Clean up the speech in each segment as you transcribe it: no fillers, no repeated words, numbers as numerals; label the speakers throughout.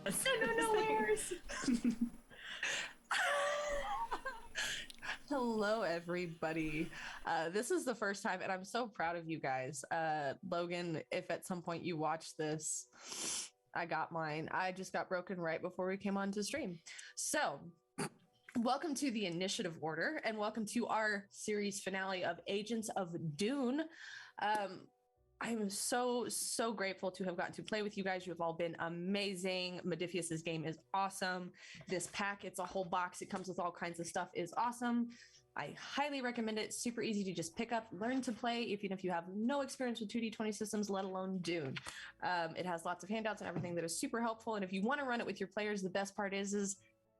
Speaker 1: No, heirs.
Speaker 2: Hello, everybody. This is the first time, and I'm so proud of you guys. Logan, if at some point you watch this, I got mine. I just got broken right before we came on to stream. So, welcome to the Initiative Order, and welcome to our series finale of Agents of Dune. I'm so grateful to have gotten to play with you guys. You have all been amazing. Modifius's game is awesome. This pack, it's a whole box. It comes with all kinds of stuff, is awesome. I highly recommend it. Super easy to just pick up, learn to play, even if you have no experience with 2D20 systems, let alone Dune. It has lots of handouts and everything that is super helpful. And if you want to run it with your players, the best part is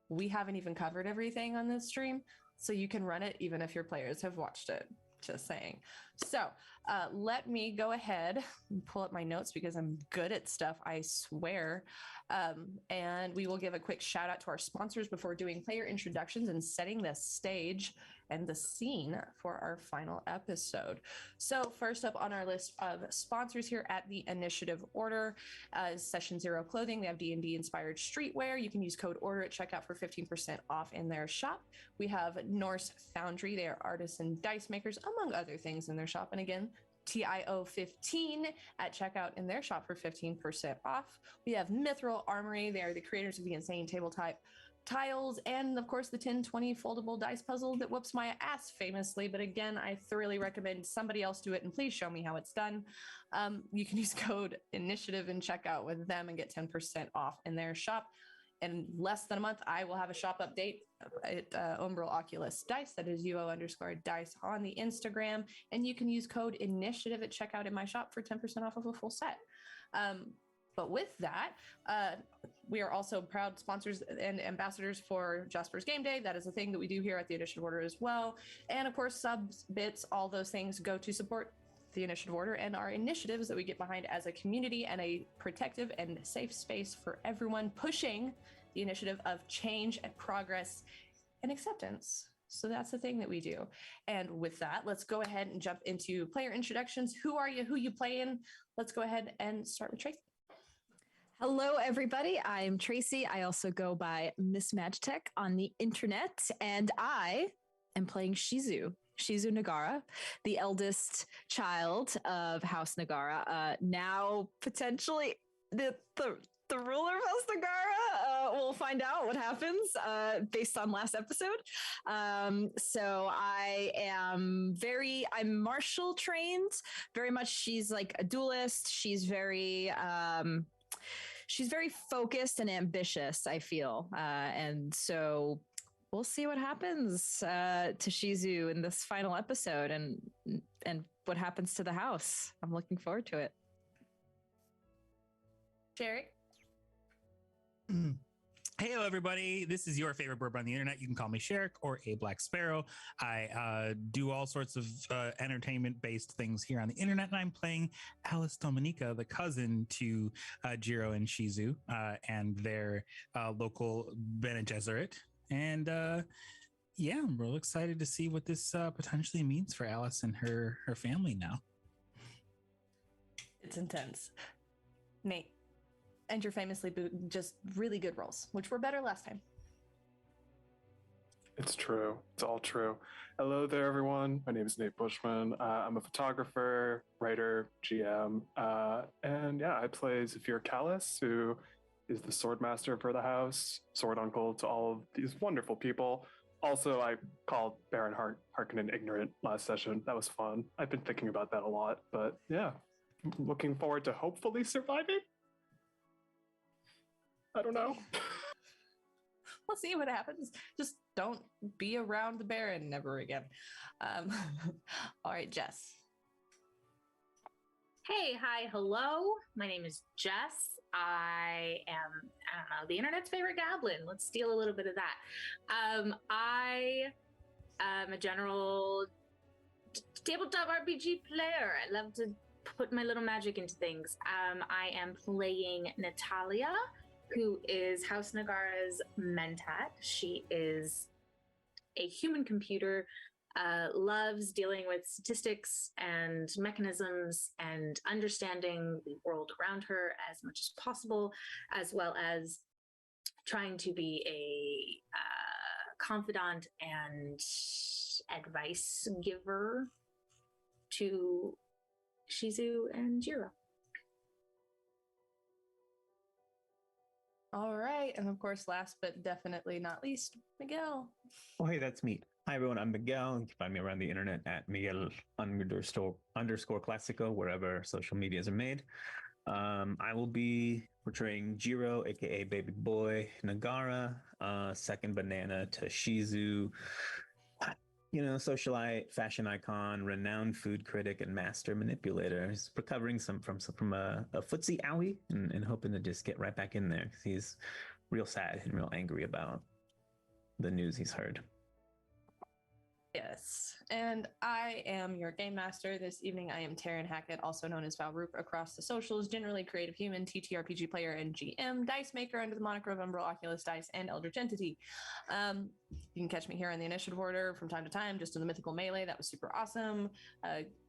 Speaker 2: we haven't even covered everything on this stream, so you can run it even if your players have watched it. Just saying. So let me go ahead and pull up my notes because I'm good at stuff, I swear. And we will give a quick shout out to our sponsors before doing player introductions and setting the stage and the scene for our final episode. So first up on our list of sponsors here at the Initiative Order is Session Zero Clothing. They have D&D inspired streetwear. You can use code ORDER at checkout for 15% off in their shop. We have Norse Foundry. They are artists and dice makers, among other things, in their shop. And again, TIO15 at checkout in their shop for 15% off. We have Mithril Armory. They are the creators of the Insane Tabletop tiles and of course the 1020 foldable dice puzzle that whoops my ass famously, but again, I thoroughly recommend somebody else do it, and please show me how it's done. You can use code initiative and checkout with them and get 10% off in their shop. In less than a month, I will have a shop update at Umbral Oculus Dice. That is UO_dice on the Instagram, and you can use code initiative at checkout in my shop for 10% off of a full set. But with that, we are also proud sponsors and ambassadors for Jasper's Game Day. That is a thing that we do here at the Initiative Order as well. And of course, subs, bits, all those things go to support the Initiative Order and our initiatives that we get behind as a community and a protective and safe space for everyone pushing the initiative of change and progress and acceptance. So that's the thing that we do. And with that, let's go ahead and jump into player introductions. Who are you? Who you playing? Let's go ahead and start with Tracie.
Speaker 1: Hello, everybody. I'm Tracie. I also go by Miss Magitech on the internet, and I am playing Shizu Nagara, the eldest child of House Nagara. Now, potentially, the ruler of House Nagara. We'll find out what happens based on last episode. So I'm martial trained, very much. She's like a duelist. She's very focused and ambitious, I feel. And so we'll see what happens to Shizu in this final episode and what happens to the house. I'm looking forward to it.
Speaker 2: Sherrick.
Speaker 3: Hello, everybody. This is your favorite bird on the internet. You can call me Sherrick or a Black Sparrow. I do all sorts of entertainment-based things here on the internet, and I'm playing Alice Dominica, the cousin to Jiro and Shizu, and their local Bene Gesserit. And yeah, I'm real excited to see what this potentially means for Alice and her family now.
Speaker 2: It's intense. Nate. And your famously just really good rolls, which were better last time.
Speaker 4: It's true. It's all true. Hello there, everyone. My name is Nate Bushman. I'm a photographer, writer, GM, and yeah, I play Zafir Kallas, who is the sword master for the house, sword uncle to all of these wonderful people. Also, I called Baron Harkonnen ignorant last session. That was fun. I've been thinking about that a lot, but yeah, looking forward to hopefully surviving. I don't know.
Speaker 2: We'll see what happens. Just don't be around the Baron never again. All right, Jess.
Speaker 5: Hey, hi, hello. My name is Jess. I don't know, the internet's favorite goblin. Let's steal a little bit of that. I am a general tabletop RPG player. I love to put my little magic into things. I am playing Natalia, who is House Nagara's mentat. She is a human computer, loves dealing with statistics and mechanisms and understanding the world around her as much as possible, as well as trying to be a confidant and advice giver to Shizu and Jiro.
Speaker 2: All right. And of course, last but definitely not least, Miguel.
Speaker 6: Oh, hey, that's me. Hi, everyone. I'm Miguel. You can find me around the internet at Miguel __ Classico, wherever social medias are made. I will be portraying Jiro, aka Baby Boy Nagara, second banana to Shizu, socialite, fashion icon, renowned food critic, and master manipulator. He's recovering from a footsie owie and hoping to just get right back in there because he's real sad and real angry about the news he's heard.
Speaker 2: Yes, and I am your game master. This evening, I am Taryn Hackett, also known as Valroop across the socials, generally creative human, TTRPG player, and GM, dice maker under the moniker of Umbral Oculus Dice and Eldritch Entity. You can catch me here on the initiative order from time to time, just in the mythical melee. That was super awesome.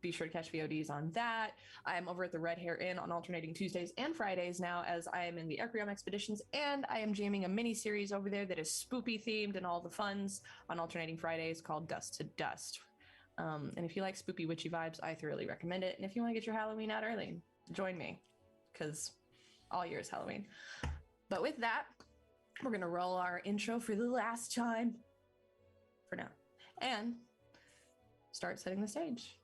Speaker 2: Be sure to catch VODs on that. I am over at the Red Hair Inn on alternating Tuesdays and Fridays now, as I am in the Ecrium expeditions, and I am jamming a mini series over there that is spoopy themed and all the funs on alternating Fridays called Dust to Dust. And if you like spoopy witchy vibes, I thoroughly recommend it. And if you want to get your Halloween out early, join me, because all year is Halloween. But with that, we're going to roll our intro for the last time for now and start setting the stage.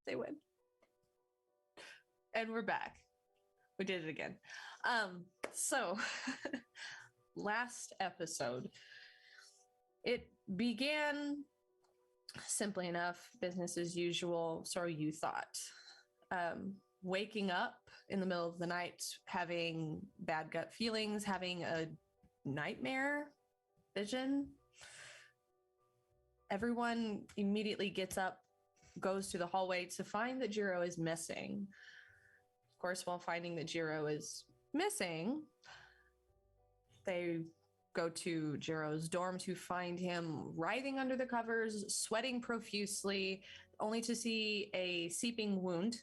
Speaker 2: They win. And we're back. We did it again. So last episode, it began simply enough, business as usual, so you thought. Waking up in the middle of the night, having bad gut feelings, having a nightmare vision. Everyone immediately gets up, goes to the hallway to find that Jiro is missing. Of course, while finding that Jiro is missing, they go to Jiro's dorm to find him writhing under the covers, sweating profusely, only to see a seeping wound,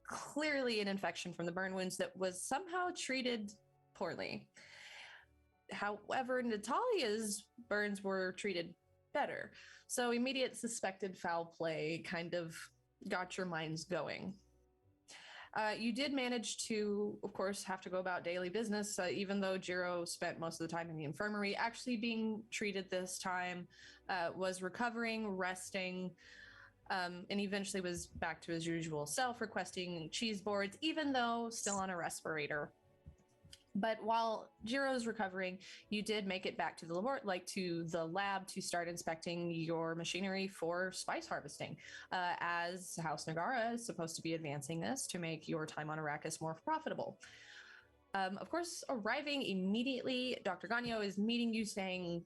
Speaker 2: clearly an infection from the burn wounds that was somehow treated poorly. However, Natalia's burns were treated better. So immediate suspected foul play kind of got your minds going. You did manage to, of course, have to go about daily business, even though Jiro spent most of the time in the infirmary, actually being treated this time, was recovering, resting, and eventually was back to his usual self, requesting cheese boards, even though still on a respirator. But while Jiro's recovering, you did make it back to the lab to start inspecting your machinery for spice harvesting, as House Nagara is supposed to be advancing this to make your time on Arrakis more profitable. Of course, arriving immediately, Dr. Gagno is meeting you saying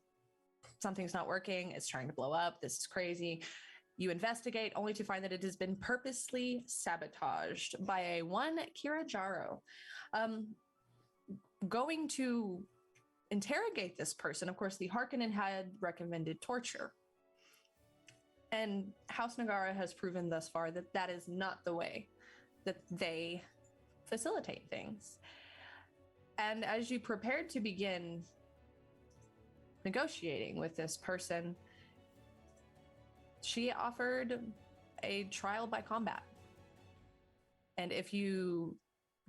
Speaker 2: something's not working, it's trying to blow up, this is crazy. You investigate only to find that it has been purposely sabotaged by a one Jiro. Going to interrogate this person, of course, the Harkonnen had recommended torture. And House Nagara has proven thus far that that is not the way that they facilitate things. And as you prepared to begin negotiating with this person, she offered a trial by combat. And if you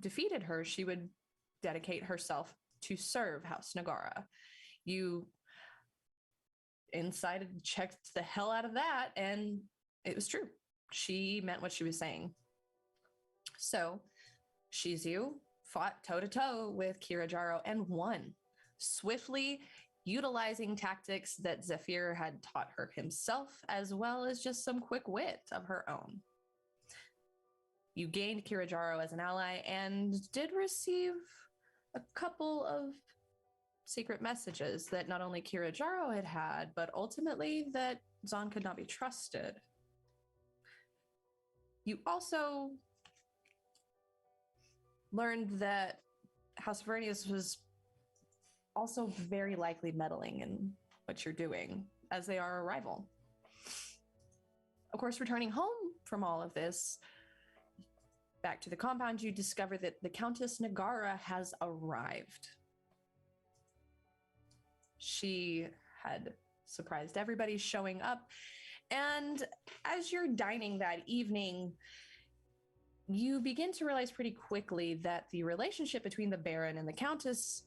Speaker 2: defeated her, she would dedicate herself to serve House Nagara. You inside checked the hell out of that, and it was true. She meant what she was saying. So Shizu fought toe-to-toe with Jiro and won, swiftly utilizing tactics that Zafir had taught her himself, as well as just some quick wit of her own. You gained Jiro as an ally and did receive a couple of secret messages that not only Jiro had, but ultimately that Zahn could not be trusted. You also learned that House Vernius was also very likely meddling in what you're doing, as they are a rival. Of course, returning home from all of this, back to the compound, you discover that the Countess Nagara has arrived. She had surprised everybody showing up, and as you're dining that evening, you begin to realize pretty quickly that the relationship between the Baron and the Countess,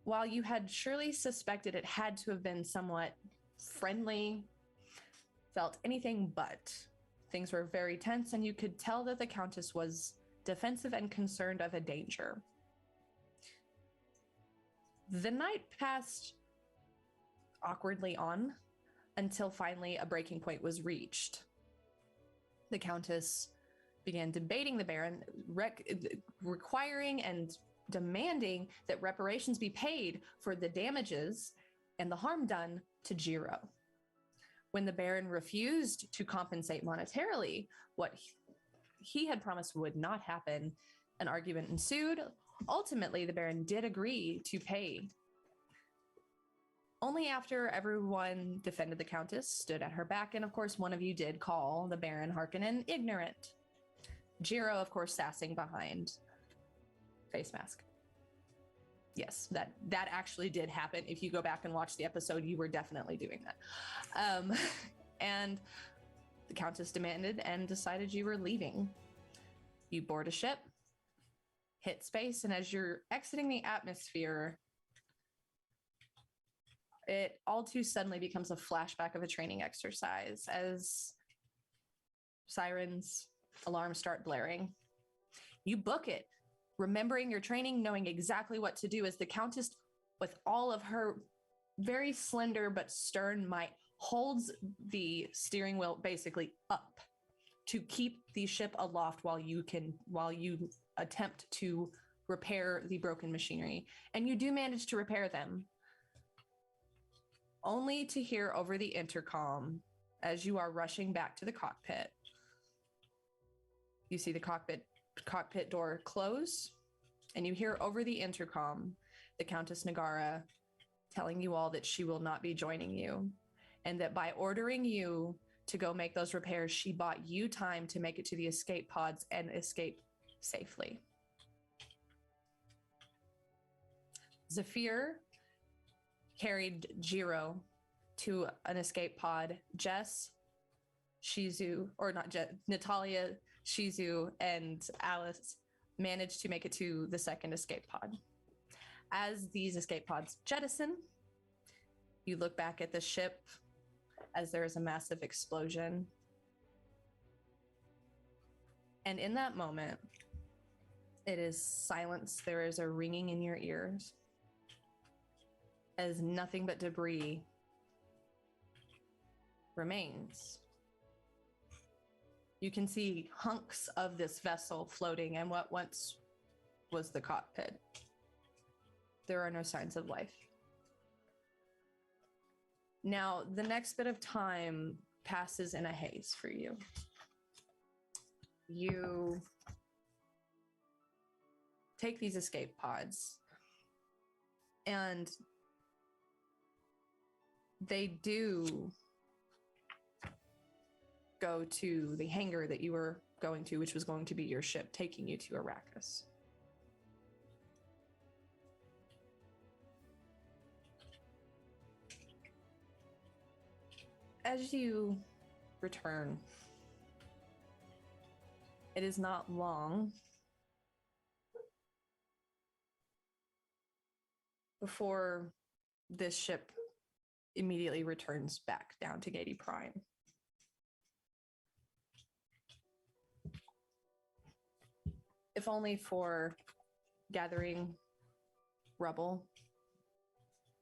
Speaker 2: while you had surely suspected it had to have been somewhat friendly, felt anything but. Things were very tense, and you could tell that the Countess was defensive and concerned of a danger. The night passed awkwardly on until finally a breaking point was reached. The Countess began debating the Baron, requiring and demanding that reparations be paid for the damages and the harm done to Jiro. When the Baron refused to compensate monetarily, what he had promised would not happen, an argument ensued. Ultimately, the Baron did agree to pay. Only after everyone defended the Countess, stood at her back, and of course one of you did call the Baron Harkonnen ignorant. Jiro, of course, sassing behind face mask. Yes, that actually did happen. If you go back and watch the episode, you were definitely doing that. And the Countess demanded and decided you were leaving. You board a ship, hit space, and as you're exiting the atmosphere, it all too suddenly becomes a flashback of a training exercise as sirens, alarms start blaring. You book it, remembering your training, knowing exactly what to do as the Countess, with all of her very slender but stern might, holds the steering wheel basically up to keep the ship aloft while you attempt to repair the broken machinery. And you do manage to repair them, only to hear over the intercom as you are rushing back to the cockpit. You see the cockpit door close, and you hear over the intercom the Countess Nagara telling you all that she will not be joining you, and that by ordering you to go make those repairs, she bought you time to make it to the escape pods and escape safely. Zafir carried Jiro to an escape pod. Jess, Shizu, or not Jess, Natalia, Shizu, and Alice managed to make it to the second escape pod. As these escape pods jettison, you look back at the ship as there is a massive explosion. And in that moment, it is silence. There is a ringing in your ears as nothing but debris remains. You can see hunks of this vessel floating in what once was the cockpit. There are no signs of life. Now, the next bit of time passes in a haze for you. You take these escape pods, and they do go to the hangar that you were going to, which was going to be your ship taking you to Arrakis. As you return, it is not long before this ship immediately returns back down to Gady Prime. If only for gathering rubble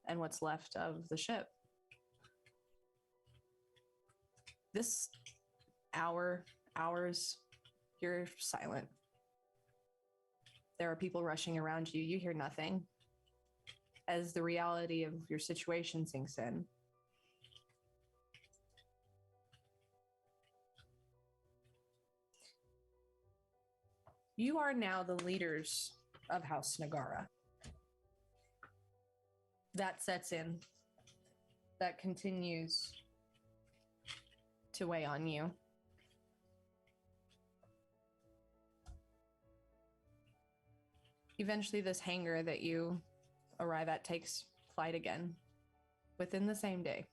Speaker 2: and what's left of the ship. This hours, you're silent. There are people rushing around you. You hear nothing. As the reality of your situation sinks in, you are now the leaders of House Nagara. That sets in. That continues to weigh on you. Eventually, this hangar that you arrive at takes flight again within the same day.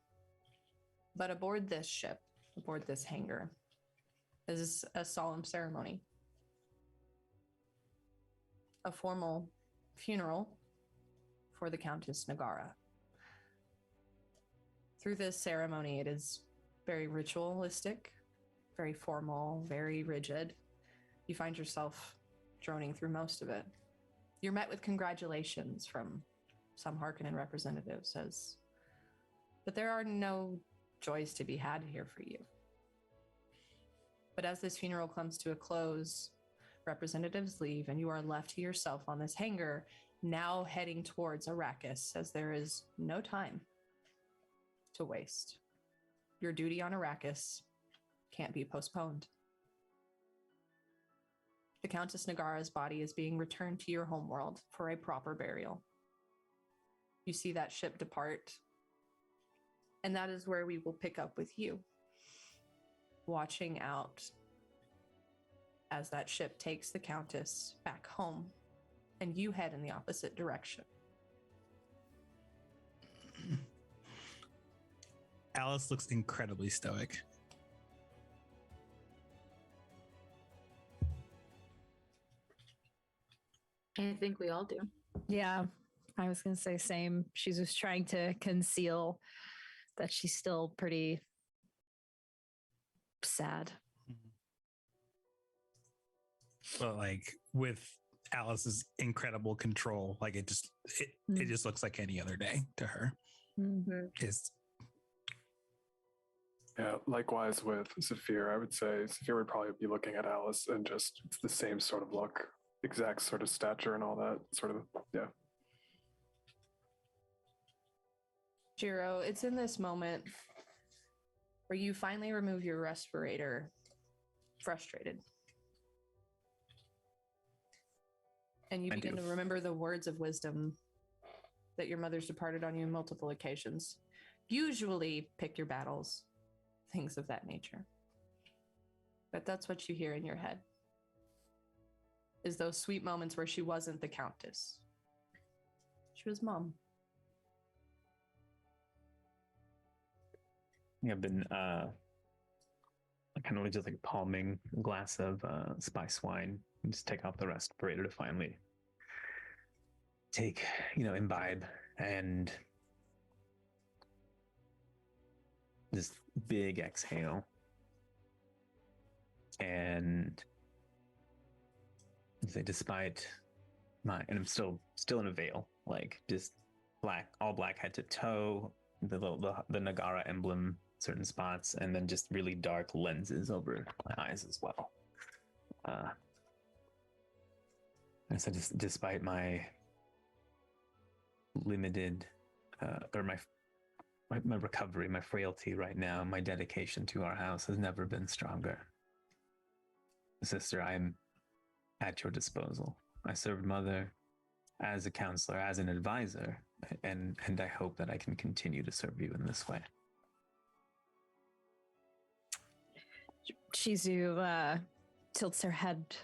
Speaker 2: But aboard this ship, aboard this hangar, is a solemn ceremony. A formal funeral for the Countess Nagara. Through this ceremony, it is very ritualistic, very formal, very rigid. You find yourself droning through most of it. You're met with congratulations from some Harkonnen representatives, but there are no joys to be had here for you. But as this funeral comes to a close, representatives leave and you are left to yourself on this hangar, now heading towards Arrakis, as there is no time to waste. Your duty on Arrakis can't be postponed. The Countess Nagara's body is being returned to your homeworld for a proper burial. You see that ship depart, and that is where we will pick up with you, watching out as that ship takes the Countess back home, and you head in the opposite direction.
Speaker 3: Alice looks incredibly stoic.
Speaker 5: I think we all do.
Speaker 1: Yeah, I was going to say same. She's just trying to conceal that she's still pretty sad.
Speaker 3: But like with Alice's incredible control, like it just looks like any other day to her.
Speaker 1: Mm-hmm.
Speaker 4: Yeah, likewise with Zafir, I would say Zafir would probably be looking at Alice and just, it's the same sort of look, exact sort of stature and all that sort of, yeah.
Speaker 2: Jiro, it's in this moment where you finally remove your respirator, frustrated. And you begin to remember the words of wisdom that your mother's departed on you on multiple occasions. Usually pick your battles, things of that nature. But that's what you hear in your head, is those sweet moments where she wasn't the Countess. She was mom.
Speaker 6: I've been kind of just like palming a glass of spice wine and just take off the respirator to finally imbibe and this big exhale. And say, despite and I'm still in a veil, like just black, all black head to toe, the Nagara emblem, certain spots, and then just really dark lenses over my eyes as well. And so despite my limited, or my my recovery, my frailty right now, my dedication to our house has never been stronger. Sister, I am at your disposal. I served Mother as a counselor, as an advisor, and I hope that I can continue to serve you in this way.
Speaker 1: Shizu tilts her head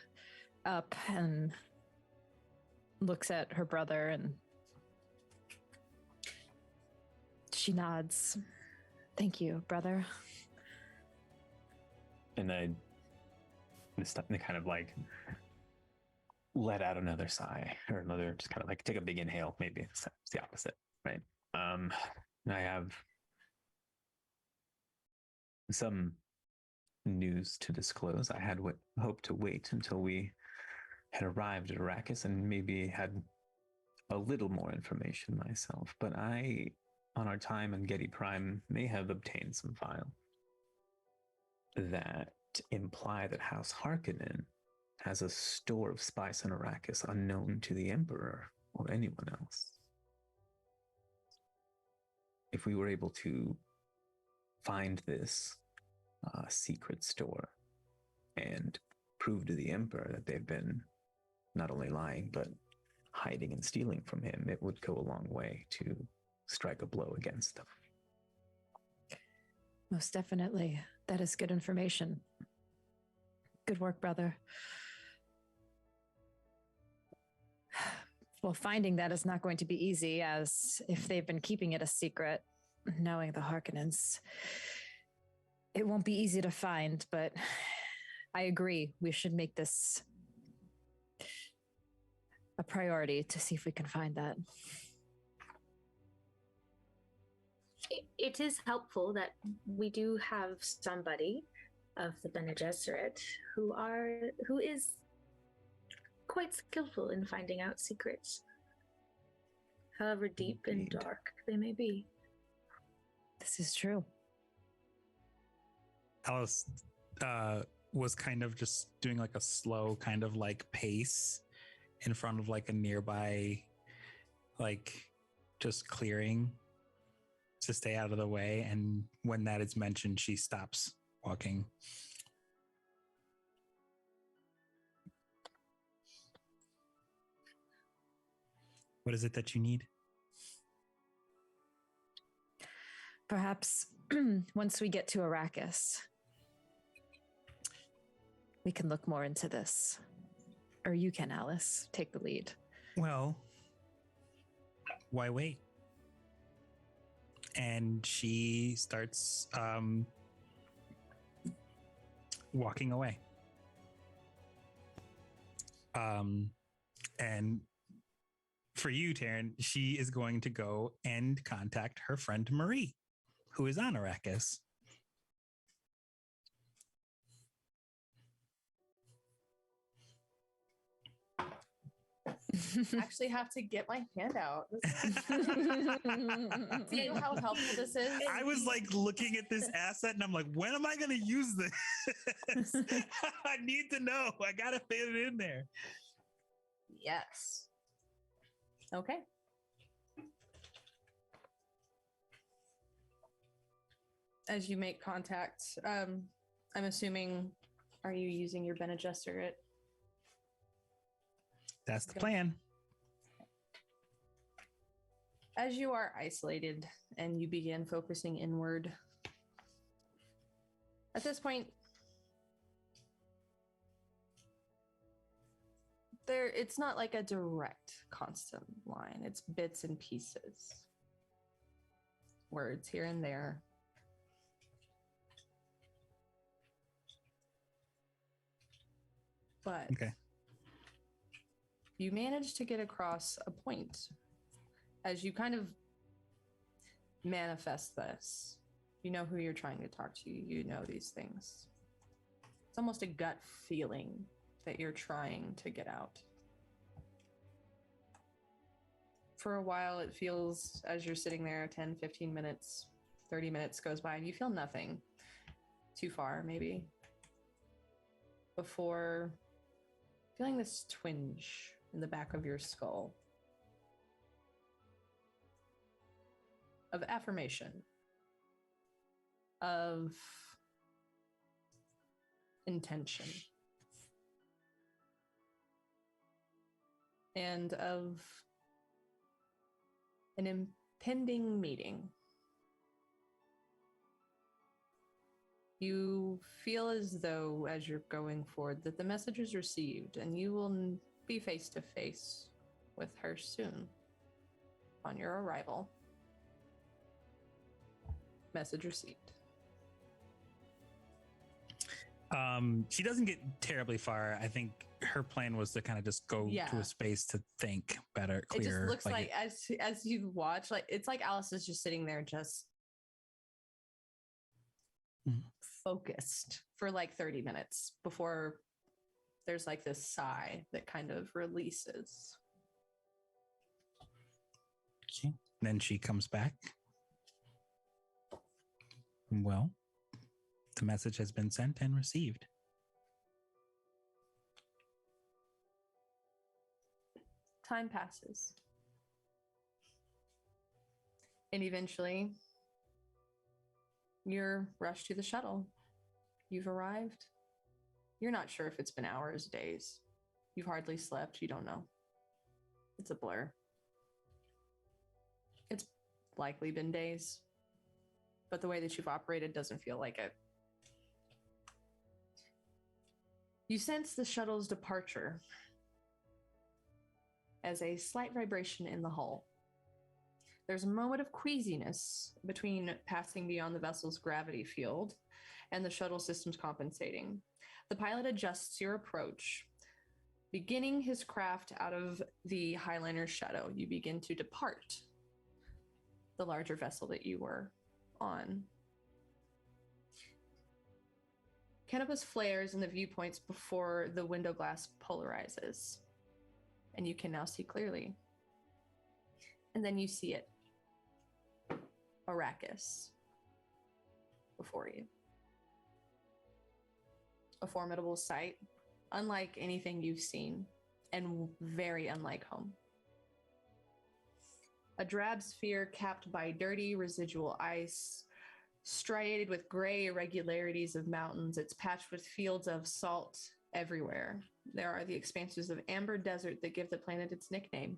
Speaker 1: up and looks at her brother, and she nods. Thank you, brother.
Speaker 6: And I kind of like let out another sigh, or another, just kind of like take a big inhale. Maybe it's the opposite, right? I have some news to disclose. I had hoped to wait until we had arrived at Arrakis and maybe had a little more information myself, but I, on our time in Getty Prime, may have obtained some files that imply that House Harkonnen has a store of spice in Arrakis unknown to the Emperor or anyone else. If we were able to find this secret store and prove to the Emperor that they've been not only lying, but hiding and stealing from him, it would go a long way to strike a blow against them.
Speaker 1: Most definitely. That is good information. Good work, brother. Well, finding that is not going to be easy, as if they've been keeping it a secret, knowing the Harkonnens, it won't be easy to find, but I agree. We should make this a priority to see if we can find that.
Speaker 5: It is helpful that we do have somebody of the Bene Gesserit who is quite skillful in finding out secrets, however deep and dark they may be.
Speaker 1: This is true.
Speaker 3: Alice was kind of just doing like a slow kind of like pace in front of like a nearby, like just clearing to stay out of the way. And when that is mentioned, she stops walking. What is it that you need?
Speaker 1: Perhaps once we get to Arrakis, we can look more into this. Or you can, Alice. Take the lead.
Speaker 3: Well, why wait? And she starts walking away. And for you, Taryn, she is going to go and contact her friend Marie, who is on Arrakis.
Speaker 2: I actually have to get my hand out. See how helpful this is?
Speaker 3: I was like looking at this asset and I'm like, when am I going to use this? I need to know. I got to fit it in there.
Speaker 2: Yes. Okay. As you make contact, I'm assuming, are you using your Bene Gesserit?
Speaker 3: That's the plan.
Speaker 2: As you are isolated and you begin focusing inward, at this point, it's not like a direct constant line. It's bits and pieces. Words here and there. But
Speaker 3: Okay.
Speaker 2: You manage to get across a point as you kind of manifest this. You know who you're trying to talk to. You know these things. It's almost a gut feeling that you're trying to get out. For a while, it feels, as you're sitting there, 10, 15 minutes, 30 minutes goes by, and you feel nothing. Too far, maybe. Before feeling this twinge in the back of your skull of affirmation of intention and of an impending meeting. You feel as though, as you're going forward, that the message is received and you will be face to face with her soon on your arrival. Message received.
Speaker 3: She doesn't get terribly far. I think her plan was to kind of just go to a space to think better, clearer.
Speaker 2: It just looks like as you watch, like it's like Alice is just sitting there, just focused for like 30 minutes before there's like this sigh that kind of releases.
Speaker 3: Okay. Then she comes back. Well, the message has been sent and received.
Speaker 2: Time passes. And eventually, you're rushed to the shuttle. You've arrived. You're not sure if it's been hours, days. You've hardly slept. You don't know. It's a blur. It's likely been days. But the way that you've operated doesn't feel like it. You sense the shuttle's departure as a slight vibration in the hull. There's a moment of queasiness between passing beyond the vessel's gravity field and the shuttle systems compensating. The pilot adjusts your approach. Beginning his craft out of the Highliner's shadow, you begin to depart the larger vessel that you were on. Canopus flares in the viewpoints before the window glass polarizes, and you can now see clearly. And then you see it. Arrakis before you. A formidable sight, unlike anything you've seen, and very unlike home. A drab sphere capped by dirty residual ice, striated with gray irregularities of mountains. It's patched with fields of salt everywhere. There are the expanses of amber desert that give the planet its nickname,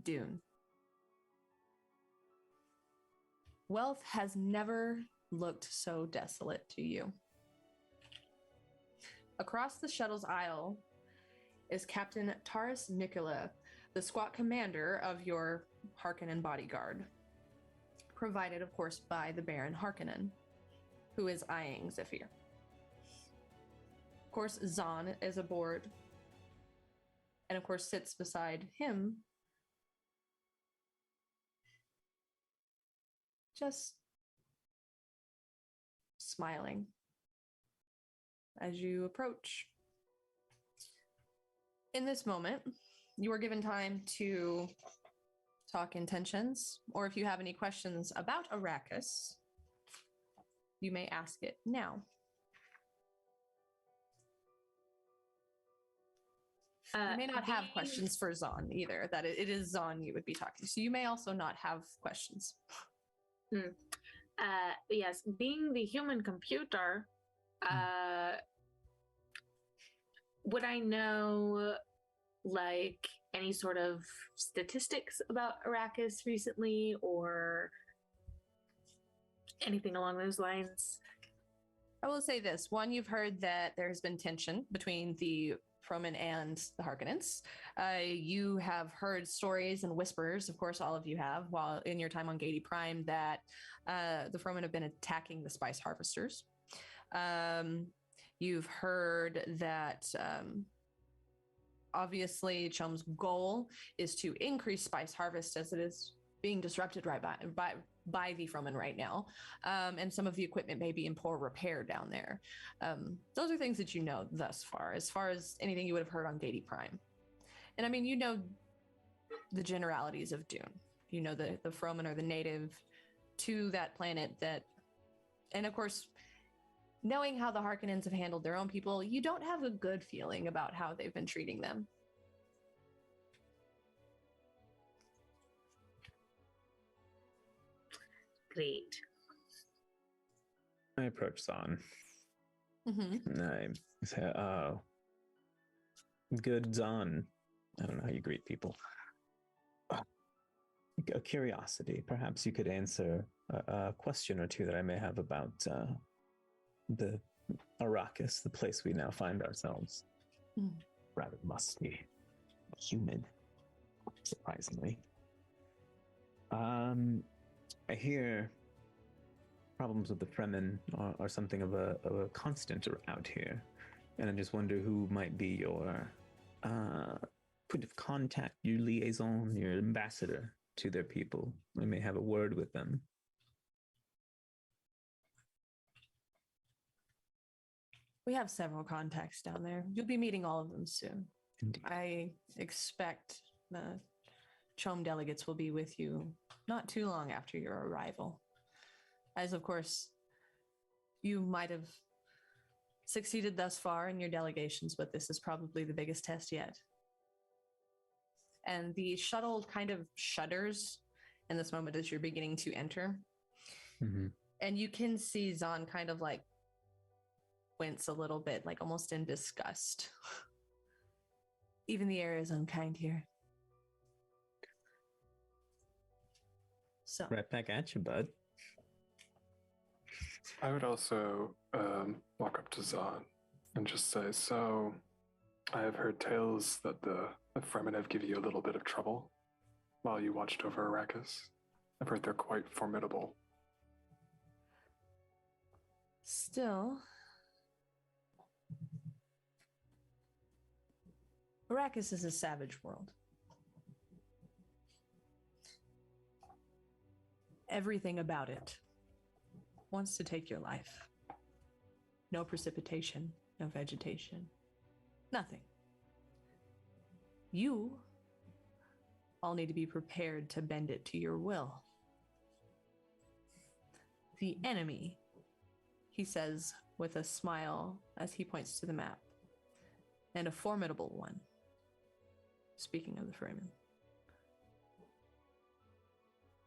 Speaker 2: Dune. Wealth has never looked so desolate to you. Across the shuttle's aisle is Captain Taris Nicola, the squat commander of your Harkonnen bodyguard, provided, of course, by the Baron Harkonnen, who is eyeing Zafir. Of course, Zahn is aboard, and of course sits beside him, just smiling as you approach. In this moment, you are given time to talk intentions, or if you have any questions about Arrakis, you may ask it now. You may not have questions for Zahn either. That it is Zahn you would be talking to. So you may also not have questions.
Speaker 5: Yes, being the human computer, would I know like any sort of statistics about Arrakis recently or anything along those lines?
Speaker 2: I will say this. One, you've heard that there has been tension between the Fromen and the Harkonnens. You have heard stories and whispers, of course all of you have, while in your time on Gady Prime, that the Fromen have been attacking the spice harvesters. You've heard that obviously Chum's goal is to increase spice harvest as it is being disrupted right by the Fromen right now. And some of the equipment may be in poor repair down there. Those are things that you know thus far as anything you would have heard on Gady Prime. And I mean, you know the generalities of Dune. You know the Fromen are the native to that planet that, and of course, knowing how the Harkonnens have handled their own people, you don't have a good feeling about how they've been treating them.
Speaker 5: Great.
Speaker 6: I approach Zahn.
Speaker 2: Mm-hmm.
Speaker 6: And I say, good Zahn. I don't know how you greet people. A curiosity. Perhaps you could answer a question or two that I may have about the Arrakis, the place we now find ourselves. Rather musty, humid, surprisingly. I hear problems with the Fremen are something of a constant out here, and I just wonder who might be your point of contact, your liaison, your ambassador to their people. We may have a word with them.
Speaker 2: We have several contacts down there. You'll be meeting all of them soon.
Speaker 6: Indeed.
Speaker 2: I expect the CHOAM delegates will be with you not too long after your arrival. As of course, you might have succeeded thus far in your delegations, but this is probably the biggest test yet. And the shuttle kind of shudders in this moment as you're beginning to enter.
Speaker 6: Mm-hmm.
Speaker 2: And you can see Zahn kind of like wince a little bit, like almost in disgust. Even the air is unkind here. So
Speaker 6: Right back at you, bud.
Speaker 4: I would also walk up to Zahn and just say, so I have heard tales that the Fremen have given you a little bit of trouble while you watched over Arrakis. I've heard they're quite formidable.
Speaker 2: still, Arrakis is a savage world. Everything about it wants to take your life. No precipitation, no vegetation, nothing. You all need to be prepared to bend it to your will. The enemy, he says with a smile as he points to the map, and a formidable one. Speaking of the Fremen.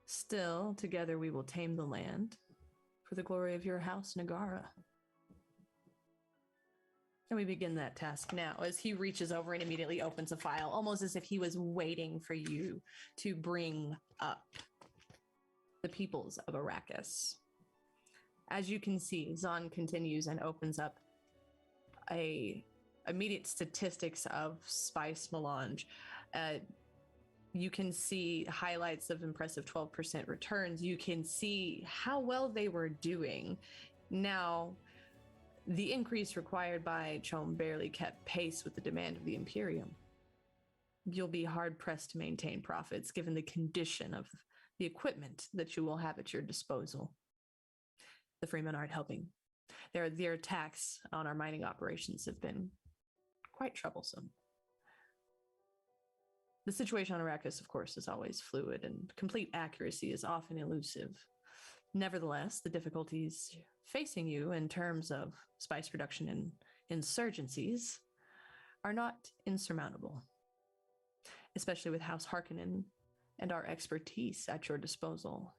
Speaker 2: Still, together we will tame the land for the glory of your House Nagara. And we begin that task now as he reaches over and immediately opens a file, almost as if he was waiting for you to bring up the peoples of Arrakis. As you can see, Zahn continues and opens up a immediate statistics of spice melange. You can see highlights of impressive 12% returns. You can see how well they were doing. Now, the increase required by CHOAM barely kept pace with the demand of the Imperium. You'll be hard-pressed to maintain profits given the condition of the equipment that you will have at your disposal. The Freemen aren't helping. Their attacks on our mining operations have been quite troublesome. The situation on Arrakis, of course, is always fluid, and complete accuracy is often elusive. Nevertheless, the difficulties facing you in terms of spice production and insurgencies are not insurmountable, especially with House Harkonnen and our expertise at your disposal.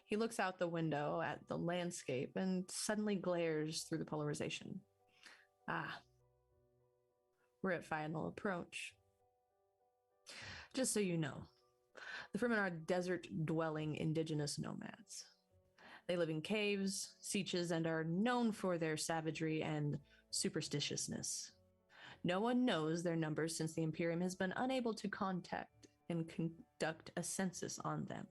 Speaker 2: He looks out the window at the landscape and suddenly glares through the polarization. We're at final approach. Just so you know, the Fremen are desert-dwelling indigenous nomads. They live in caves, sieges, and are known for their savagery and superstitiousness. No one knows their numbers since the Imperium has been unable to contact and conduct a census on them.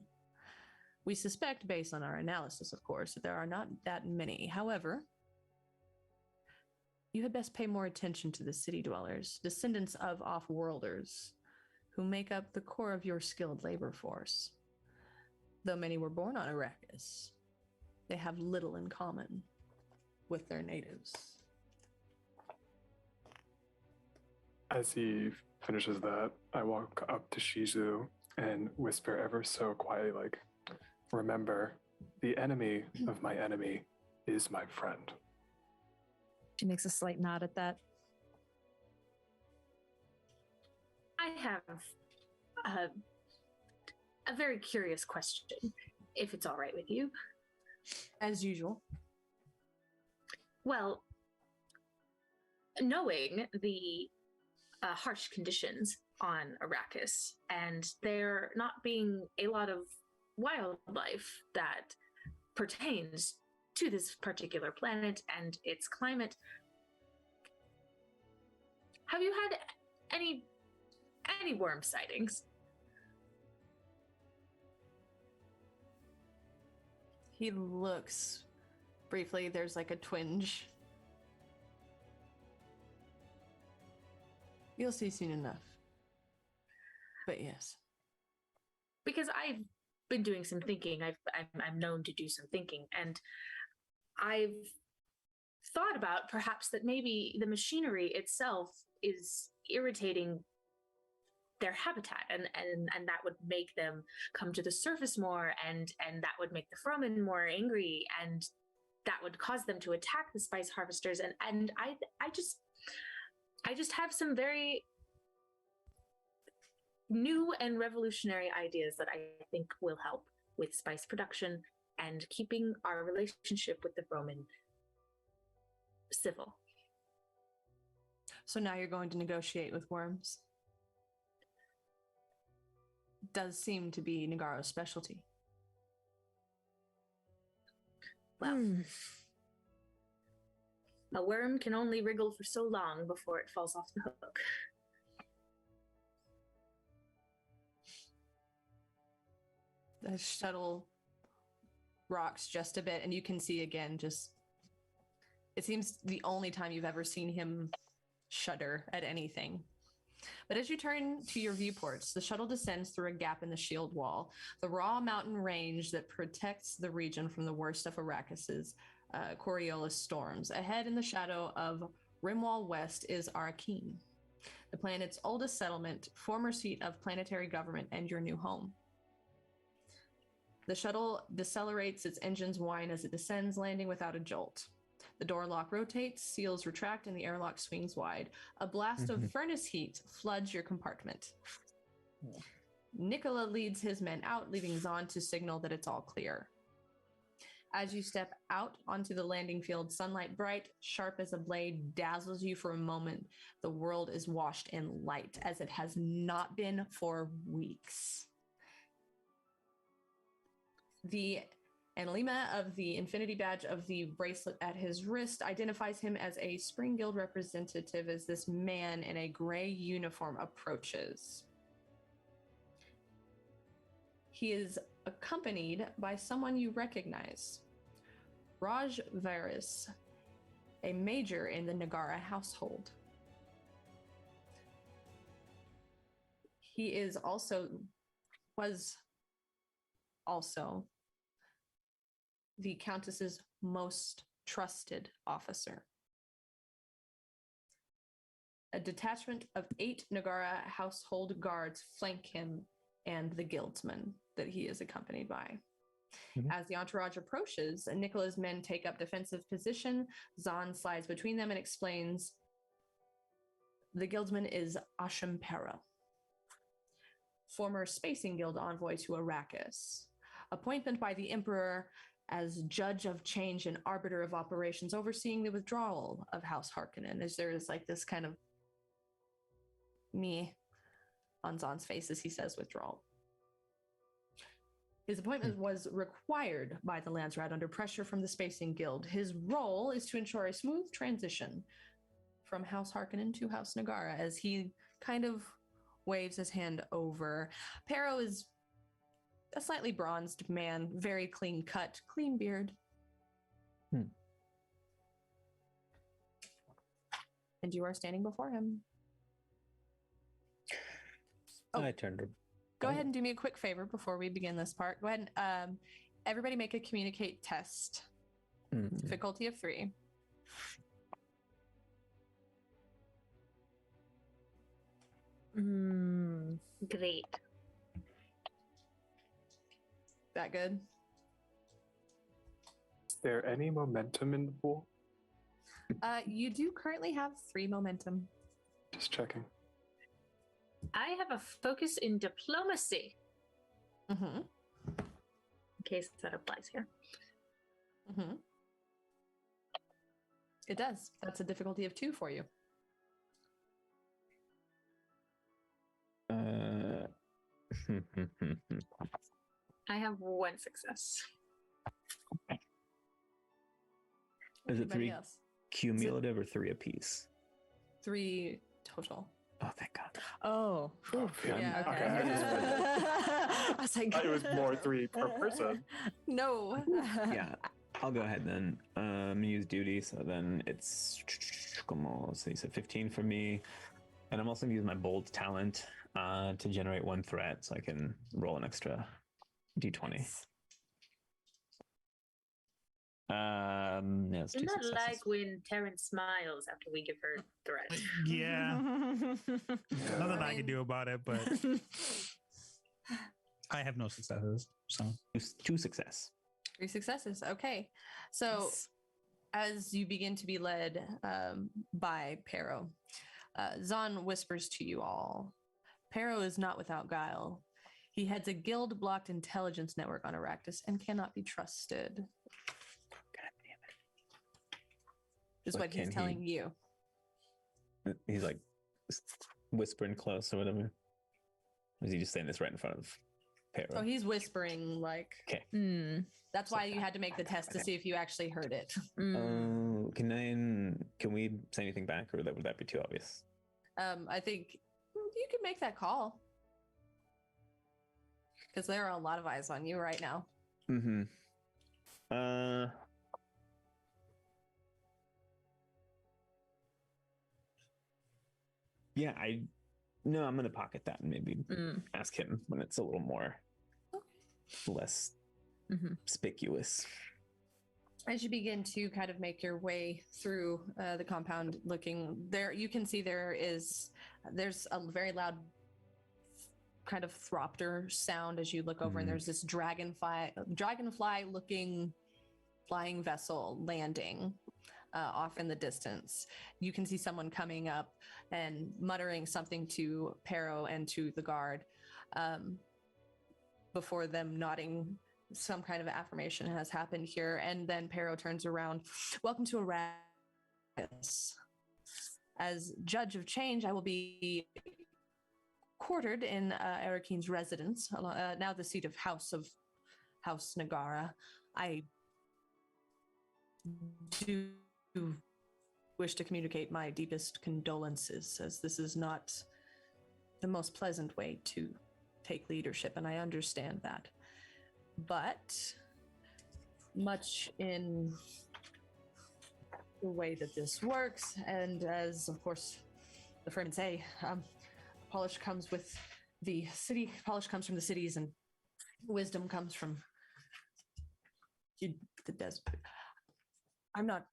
Speaker 2: We suspect, based on our analysis, of course, that there are not that many. However, you had best pay more attention to the city dwellers, descendants of off-worlders, who make up the core of your skilled labor force. Though many were born on Arrakis, they have little in common with their natives.
Speaker 4: As he finishes that, I walk up to Shizu and whisper ever so quietly, like, remember, the enemy of my enemy is my friend.
Speaker 1: She makes a slight nod at that.
Speaker 5: I have a very curious question, if it's all right with you.
Speaker 2: As usual.
Speaker 5: Well, knowing the harsh conditions on Arrakis and there not being a lot of wildlife that pertains to this particular planet and its climate, have you had any worm sightings?
Speaker 2: He looks briefly. There's like a twinge. You'll see soon enough. But yes.
Speaker 5: Because I've been doing some thinking. I'm known to do some thinking, and I've thought about perhaps that maybe the machinery itself is irritating their habitat, and that would make them come to the surface more, and that would make the Fromen more angry, and that would cause them to attack the spice harvesters. And I just have some very new and revolutionary ideas that I think will help with spice production and keeping our relationship with the Fromen civil.
Speaker 2: So now you're going to negotiate with worms. Does seem to be Nagaro's specialty.
Speaker 5: Well, a worm can only wriggle for so long before it falls off the hook.
Speaker 2: The shuttle rocks just a bit, and you can see again just... It seems the only time you've ever seen him shudder at anything. But as you turn to your viewports, the shuttle descends through a gap in the shield wall, the raw mountain range that protects the region from the worst of Arrakis's Coriolis storms. Ahead in the shadow of Rimwall West is Arrakeen, the planet's oldest settlement, former seat of planetary government, and your new home. The shuttle decelerates, its engines whine as it descends, landing without a jolt. The door lock rotates, seals retract, and the airlock swings wide. A blast of furnace heat floods your compartment. Nicola leads his men out, leaving Zahn to signal that it's all clear. As you step out onto the landing field, sunlight bright, sharp as a blade, dazzles you for a moment. The world is washed in light, as it has not been for weeks. The emblema of the infinity badge of the bracelet at his wrist identifies him as a Spring Guild representative as this man in a gray uniform approaches. He is accompanied by someone you recognize, Raj Varys, a major in the Nagara household. He was also the Countess's most trusted officer. A detachment of 8 Nagara household guards flank him and the guildsman that he is accompanied by. As the entourage approaches, Nicola's men take up defensive position. Zahn slides between them and explains, the guildsman is Ashampera, former Spacing Guild envoy to Arrakis. Appointment by the Emperor as judge of change and arbiter of operations, overseeing the withdrawal of House Harkonnen, as there is like this kind of me on Zahn's face as he says withdrawal. His appointment was required by the Landsrat under pressure from the Spacing Guild. His role is to ensure a smooth transition from House Harkonnen to House Nagara, as he kind of waves his hand over. Pero is a slightly bronzed man, very clean cut, clean beard. And you are standing before him.
Speaker 6: I turned to...
Speaker 2: Go ahead and do me a quick favor before we begin this part. Go ahead and everybody make a communicate test. Difficulty of 3.
Speaker 5: Great.
Speaker 2: That good?
Speaker 4: Is there any momentum in the pool?
Speaker 2: You do currently have 3 momentum.
Speaker 4: Just checking.
Speaker 5: I have a focus in diplomacy. In case that applies here.
Speaker 2: It does. That's a difficulty of 2 for you.
Speaker 5: I have 1 success.
Speaker 6: Is it
Speaker 2: Anybody
Speaker 6: 3
Speaker 2: else?
Speaker 6: cumulative or 3 apiece?
Speaker 2: 3 total.
Speaker 6: Oh, thank God.
Speaker 1: Oh,
Speaker 4: Oh,
Speaker 2: Yeah.
Speaker 4: Okay.
Speaker 1: I was like,
Speaker 4: It was more 3 per person.
Speaker 2: No.
Speaker 6: Yeah, I'll go ahead then. Use duty, so then it's so you said 15 for me, and I'm also gonna use my bold talent to generate 1 threat, so I can roll an extra d20. Yeah, it's
Speaker 5: Do
Speaker 6: 2
Speaker 5: not
Speaker 6: successes.
Speaker 5: like when Taryn smiles after we give her threat.
Speaker 3: Yeah, nothing I can do about it, but I have no successes. So
Speaker 6: 2 success.
Speaker 2: 3 successes. Okay. So as you begin to be led by Pero, Zahn whispers to you all, Pero is not without guile. He heads a guild-blocked intelligence network on Arrakis and cannot be trusted.
Speaker 6: God damn
Speaker 2: Is
Speaker 6: But
Speaker 2: what he's
Speaker 6: can
Speaker 2: telling you.
Speaker 6: it. He's like whispering close or whatever. Or is he just saying this right in front of Pero?
Speaker 2: So he's whispering like.
Speaker 6: Okay.
Speaker 2: That's why you had to make the test to see if you actually heard it.
Speaker 6: Can we say anything back, or would that be too obvious?
Speaker 2: I think you can make that call because there are a lot of eyes on you right now.
Speaker 6: Mm-hmm. Yeah, I'm gonna pocket that and maybe ask him when it's a little more less conspicuous.
Speaker 2: As you begin to kind of make your way through the compound, looking there, you can see there's a very loud kind of thropter sound as you look over, and there's this dragonfly looking flying vessel landing off in the distance. You can see someone coming up and muttering something to Pero and to the guard before them nodding. Some kind of affirmation has happened here, and then Pero turns around. Welcome to Arrakis. As judge of change, I will be quartered in Arakine's residence, now the seat of House Nagara. I do wish to communicate my deepest condolences, as this is not the most pleasant way to take leadership, and I understand that. But much in the way that this works, and as of course the Fremen say, polish comes with the city, polish comes from the cities, and wisdom comes from the desert. I'm not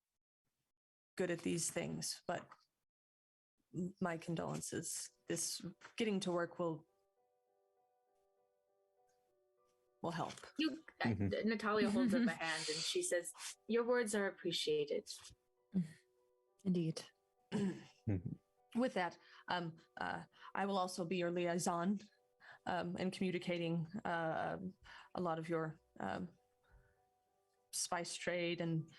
Speaker 2: good at these things, but my condolences. This getting to work will help.
Speaker 5: Natalia holds up a hand and she says, "Your words are appreciated."
Speaker 1: Indeed.
Speaker 2: With that, I will also be your liaison in communicating a lot of your spice trade, and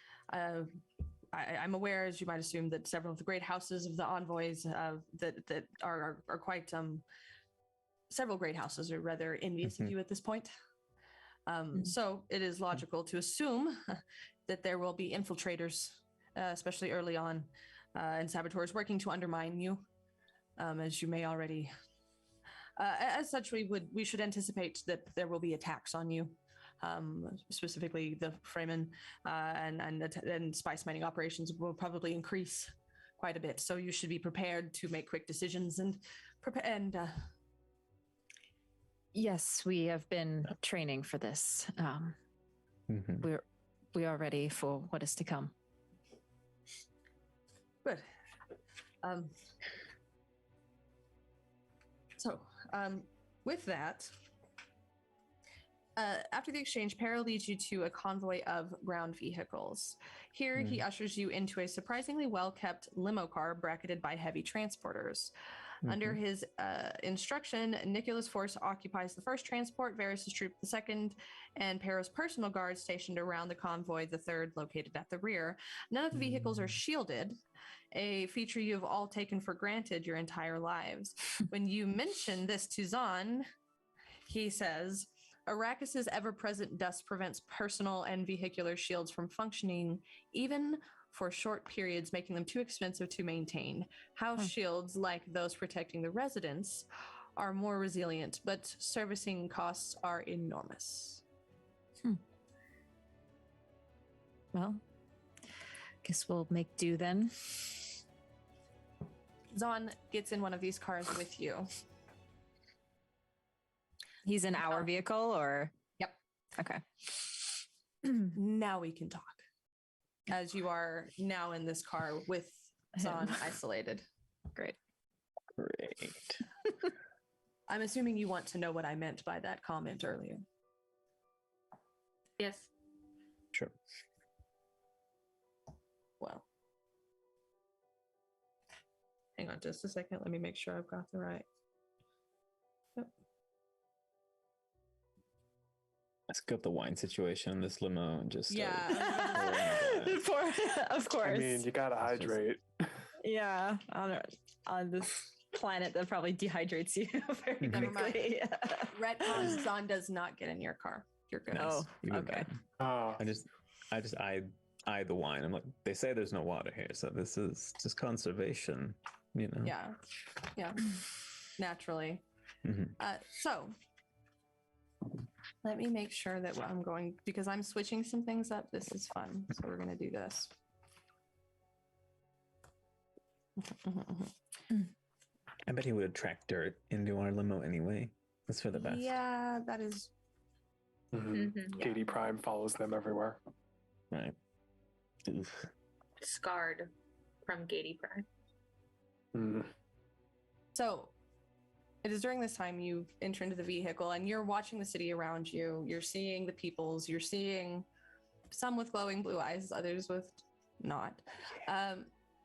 Speaker 2: I'm aware, as you might assume, that several of the great houses of the envoys that are quite several great houses are rather envious of you at this point. So it is logical to assume that there will be infiltrators, especially early on, and saboteurs working to undermine you, as you may already. As such, we should anticipate that there will be attacks on you, specifically the Fremen, and spice mining operations will probably increase quite a bit. So you should be prepared to make quick decisions and prepare.
Speaker 1: Yes, we have been training for this. We are ready for what is to come.
Speaker 2: Good. With that, after the exchange, Pero leads you to a convoy of ground vehicles. Here, he ushers you into a surprisingly well-kept limo car bracketed by heavy transporters. Under his instruction, Nicola's force occupies the first transport, Varys' troop the second, and Perro's personal guard stationed around the convoy, the third, located at the rear. None of the vehicles are shielded, a feature you have all taken for granted your entire lives. When you mention this to Zahn, he says, Arrakis' ever-present dust prevents personal and vehicular shields from functioning, even for short periods, making them too expensive to maintain. House shields, like those protecting the residents, are more resilient, but servicing costs are enormous.
Speaker 1: Well, guess we'll make do then.
Speaker 2: Zahn gets in one of these cars with you.
Speaker 1: He's in our vehicle, or?
Speaker 2: Yep.
Speaker 1: Okay.
Speaker 2: Now we can talk. As you are now in this car with Zahn isolated.
Speaker 1: Great.
Speaker 2: I'm assuming you want to know what I meant by that comment earlier.
Speaker 5: Yes.
Speaker 6: Sure.
Speaker 2: Well. Hang on just a second. Let me make sure I've got the right. Yep.
Speaker 6: Let's go up the wine situation in this limo and just
Speaker 1: Of course.
Speaker 4: I mean, you gotta hydrate.
Speaker 1: Yeah, on this planet that probably dehydrates you very
Speaker 2: Never mind.
Speaker 1: quickly.
Speaker 2: Retcon, Zahn does not get in your car. You're good.
Speaker 1: Oh,
Speaker 6: Even
Speaker 1: okay.
Speaker 6: better.
Speaker 4: Oh,
Speaker 6: I just eye the wine. I'm like, they say there's no water here, so this is just conservation, you know.
Speaker 2: Yeah. Naturally.
Speaker 6: Mhm.
Speaker 2: So let me make sure that I'm going, because I'm switching some things up. This is fun. So we're going to do this.
Speaker 6: I bet he would attract dirt into our limo anyway. That's for the best.
Speaker 2: Yeah, that is. Yeah.
Speaker 4: Katie Prime follows them everywhere.
Speaker 6: Right. Oof.
Speaker 5: Scarred from Gady Prime.
Speaker 2: So it is during this time you enter into the vehicle and you're watching the city around you. You're seeing the peoples. You're seeing some with glowing blue eyes, others with not.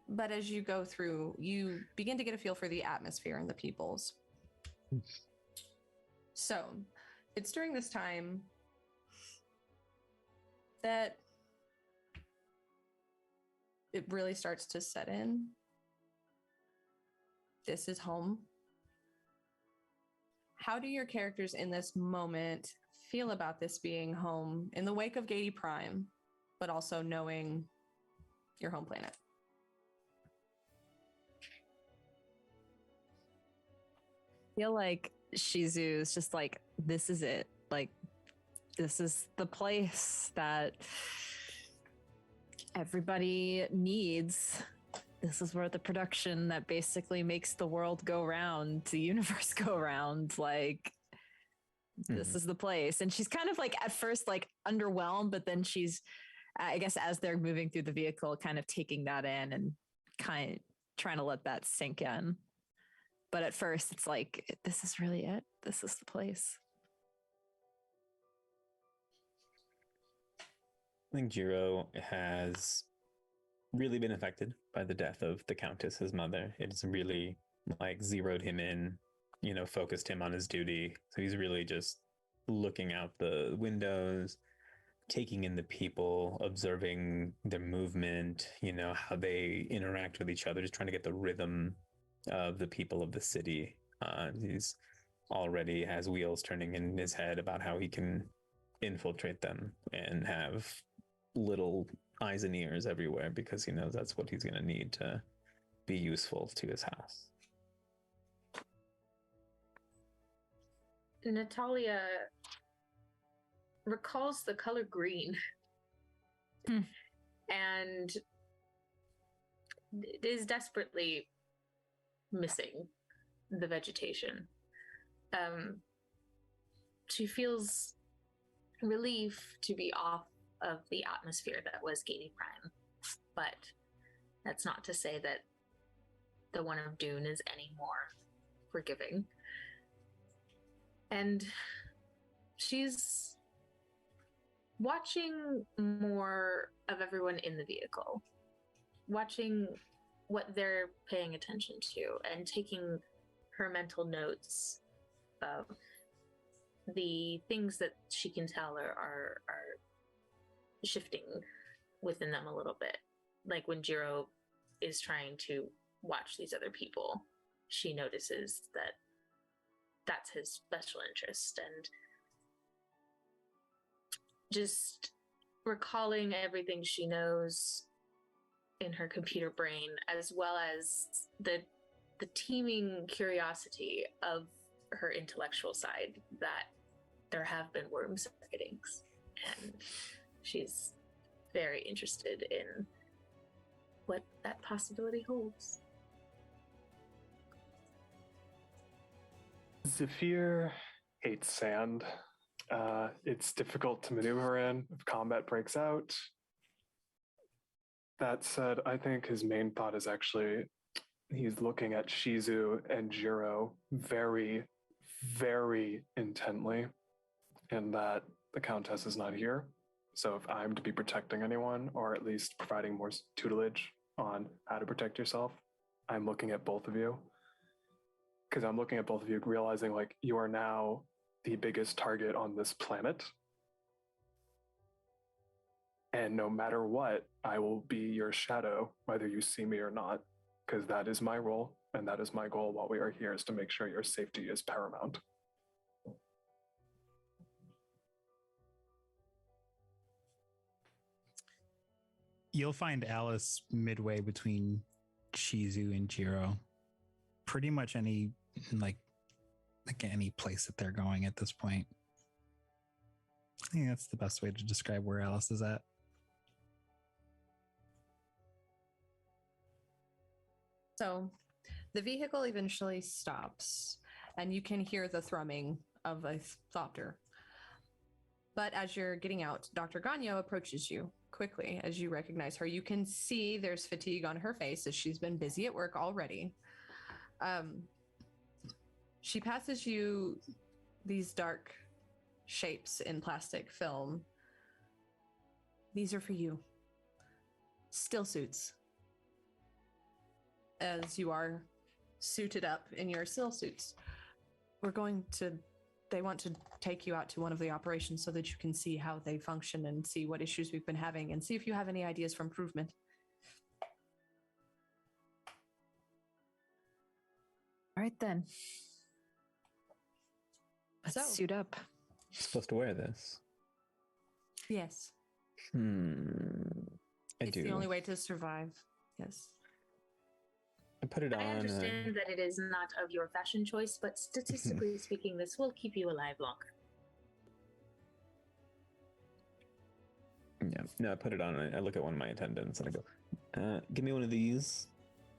Speaker 2: But as you go through, you begin to get a feel for the atmosphere and the peoples. So it's during this time that it really starts to set in. This is home. How do your characters in this moment feel about this being home in the wake of Gady Prime, but also knowing your home planet?
Speaker 1: I feel like Shizu is just like, this is it. Like, this is the place that everybody needs. This is where the production that basically makes the world go round, the universe go round. Like, this is the place. And she's kind of like, at first, like underwhelmed, but then she's, I guess, as they're moving through the vehicle, kind of taking that in and kind of trying to let that sink in. But at first, it's like, this is really it. This is the place.
Speaker 6: I think Jiro has really been affected by the death of the Countess, his mother. It's really like zeroed him in, you know, focused him on his duty. So he's really just looking out the windows, taking in the people, observing their movement, you know, how they interact with each other, just trying to get the rhythm of the people of the city. He's already has wheels turning in his head about how he can infiltrate them and have little eyes and ears everywhere, because he knows that's what he's going to need to be useful to his house.
Speaker 5: Natalia recalls the color green. And it is desperately missing the vegetation. She feels relief to be off of the atmosphere that was Gady Prime, but that's not to say that the one of Dune is any more forgiving. And she's watching more of everyone in the vehicle, watching what they're paying attention to and taking her mental notes of the things that she can tell are shifting within them a little bit. Like when Jiro is trying to watch these other people, she notices that that's his special interest, and just recalling everything she knows in her computer brain, as well as the teeming curiosity of her intellectual side, that there have been worm sightings, and she's very interested in what that possibility holds.
Speaker 4: Zafir hates sand. It's difficult to maneuver in if combat breaks out. That said, I think his main thought is actually he's looking at Shizu and Jiro very, very intently, and that the Countess is not here. So if I'm to be protecting anyone, or at least providing more tutelage on how to protect yourself, I'm looking at both of you. Because I'm looking at both of you, realizing like you are now the biggest target on this planet. And no matter what, I will be your shadow, whether you see me or not, because that is my role and that is my goal while we are here, is to make sure your safety is paramount.
Speaker 3: You'll find Alice midway between Shizu and Jiro. Pretty much any any place that they're going at this point. I think that's the best way to describe where Alice is at.
Speaker 2: So the vehicle eventually stops, and you can hear the thrumming of a thopter. But as you're getting out, Dr. Gagno approaches you quickly as you recognize her. You can see there's fatigue on her face as she's been busy at work already. She passes you these dark shapes in plastic film. These are for you. Still suits. As you are suited up in your still suits. They want to take you out to one of the operations so that you can see how they function and see what issues we've been having and see if you have any ideas for improvement.
Speaker 1: All right, then. Let's suit up.
Speaker 6: I'm supposed to wear this.
Speaker 2: Yes.
Speaker 6: It's
Speaker 2: the only way to survive. Yes.
Speaker 6: I put it on.
Speaker 5: I understand that it is not of your fashion choice, but statistically speaking, this will keep you alive longer.
Speaker 6: Yeah. No, I put it on. I look at one of my attendants and I go, give me one of these.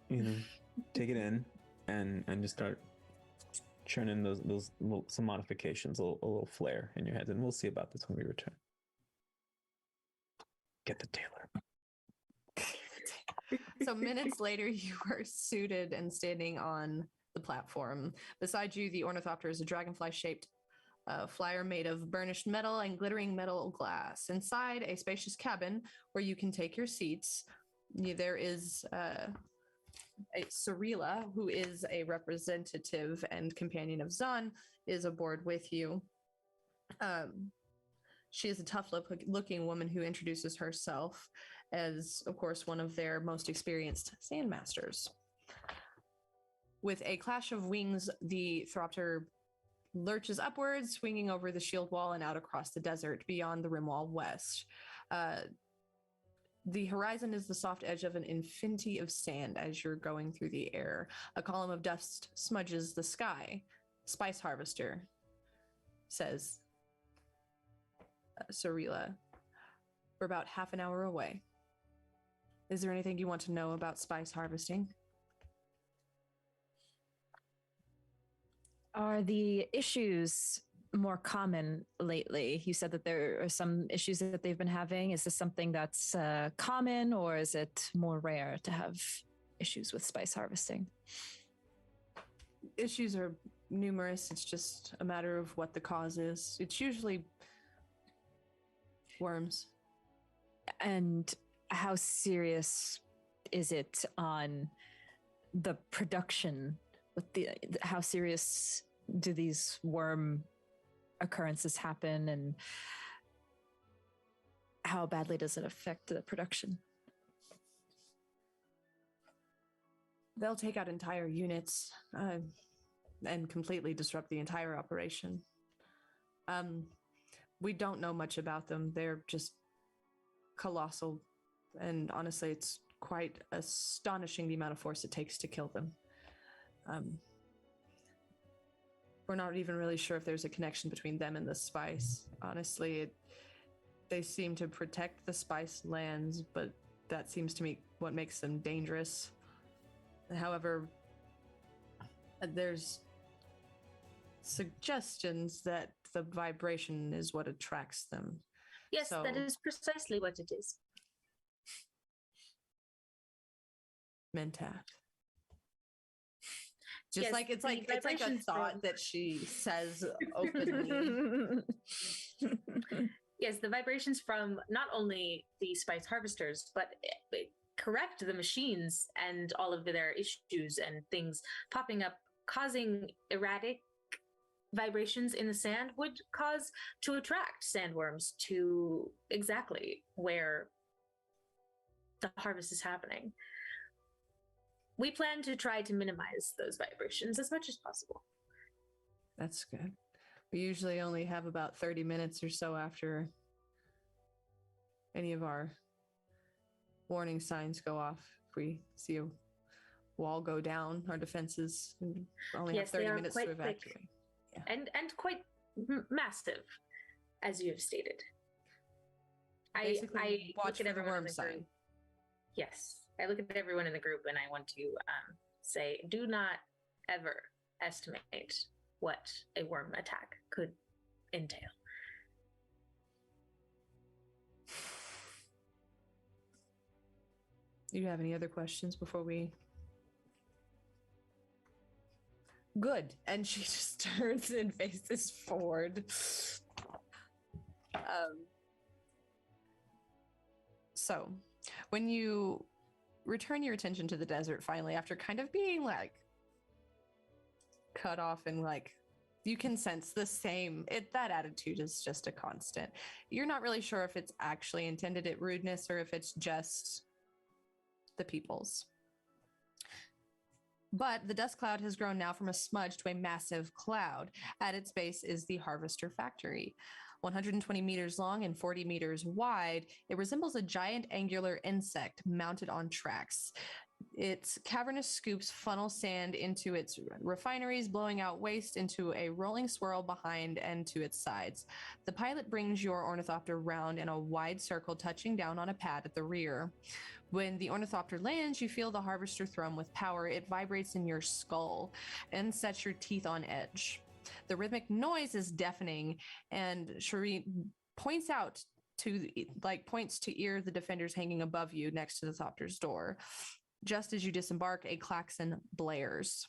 Speaker 6: Take it in and just start churning those some modifications, a little flare in your head, and we'll see about this when we return. Get the tailor.
Speaker 2: So minutes later, you are suited and standing on the platform. Beside you, the ornithopter is a dragonfly-shaped flyer made of burnished metal and glittering metal glass. Inside a spacious cabin where you can take your seats, there is a Cirilla, who is a representative and companion of Zahn, is aboard with you. She is a tough-looking woman who introduces herself as, of course, one of their most experienced sandmasters. With a clash of wings, the Thropter lurches upwards, swinging over the shield wall and out across the desert beyond the rim wall west. The horizon is the soft edge of an infinity of sand as you're going through the air. A column of dust smudges the sky. Spice Harvester, says Cirilla. We're about half an hour away. Is there anything you want to know about spice harvesting?
Speaker 1: Are the issues more common lately? You said that there are some issues that they've been having. Is this something that's common, or is it more rare to have issues with spice harvesting?
Speaker 2: Issues are numerous. It's just a matter of what the cause is. It's usually worms.
Speaker 1: And how serious is it on the production how serious do these worm occurrences happen, and how badly does it affect the production?
Speaker 2: They'll take out entire units and completely disrupt the entire operation. We don't know much about them. They're just colossal, and honestly, it's quite astonishing the amount of force it takes to kill them. We're not even really sure if there's a connection between them and the spice. Honestly, they seem to protect the spice lands, but that seems to me what makes them dangerous. However, there's suggestions that the vibration is what attracts them.
Speaker 5: Yes, that is precisely what it is.
Speaker 2: Mentat. Just
Speaker 5: Yes,
Speaker 2: like it's like a thought that she says openly.
Speaker 5: Yes, the vibrations from not only the spice harvesters, but correct the machines and all of their issues and things popping up, causing erratic vibrations in the sand would cause to attract sandworms to exactly where the harvest is happening. We plan to try to minimize those vibrations as much as possible.
Speaker 2: That's good. We usually only have about 30 minutes or so after any of our warning signs go off. If we see a wall go down, our defenses only have 30 minutes to evacuate.
Speaker 5: Yeah. And quite massive, as you have stated. I
Speaker 2: watch for the worm sign.
Speaker 5: Yes. I look at everyone in the group and I want to say, do not ever estimate what a worm attack could entail.
Speaker 2: Do you have any other questions before we... Good. And she just turns and faces forward. So, when you return your attention to the desert finally, after kind of being like cut off and like you can sense the same, that attitude is just a constant. You're not really sure if it's actually intended at rudeness or if it's just the people's. But the dust cloud has grown now from a smudge to a massive cloud. At its base is the Harvester Factory. 120 meters long and 40 meters wide, it resembles a giant angular insect mounted on tracks. Its cavernous scoops funnel sand into its refineries, blowing out waste into a rolling swirl behind and to its sides. The pilot brings your ornithopter round in a wide circle, touching down on a pad at the rear. When the ornithopter lands, you feel the harvester thrum with power. It vibrates in your skull and sets your teeth on edge. The rhythmic noise is deafening, and Sherrick points to ear the defenders hanging above you next to the thopter's door. Just as you disembark, a klaxon blares.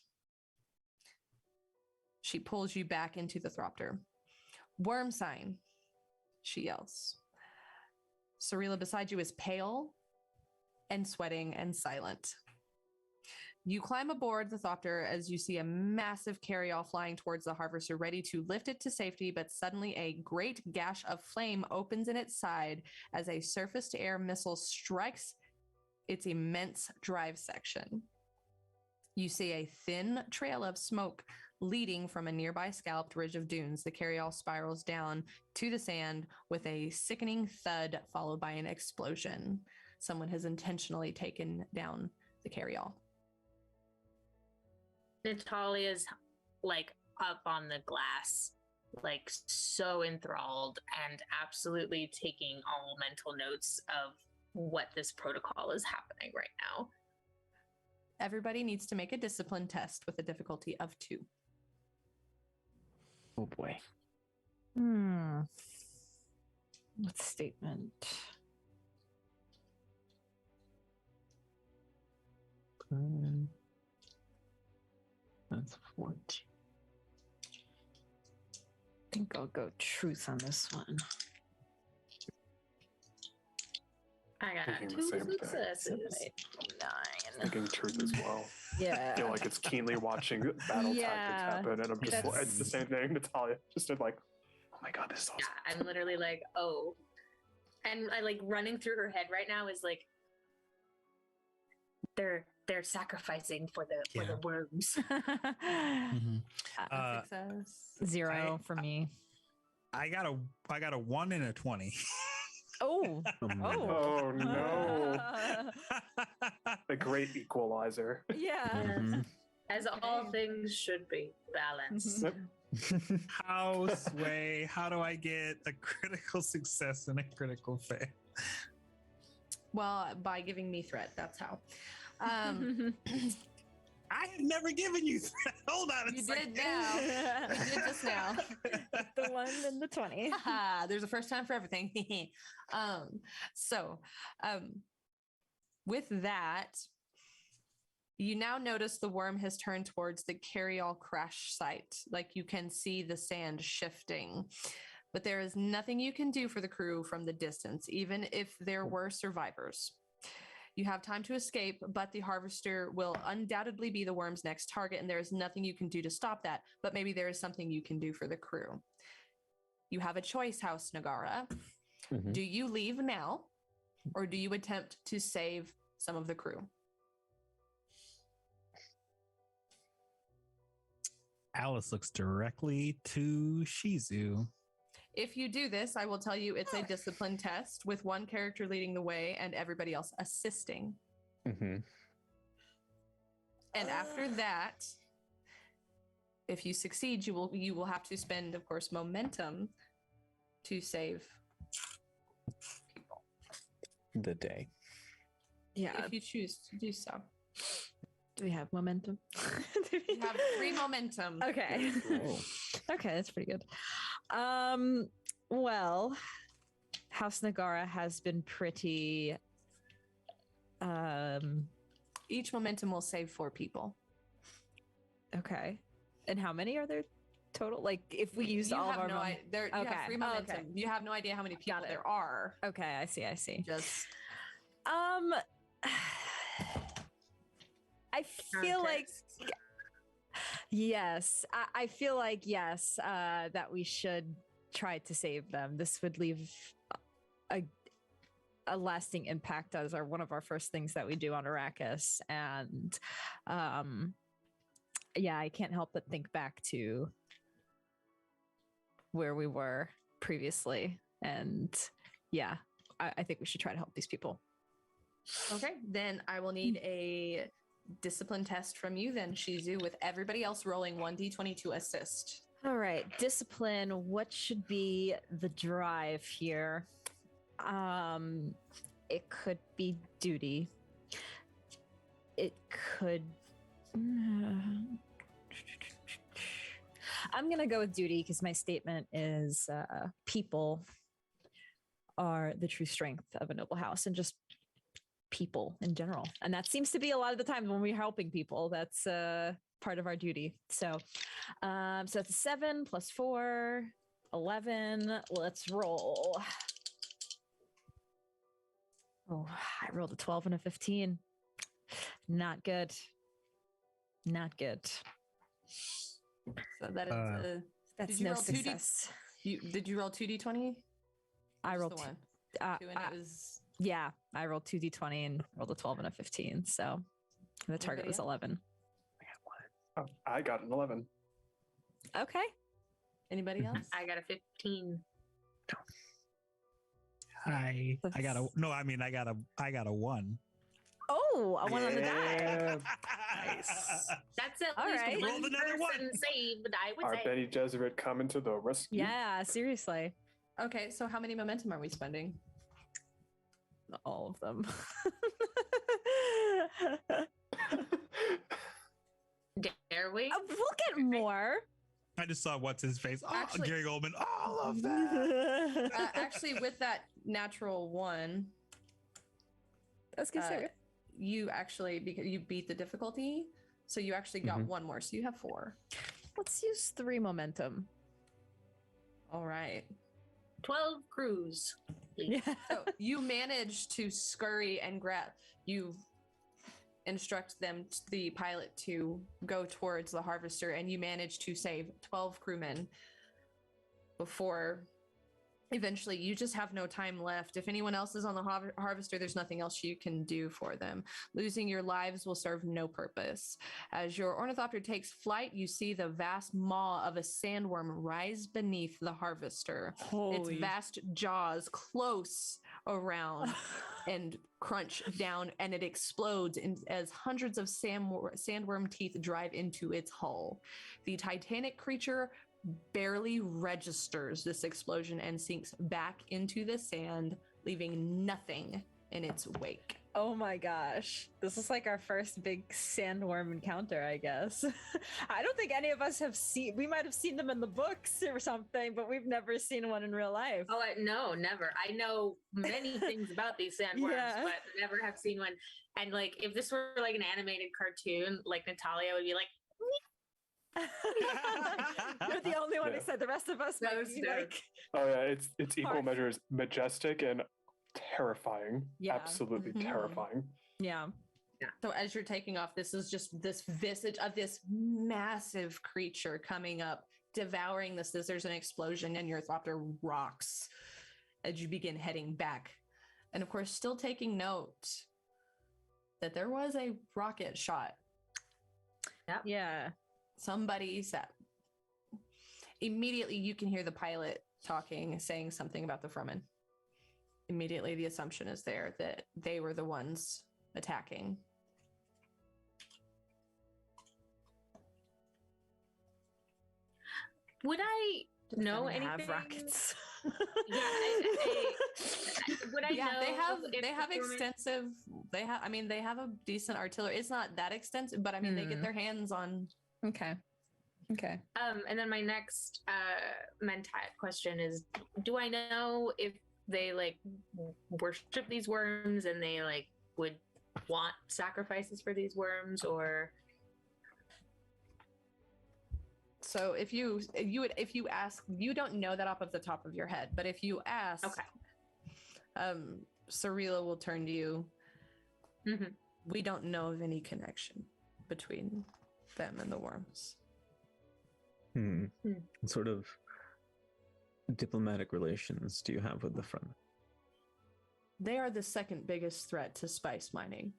Speaker 2: She pulls you back into the thopter. Worm sign, she yells. Cirilla beside you is pale and sweating and silent. You climb aboard the thopter as you see a massive carryall flying towards the harvester, ready to lift it to safety, but suddenly a great gash of flame opens in its side as a surface-to-air missile strikes its immense drive section. You see a thin trail of smoke leading from a nearby scalloped ridge of dunes. The carryall spirals down to the sand with a sickening thud, followed by an explosion. Someone has intentionally taken down the carryall.
Speaker 5: Natalia's like up on the glass, like so enthralled and absolutely taking all mental notes of what this protocol is happening right now.
Speaker 2: Everybody needs to make a discipline test with a difficulty of 2.
Speaker 6: Oh boy.
Speaker 1: What statement?
Speaker 6: That's 14.
Speaker 1: I think I'll go truth on this one.
Speaker 5: I I got
Speaker 4: Thinking the
Speaker 5: 2
Speaker 4: same thing.
Speaker 5: successes.
Speaker 1: 9.
Speaker 4: Thinking truth as well.
Speaker 1: Yeah.
Speaker 4: I feel like it's keenly watching battle tactics happen, and I'm just
Speaker 1: That's-
Speaker 4: it's the same thing. Natalia just did like, oh my god, this is awesome.
Speaker 5: Yeah, I'm literally like, oh. And I like running through her head right now is like they're sacrificing for the worms.
Speaker 3: Mhm.
Speaker 2: Success.
Speaker 1: 0 for me.
Speaker 3: I got a 1 and a 20.
Speaker 1: Oh.
Speaker 4: Oh no. The great equalizer.
Speaker 1: Yeah.
Speaker 6: Mhm.
Speaker 5: As all things should be balanced.
Speaker 4: Yep.
Speaker 3: How do I get a critical success and a critical fail?
Speaker 2: Well, by giving me threat. That's how.
Speaker 3: I have never given you that. Hold on a
Speaker 2: You
Speaker 3: second.
Speaker 2: did now. You did just now.
Speaker 1: The 1 and the 20.
Speaker 2: There's a first time for everything. So, with that, you now notice the worm has turned towards the carry-all crash site. Like you can see the sand shifting, but there is nothing you can do for the crew from the distance, even if there were survivors. You have time to escape, but the harvester will undoubtedly be the worm's next target, and there is nothing you can do to stop that, but maybe there is something you can do for the crew. You have a choice, House Nagara.
Speaker 6: Mhm.
Speaker 2: Do you leave now, or do you attempt to save some of the crew?
Speaker 3: Alice looks directly to Shizu.
Speaker 2: If you do this, I will tell you it's a discipline test with one character leading the way and everybody else assisting.
Speaker 6: Mhm.
Speaker 2: And after that, if you succeed, you will have to spend, of course, momentum to save people.
Speaker 6: The day.
Speaker 1: Yeah.
Speaker 2: If you choose to do so.
Speaker 1: Do we have momentum?
Speaker 2: You have 3 momentum.
Speaker 1: Okay.
Speaker 6: Oh.
Speaker 1: Okay, that's pretty good. Well, House Nagara has been pretty
Speaker 2: Each momentum will save 4 people.
Speaker 1: okay. And how many are there total? Like if we used
Speaker 2: You
Speaker 1: all of
Speaker 2: have
Speaker 1: our
Speaker 2: no
Speaker 1: mom-
Speaker 2: idea. You
Speaker 1: Okay.
Speaker 2: have 3
Speaker 1: Oh,
Speaker 2: momentum.
Speaker 1: okay.
Speaker 2: You have no idea how many people
Speaker 1: Got it.
Speaker 2: there are.
Speaker 1: Okay, I see.
Speaker 2: Just
Speaker 1: I feel like yes. I feel like yes, that we should try to save them. This would leave a lasting impact as one of our first things that we do on Arrakis. And yeah, I can't help but think back to where we were previously. And yeah, I think we should try to help these people.
Speaker 2: okay. Then I will need a discipline test from you, then Shizu, with everybody else rolling 1d20 to assist.
Speaker 1: All right, discipline. What should be the drive here? It could be duty. It could. I'm gonna go with duty because my statement is people are the true strength of a noble house, and just people in general. And that seems to be a lot of the times when we're helping people. That's part of our duty. So so it's a 7 plus 4, 11. Let's roll. Oh, I rolled a 12 and a 15. Not good. Not good.
Speaker 2: So that is
Speaker 1: That's
Speaker 2: Did you
Speaker 1: no
Speaker 2: roll 2D?
Speaker 1: success.
Speaker 2: did you roll 2d20?
Speaker 1: I
Speaker 2: Just
Speaker 1: rolled
Speaker 2: the
Speaker 1: two,
Speaker 2: one. 2 and it was
Speaker 1: yeah, I rolled 2d20 and rolled a 12 and a 15. So the target
Speaker 2: Anybody
Speaker 1: was
Speaker 2: else?
Speaker 1: 11.
Speaker 4: Oh, I got an 11.
Speaker 1: Okay.
Speaker 2: anybody else?
Speaker 5: I got a 15.
Speaker 3: I got a I got a 1.
Speaker 1: Oh, I went on the die.
Speaker 4: Yeah.
Speaker 3: Nice.
Speaker 5: That's at
Speaker 1: All
Speaker 5: least
Speaker 1: right.
Speaker 5: one
Speaker 3: Rolled another one.
Speaker 5: person saved, I would
Speaker 4: Our
Speaker 5: say.
Speaker 4: Betty Jesuit coming to the rescue.
Speaker 1: Yeah, seriously.
Speaker 2: Okay, so how many momentum are we spending?
Speaker 1: All of them.
Speaker 5: Dare we?
Speaker 1: We'll get more.
Speaker 3: I just saw what's his face. Oh,
Speaker 2: Actually-
Speaker 3: Gary Goldman. All of that.
Speaker 2: Actually, with that natural 1,
Speaker 1: That's good.
Speaker 2: uh, you actually, because you beat the difficulty, so you actually got
Speaker 6: Mhm.
Speaker 2: 1 more, so you have 4.
Speaker 1: Let's use 3 momentum.
Speaker 2: All right.
Speaker 5: 12 crews. please.
Speaker 1: Yeah.
Speaker 2: So you manage to scurry and grab. You instruct them, the pilot, to go towards the harvester, and you manage to save 12 crewmen before eventually you just have no time left. If anyone else is on the harvester, there's nothing else you can do for them. Losing your lives will serve no purpose. As your ornithopter takes flight, you see the vast maw of a sandworm rise beneath the harvester. Its vast jaws close around and crunch down, and it explodes as hundreds of sandworm teeth drive into its hull. The titanic creature barely registers this explosion and sinks back into the sand, leaving nothing in its wake.
Speaker 1: Oh my gosh. This is like our first big sandworm encounter, I guess. I don't think any of us have seen, we might have seen them in the books or something, but we've never seen one in real life.
Speaker 5: Oh, no, never. I know many things about these sandworms, but never have seen one. And like, if this were like an animated cartoon, like Natalia would be like,
Speaker 1: you're the only one except the rest of us might be like,
Speaker 4: oh yeah, it's equal measures majestic and terrifying. Absolutely terrifying.
Speaker 1: Yeah.
Speaker 2: So as you're taking off, this is just this visage of this massive creature coming up, devouring the scissors, and explosion, and your thopter rocks as you begin heading back. And of course, still taking note that there was a rocket shot.
Speaker 5: Yep.
Speaker 1: Yeah.
Speaker 2: Somebody said. Immediately, you can hear the pilot talking, saying something about the Fremen. Immediately, the assumption is there that they were the ones attacking.
Speaker 5: Would I know anything?
Speaker 1: Have rockets.
Speaker 5: Would I know?
Speaker 2: They have extensive. They have a decent artillery. It's not that extensive, but I mean, they get their hands on.
Speaker 1: Okay.
Speaker 5: And then my next mentat question is: do I know if they like worship these worms and they like would want sacrifices for these worms, or?
Speaker 2: So if you ask, you don't know that off of the top of your head, but if you ask, Sarila will turn to you.
Speaker 5: Mm-hmm.
Speaker 2: We don't know of any connection between them and the worms.
Speaker 6: What sort of diplomatic relations do you have with the Fremen?
Speaker 2: They are the second biggest threat to spice mining.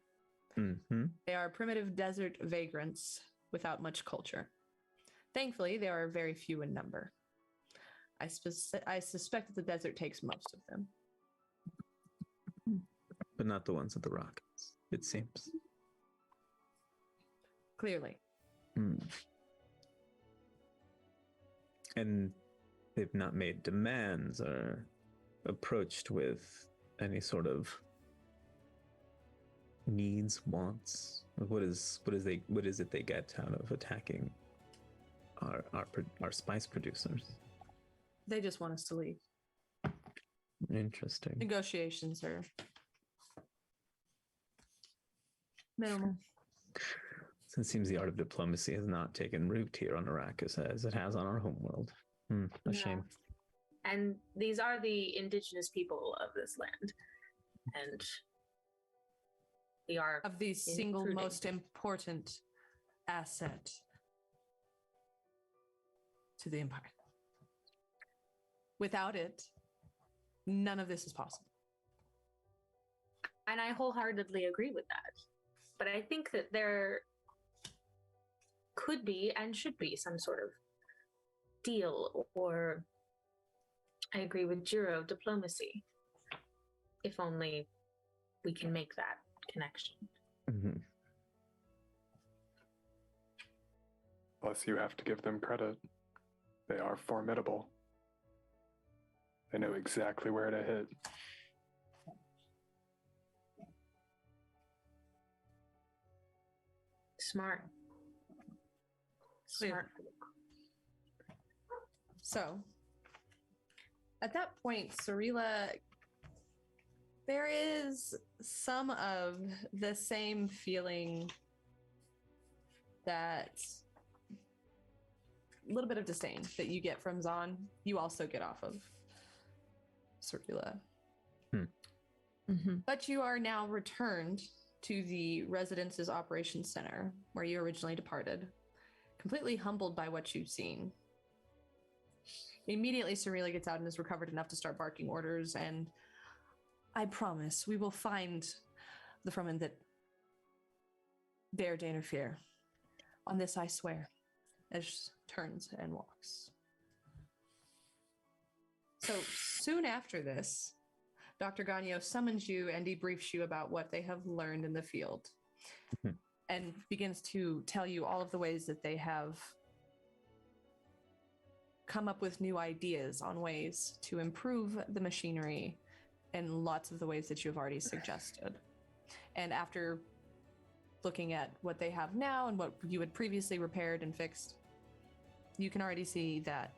Speaker 6: Mm-hmm.
Speaker 2: They are primitive desert vagrants without much culture. Thankfully, there are very few in number. I suspect that the desert takes most of them.
Speaker 6: But not the ones at the rockets, it seems.
Speaker 2: Clearly.
Speaker 6: And they've not made demands or approached with any sort of needs, wants. What is it they get out of attacking our spice producers?
Speaker 2: They just want us to leave.
Speaker 6: Interesting.
Speaker 2: Negotiations are minimal.
Speaker 6: So it seems the art of diplomacy has not taken root here on Arrakis as it has on our homeworld. A shame.
Speaker 5: And these are the indigenous people of this land. And they are
Speaker 2: of the single most important asset to the Empire. Without it, none of this is possible.
Speaker 5: And I wholeheartedly agree with that. But I think that there could be and should be some sort of deal, or I agree with Jiro, diplomacy. If only we can make that connection.
Speaker 6: Mm-hmm.
Speaker 4: Plus, you have to give them credit. They are formidable. They know exactly where to hit.
Speaker 5: Smart.
Speaker 2: So, at that point, Sarila, there is some of the same feeling, that little bit of disdain that you get from Zahn, you also get off of Sarila. But you are now returned to the Residence's Operations Center, where you originally departed, completely humbled by what you've seen. Immediately, Serena gets out and is recovered enough to start barking orders, and I promise we will find the Fremen that dare to interfere. On this I swear, as turns and walks. So soon after this, Dr. Gagno summons you and debriefs you about what they have learned in the field and begins to tell you all of the ways that they have come up with new ideas on ways to improve the machinery in lots of the ways that you've already suggested. And after looking at what they have now and what you had previously repaired and fixed, you can already see that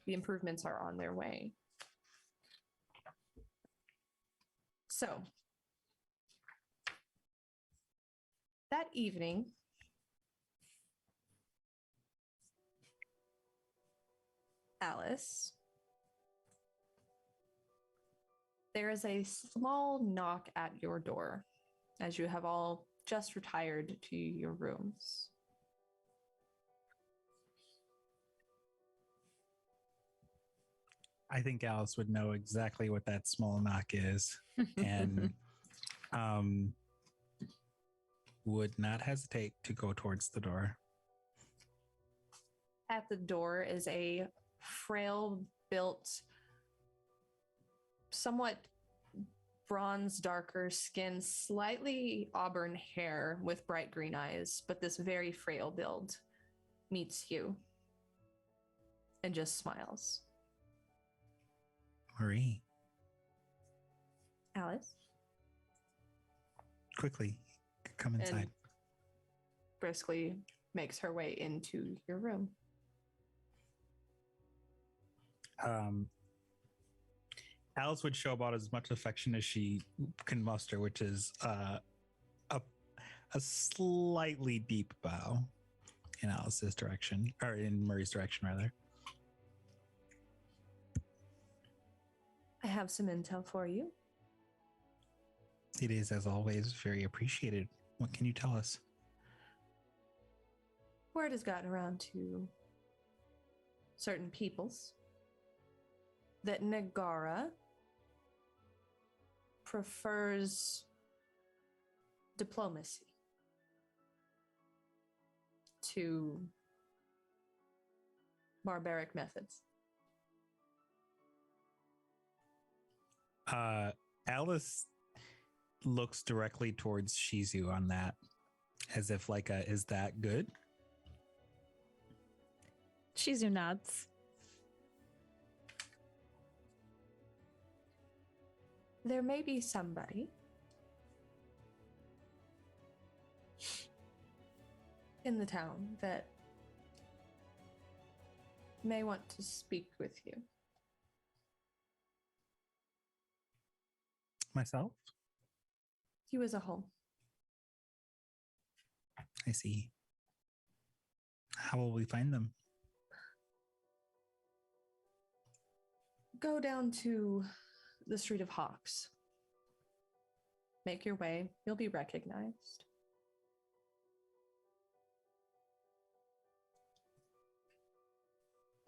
Speaker 2: the improvements are on their way. So, that evening, Alice, there is a small knock at your door as you have all just retired to your rooms.
Speaker 3: I think Alice would know exactly what that small knock is and would not hesitate to go towards the door.
Speaker 2: At the door is a frail built, somewhat bronze darker skin, slightly auburn hair with bright green eyes, but this very frail build meets you and just smiles.
Speaker 3: Marie.
Speaker 2: Alice?
Speaker 3: Quickly, come inside.
Speaker 2: And briskly makes her way into your room.
Speaker 3: Alice would show about as much affection as she can muster, which is a slightly deep bow in Alice's direction, or in Murray's direction, rather.
Speaker 2: I have some intel for you.
Speaker 3: It is, as always, very appreciated. What can you tell us?
Speaker 2: Word has gotten around to certain peoples that Nagara prefers diplomacy to barbaric methods.
Speaker 3: Alice looks directly towards Shizu on that, as if like, is that good?
Speaker 1: Shizu nods.
Speaker 2: There may be somebody in the town that may want to speak with you.
Speaker 3: Myself?
Speaker 2: You as a whole.
Speaker 3: I see. How will we find them?
Speaker 2: Go down to the Street of Hawks. Make your way. You'll be recognized.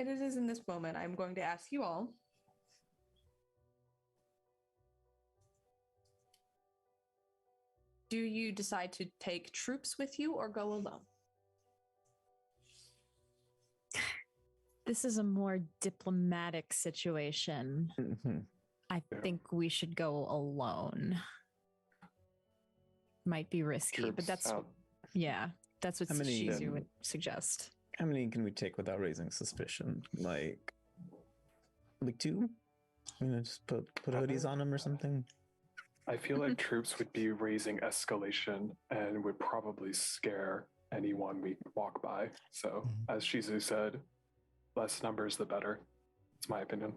Speaker 2: And it is in this moment I'm going to ask you all do you decide to take troops with you or go alone?
Speaker 1: This is a more diplomatic situation. I think we should go alone. Might be risky, but that's what Shizu would suggest.
Speaker 6: How many can we take without raising suspicion? Like 2? Just put hoodies on them or something.
Speaker 4: I feel like troops would be raising escalation and would probably scare anyone we walk by. So, as Shizu said, less numbers the better. It's my opinion.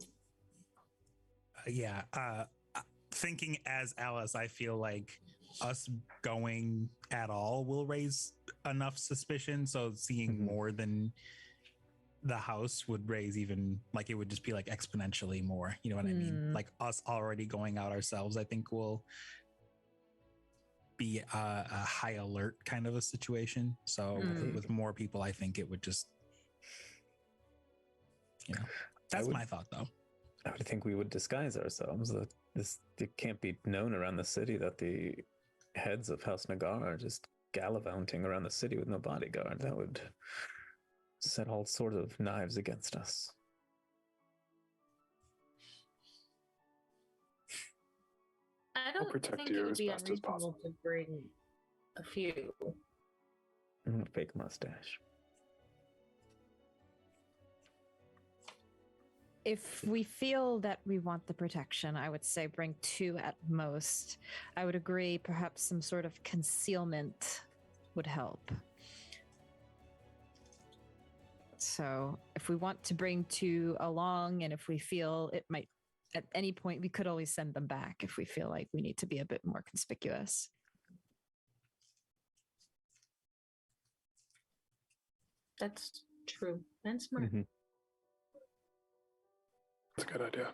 Speaker 3: Thinking as Alice, I feel like us going at all will raise enough suspicion. So seeing more than the house would raise even, like, it would just be like exponentially more. You know what I mean? Like us already going out ourselves, I think will be a high alert kind of a situation. So with more people, I think it would just, you know, that's my thought though.
Speaker 6: I would think we would disguise ourselves. That it can't be known around the city that the heads of House Nagara are just gallivanting around the city with no bodyguard. That would set all sorts of knives against us.
Speaker 5: I don't
Speaker 4: protect
Speaker 5: think
Speaker 4: you
Speaker 5: it would
Speaker 4: as
Speaker 5: be
Speaker 4: best as
Speaker 5: unreasonable
Speaker 4: possible.
Speaker 5: to bring a few.
Speaker 6: Fake mustache.
Speaker 1: If we feel that we want the protection, I would say bring 2 at most. I would agree, perhaps some sort of concealment would help. So if we want to bring 2 along, and if we feel it might, at any point, we could always send them back if we feel like we need to be a bit more conspicuous.
Speaker 5: That's true and smart.
Speaker 6: Mm-hmm.
Speaker 4: That's a good idea.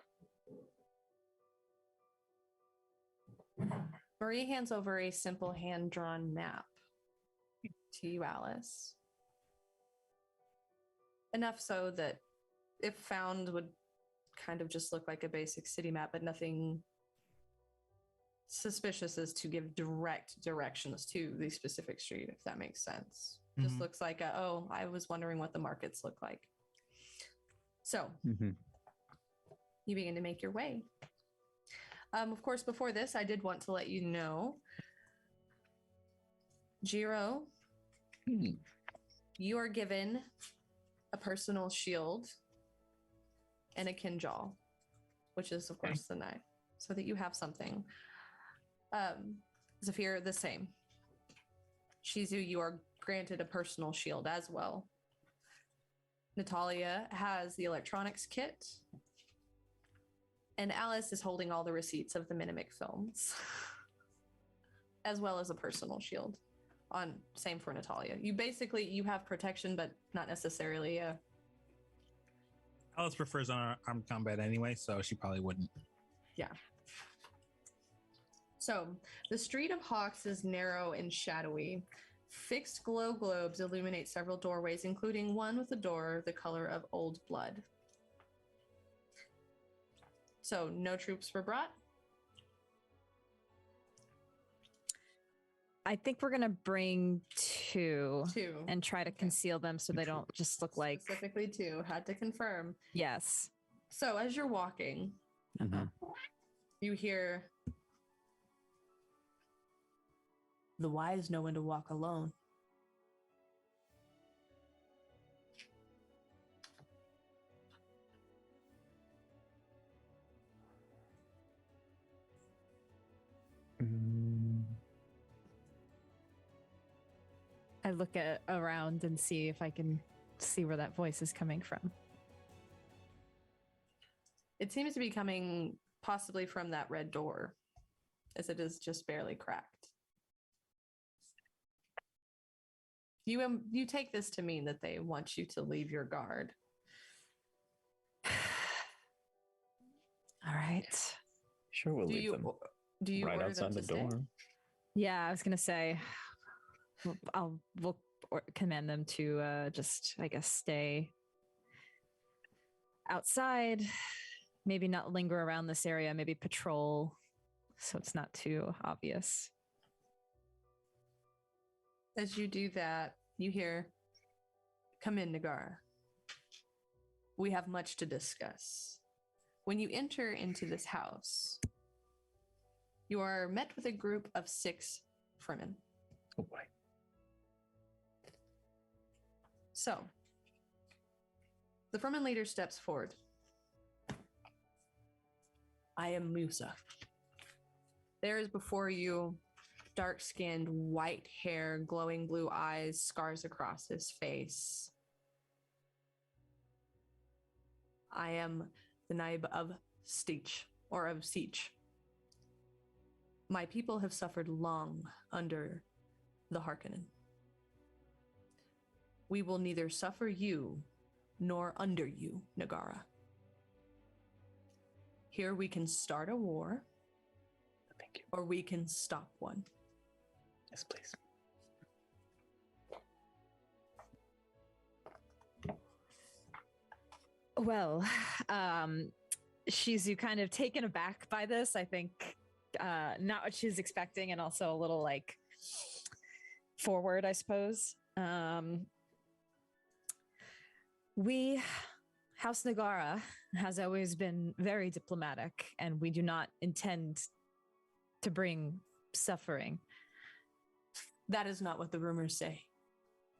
Speaker 2: Marie hands over a simple hand-drawn map to you, Alice. Enough so that, if found, would kind of just look like a basic city map, but nothing suspicious as to give direct directions to the specific street, if that makes sense. Just looks like, I was wondering what the markets look like. So, you begin to make your way. Of course, before this, I did want to let you know, Jiro, you are given a personal shield and a kinjal, which is, of course, the knife, so that you have something. Zafir, the same. Shizu, you are granted a personal shield as well. Natalia has the electronics kit. And Alice is holding all the receipts of the Mimic films, as well as a personal shield. Same for Natalia. You have protection, but not necessarily a...
Speaker 3: Alice prefers armed combat anyway, so she probably wouldn't.
Speaker 2: Yeah. So, the Street of Hawks is narrow and shadowy. Fixed glow globes illuminate several doorways, including one with a door the color of old blood. So, no troops were brought?
Speaker 1: I think we're going to bring 2
Speaker 2: 2.
Speaker 1: and try to conceal them so they don't just look like...
Speaker 2: Specifically 2. Had to confirm.
Speaker 1: Yes.
Speaker 2: So, as you're walking, you hear... The wise know when to walk alone.
Speaker 1: I look around and see if I can see where that voice is coming from.
Speaker 2: It seems to be coming possibly from that red door, as it is just barely cracked. You take this to mean that they want you to leave your guard.
Speaker 1: All right.
Speaker 6: Sure, we'll leave them
Speaker 2: Do you
Speaker 6: right
Speaker 2: order
Speaker 6: outside
Speaker 2: them
Speaker 6: the
Speaker 2: to stay?
Speaker 6: door.
Speaker 1: Yeah, I was going to say, we'll command them to just, I guess, stay outside, maybe not linger around this area, maybe patrol so it's not too obvious.
Speaker 2: As you do that, you hear, "Come in, Nagara. We have much to discuss." When you enter into this house, you are met with a group of 6 Fremen.
Speaker 6: Oh boy.
Speaker 2: So, the Fremen leader steps forward. "I am Musa." There is before you dark-skinned, white hair, glowing blue eyes, scars across his face. "I am the Naib of Steech, or of Siege. My people have suffered long under the Harkonnen. We will neither suffer you nor under you, Nagara. Here we can start a war,
Speaker 6: Thank you.
Speaker 2: or we can stop one.
Speaker 6: Yes, please.
Speaker 1: Well, Shizu kind of taken aback by this. I think not what she's expecting, and also a little like forward, I suppose. We, House Nagara, has always been very diplomatic, and we do not intend to bring suffering.
Speaker 2: That is not what the rumors say.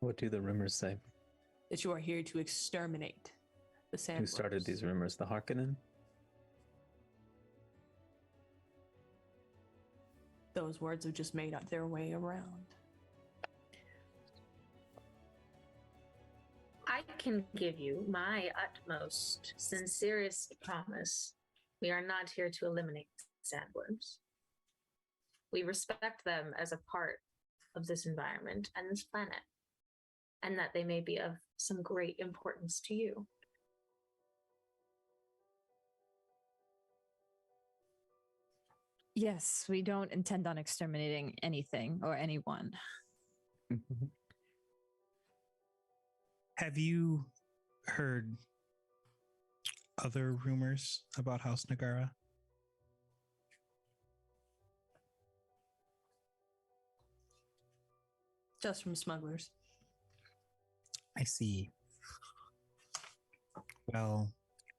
Speaker 6: What do the rumors say?
Speaker 2: That you are here to exterminate the sandworms.
Speaker 6: Who started these rumors? The Harkonnen?
Speaker 2: Those words have just made up their way around.
Speaker 5: I can give you my utmost, sincerest promise. We are not here to eliminate sandworms. We respect them as a part of this environment and this planet, and that they may be of some great importance to you.
Speaker 1: Yes, we don't intend on exterminating anything or anyone.
Speaker 3: Have you heard other rumors about House Nagara?
Speaker 2: Just from smugglers.
Speaker 3: I see. Well,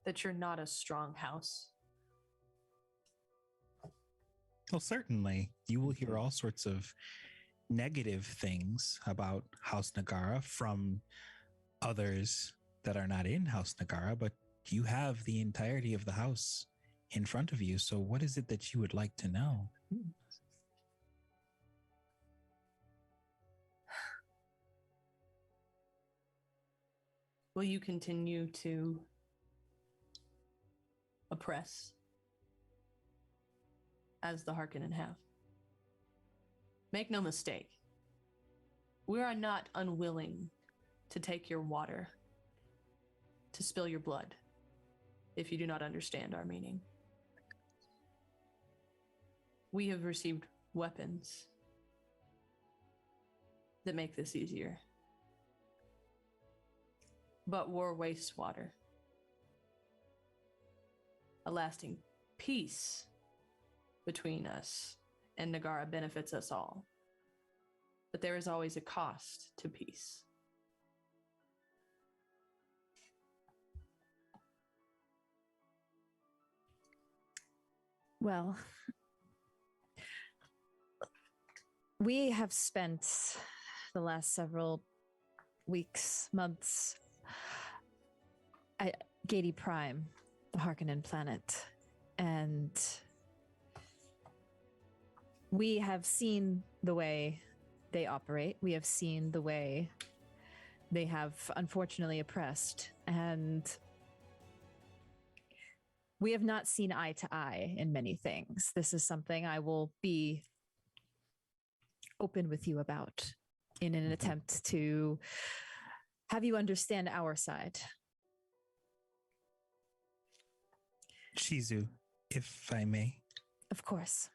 Speaker 2: That you're not a strong house.
Speaker 3: well, certainly you will hear all sorts of negative things about House Nagara from others that are not in House Nagara, but you have the entirety of the house in front of you. So what is it that you would like to know?
Speaker 2: Will you continue to oppress as the Harkonnen have? Make no mistake, we are not unwilling to take your water, to spill your blood, if you do not understand our meaning. We have received weapons that make this easier. But war wastes water. A lasting peace between us and Nagara benefits us all. But there is always a cost to peace.
Speaker 1: Well, we have spent the last several weeks, months at Gady Prime, the Harkonnen planet, and we have seen the way they operate. We have seen the way they have unfortunately oppressed, and we have not seen eye to eye in many things. This is something I will be open with you about in an attempt to have you understand our side.
Speaker 3: Shizu, if I may.
Speaker 1: Of course.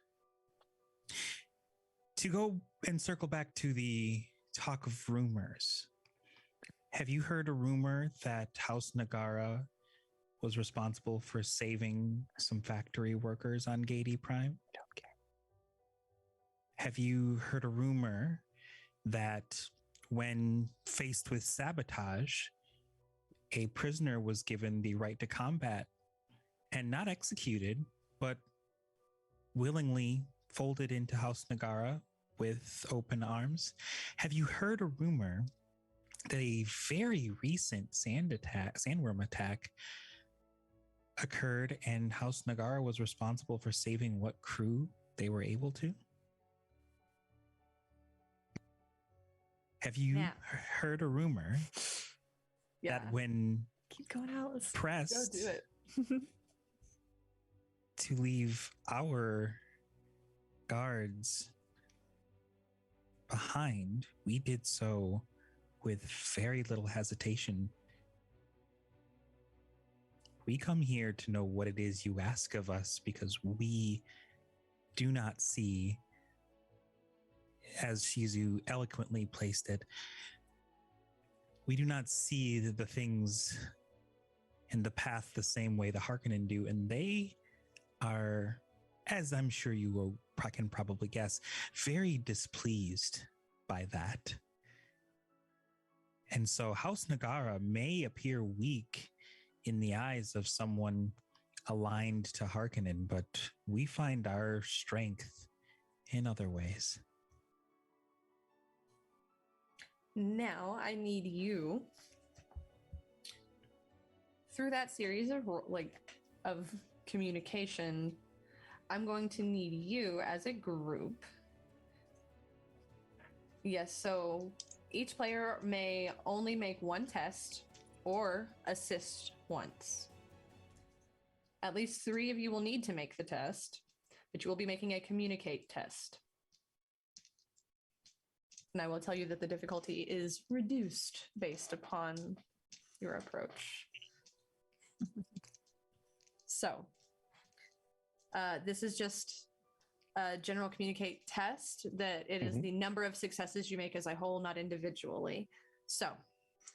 Speaker 3: To go and circle back to the talk of rumors, have you heard a rumor that House Nagara was responsible for saving some factory workers on Gady Prime?
Speaker 6: Okay.
Speaker 3: Have you heard a rumor that when faced with sabotage, a prisoner was given the right to combat and not executed, but willingly folded into House Nagara with open arms? Have you heard a rumor that a very recent sandworm attack occurred and House Nagara was responsible for saving what crew they were able to? Have you heard a rumor that when
Speaker 1: Keep going, Alice.
Speaker 3: pressed
Speaker 2: Go do it.
Speaker 3: to leave our guards behind, we did so with very little hesitation We come here to know what it is you ask of us because we do not see, as Shizu eloquently placed it, we do not see the things in the path the same way the Harkonnen do, and they are, as I'm sure you will can probably guess, very displeased by that. And so House Nagara may appear weak in the eyes of someone aligned to Harkonnen, but we find our strength in other ways.
Speaker 2: Now I need you through that series of of communication. I'm going to need you as a group. Yes, so each player may only make one test or assist once. At least 3 of you will need to make the test, but you will be making a communicate test. And I will tell you that the difficulty is reduced based upon your approach. So, this is just a general communicate test that it is the number of successes you make as a whole, not individually. So,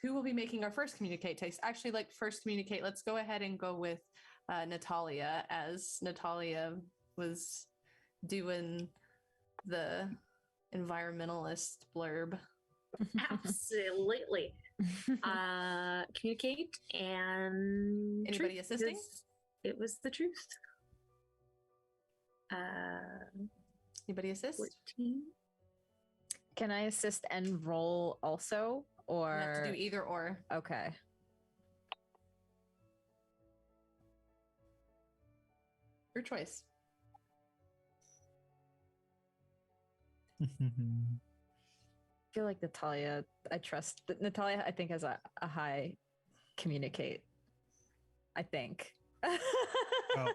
Speaker 2: who will be making our first communicate test? Actually, first communicate, let's go ahead and go with Natalia, as Natalia was doing the environmentalist blurb.
Speaker 5: Absolutely. Communicate and
Speaker 2: anybody assisting?
Speaker 5: It was the truth.
Speaker 2: Anybody assist?
Speaker 5: 14.
Speaker 1: Can I assist and roll also? Or
Speaker 2: You have to do either or.
Speaker 1: Okay.
Speaker 2: Your choice.
Speaker 1: I feel like Natalia, I trust Natalia, I think has a high communicate. I think.
Speaker 3: Well,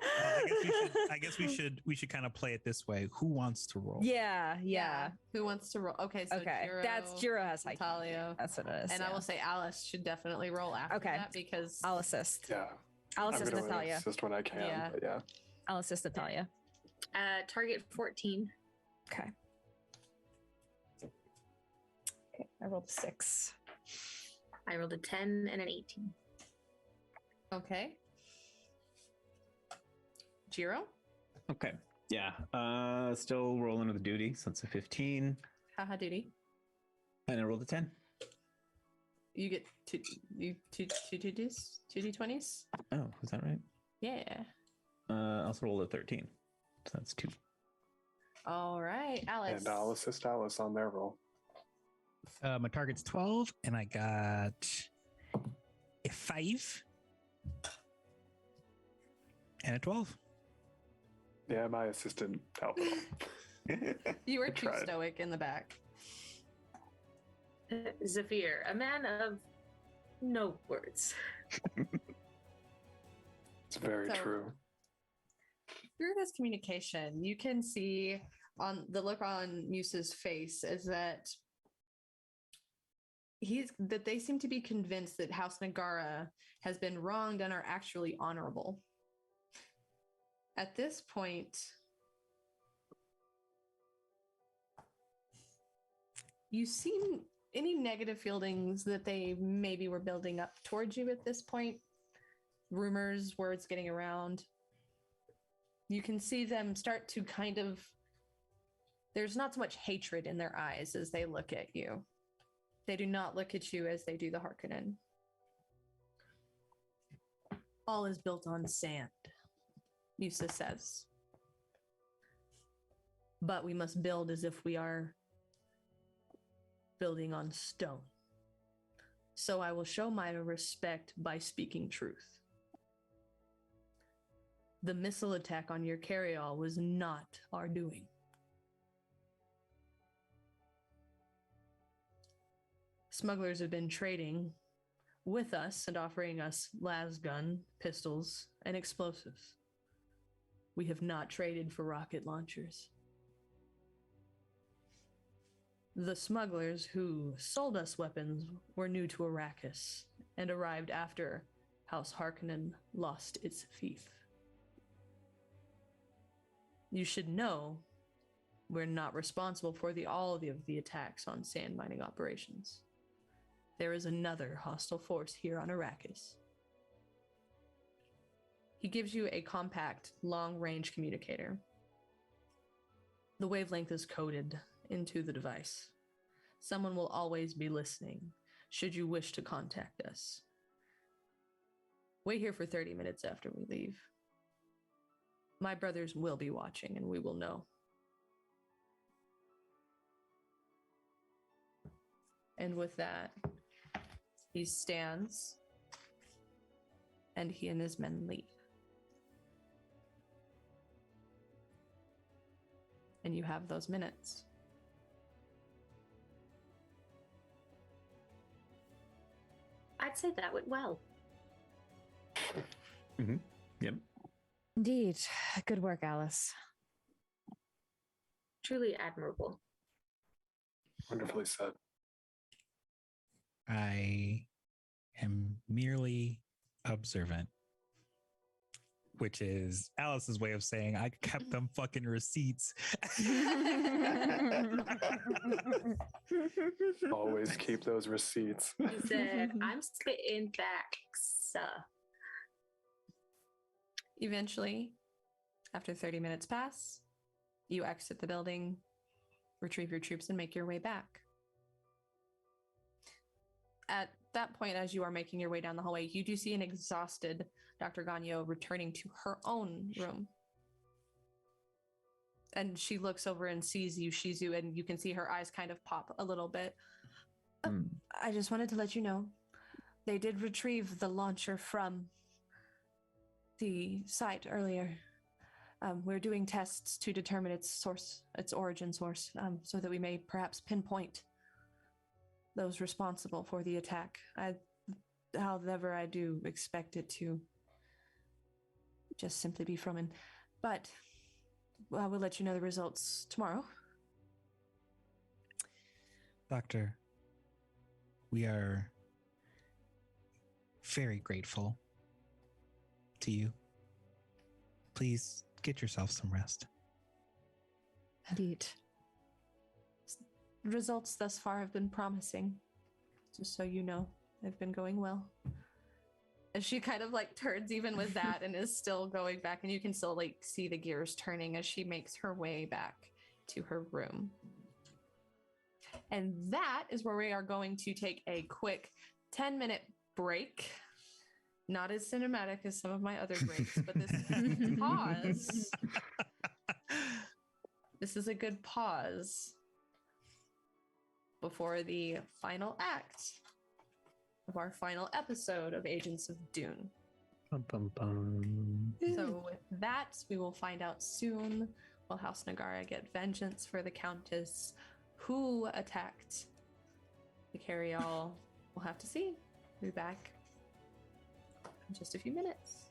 Speaker 3: I guess we should kind of play it this way. Who wants to roll?
Speaker 1: Yeah.
Speaker 2: Who wants to roll? Okay, so
Speaker 1: Okay.
Speaker 2: Jiro,
Speaker 1: Jiro has high
Speaker 2: Natalia.
Speaker 1: communicate. That's what it is.
Speaker 2: And I will say Alice should definitely roll after that because
Speaker 1: I'll assist.
Speaker 4: Yeah.
Speaker 1: I'll
Speaker 4: I'm
Speaker 1: assist
Speaker 4: gonna
Speaker 1: Natalia.
Speaker 4: assist when I can.
Speaker 2: Yeah.
Speaker 4: But yeah.
Speaker 1: I'll assist Natalia.
Speaker 5: Target 14.
Speaker 1: Okay. I rolled a 6.
Speaker 5: I rolled a 10 and an 18.
Speaker 2: Okay. Jiro?
Speaker 6: Okay. Yeah. Still rolling with duty, so it's a 15.
Speaker 2: Haha duty.
Speaker 6: And I rolled a 10.
Speaker 2: You get two d20s?
Speaker 6: Oh, is that right?
Speaker 2: Yeah.
Speaker 6: I also rolled a 13. So that's 2.
Speaker 2: All right, Alice.
Speaker 4: And I'll assist Alice on their roll.
Speaker 3: My target's 12, and I got a 5 and a 12.
Speaker 4: Yeah, my assistant helped at all.
Speaker 2: You were
Speaker 4: I
Speaker 2: too
Speaker 4: tried.
Speaker 2: stoic in the back.
Speaker 5: Zafir, a man of no words.
Speaker 4: It's very
Speaker 2: So-
Speaker 4: true.
Speaker 2: Through this communication, you can see on the look on Musa's face is that they seem to be convinced that House Nagara has been wronged and are actually honorable. At this point, you see any negative feelings that they maybe were building up towards you at this point? Rumors, words getting around. You can see them start to kind of, there's not so much hatred in their eyes as they look at you. They do not look at you as they do the Harkonnen. All is built on sand, Musa says. But we must build as if we are building on stone. So I will show my respect by speaking truth. The missile attack on your carryall was not our doing. Smugglers have been trading with us and offering us lasgun, pistols, and explosives. We have not traded for rocket launchers. The smugglers who sold us weapons were new to Arrakis and arrived after House Harkonnen lost its fief. You should know we're not responsible for all of the attacks on sand mining operations. There is another hostile force here on Arrakis. He gives you a compact, long-range communicator. The wavelength is coded into the device. Someone will always be listening, should you wish to contact us. Wait here for 30 minutes after we leave. My brothers will be watching, and we will know. And with that, he stands, and he and his men leave. And you have those minutes.
Speaker 5: I'd say that went well.
Speaker 6: Mm-hmm. Yep.
Speaker 1: Indeed. Good work, Alice.
Speaker 5: Truly admirable.
Speaker 4: Wonderfully said.
Speaker 3: I am merely observant, which is Alice's way of saying I kept them fucking receipts.
Speaker 4: Always keep those receipts.
Speaker 5: He said, I'm spitting facts.
Speaker 2: Eventually, after 30 minutes pass, you exit the building, retrieve your troops, and make your way back. At that point, as you are making your way down the hallway, you do see an exhausted Dr. Gagno returning to her own room. And she looks over and sees you, Shizu, and you can see her eyes kind of pop a little bit. I just wanted to let you know, they did retrieve the launcher from the site earlier. We're doing tests to determine its source, its origin source, so that we may perhaps pinpoint those responsible for the attack. However, I do expect it to just simply be Fromen. But I will let you know the results tomorrow.
Speaker 3: Doctor, we are very grateful to you. Please get yourself some rest.
Speaker 1: Indeed.
Speaker 2: Results thus far have been promising. Just so you know, they've been going well. And she kind of like turns even with that and is still going back, and you can still like see the gears turning as she makes her way back to her room. And that is where we are going to take a quick 10-minute break. Not as cinematic as some of my other breaks, but this is a good pause. This is a good pause before the final act of our final episode of Agents of Dune.
Speaker 6: Bum, bum, bum.
Speaker 2: So with that, we will find out soon. Will House Nagara get vengeance for the Countess who attacked the carryall? We'll have to see. We'll be back in just a few minutes.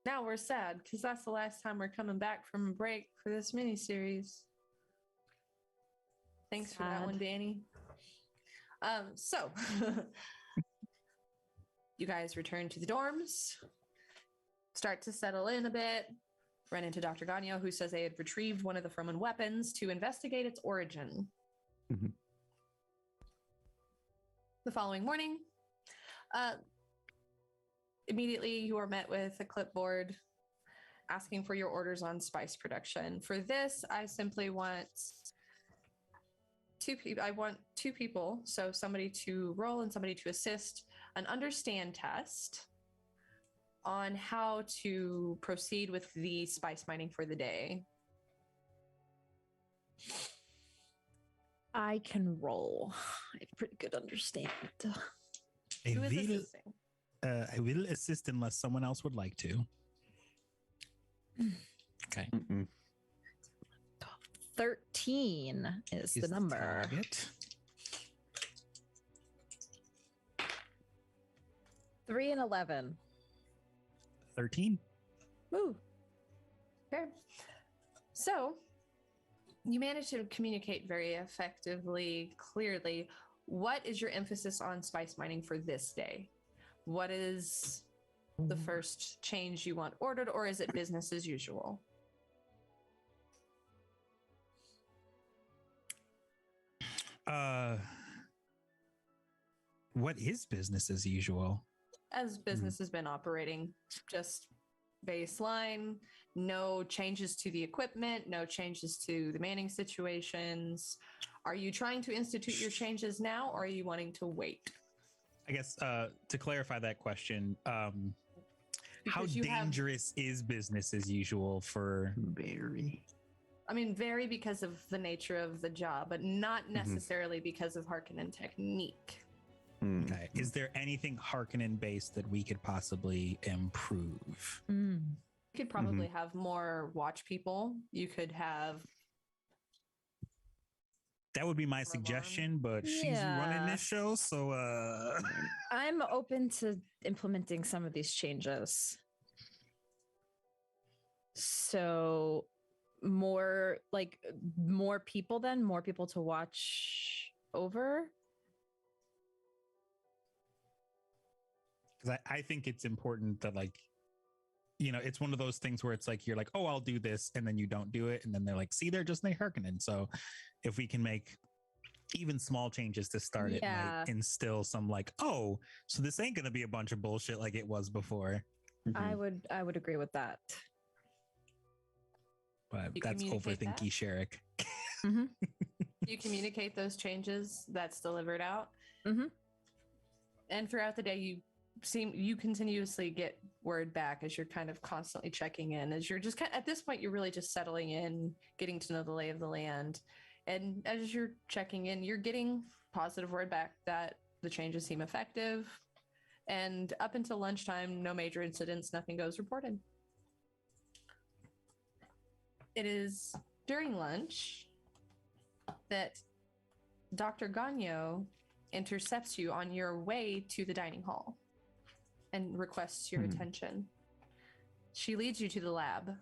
Speaker 2: now we're sad because that's the last time we're coming back from a break for this miniseries. Thanks for that one, Danny. So you guys return to the dorms, start to settle in a bit, run into Dr. Gagno, who says they had retrieved one of the Froman weapons to investigate its origin.
Speaker 6: Mhm.
Speaker 2: The following morning, immediately you are met with a clipboard asking for your orders on spice production. For this, I simply want two people. I want two people, so somebody to roll and somebody to assist, an understand test on how to proceed with the spice mining for the day.
Speaker 1: I can roll. I have pretty good understand.
Speaker 2: Who is assisting?
Speaker 3: I will assist unless someone else would like to. Okay.
Speaker 1: 13 is the number.
Speaker 3: Target.
Speaker 1: 3 and 11.
Speaker 3: 13.
Speaker 1: Woo.
Speaker 2: Okay. So you managed to communicate very effectively, clearly. What is your emphasis on spice mining for this day? What is the first change you want ordered, or is it business as usual?
Speaker 3: What is business as usual?
Speaker 2: As business has been operating, just baseline, no changes to the equipment, no changes to the manning situations. Are you trying to institute your changes now, or are you wanting to wait?
Speaker 3: I guess to clarify that question, how
Speaker 2: Because you have-
Speaker 3: dangerous is business as usual for
Speaker 6: Very.
Speaker 2: I mean, vary because of the nature of the job, but not necessarily because of Harkonnen technique.
Speaker 3: Okay. Is there anything Harkonnen based that we could possibly improve?
Speaker 2: You could probably have more watch people. You could have.
Speaker 3: That would be my suggestion, but she's running this show, so
Speaker 1: I'm open to implementing some of these changes. So more people to watch over.
Speaker 3: because I think it's important that it's one of those things where it's like you're like, oh, I'll do this, and then you don't do it, and then they're like, see, they're just Nate Harkonnen. So if we can make even small changes to start, it might instill some oh, so this ain't gonna be a bunch of bullshit like it was before.
Speaker 1: I would agree with that.
Speaker 3: But that's overthinky, Sherrick.
Speaker 2: You communicate those changes that's delivered out, and throughout the day, you continuously get word back as you're kind of constantly checking in. As you're just at this point, you're really just settling in, getting to know the lay of the land, and as you're checking in, you're getting positive word back that the changes seem effective. And up until lunchtime, no major incidents, nothing goes reported. It is during lunch that Dr. Gagno intercepts you on your way to the dining hall and requests your attention. She leads you to the lab.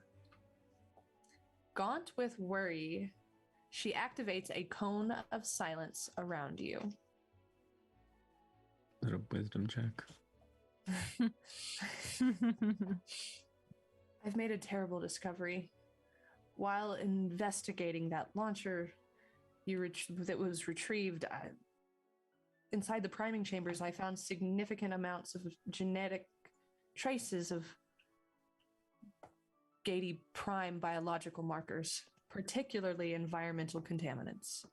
Speaker 2: Gaunt with worry, she activates a cone of silence around you.
Speaker 6: Is it a wisdom check?
Speaker 2: I've made a terrible discovery. While investigating that launcher that was retrieved, inside the priming chambers, I found significant amounts of genetic traces of Gady prime biological markers, particularly environmental contaminants.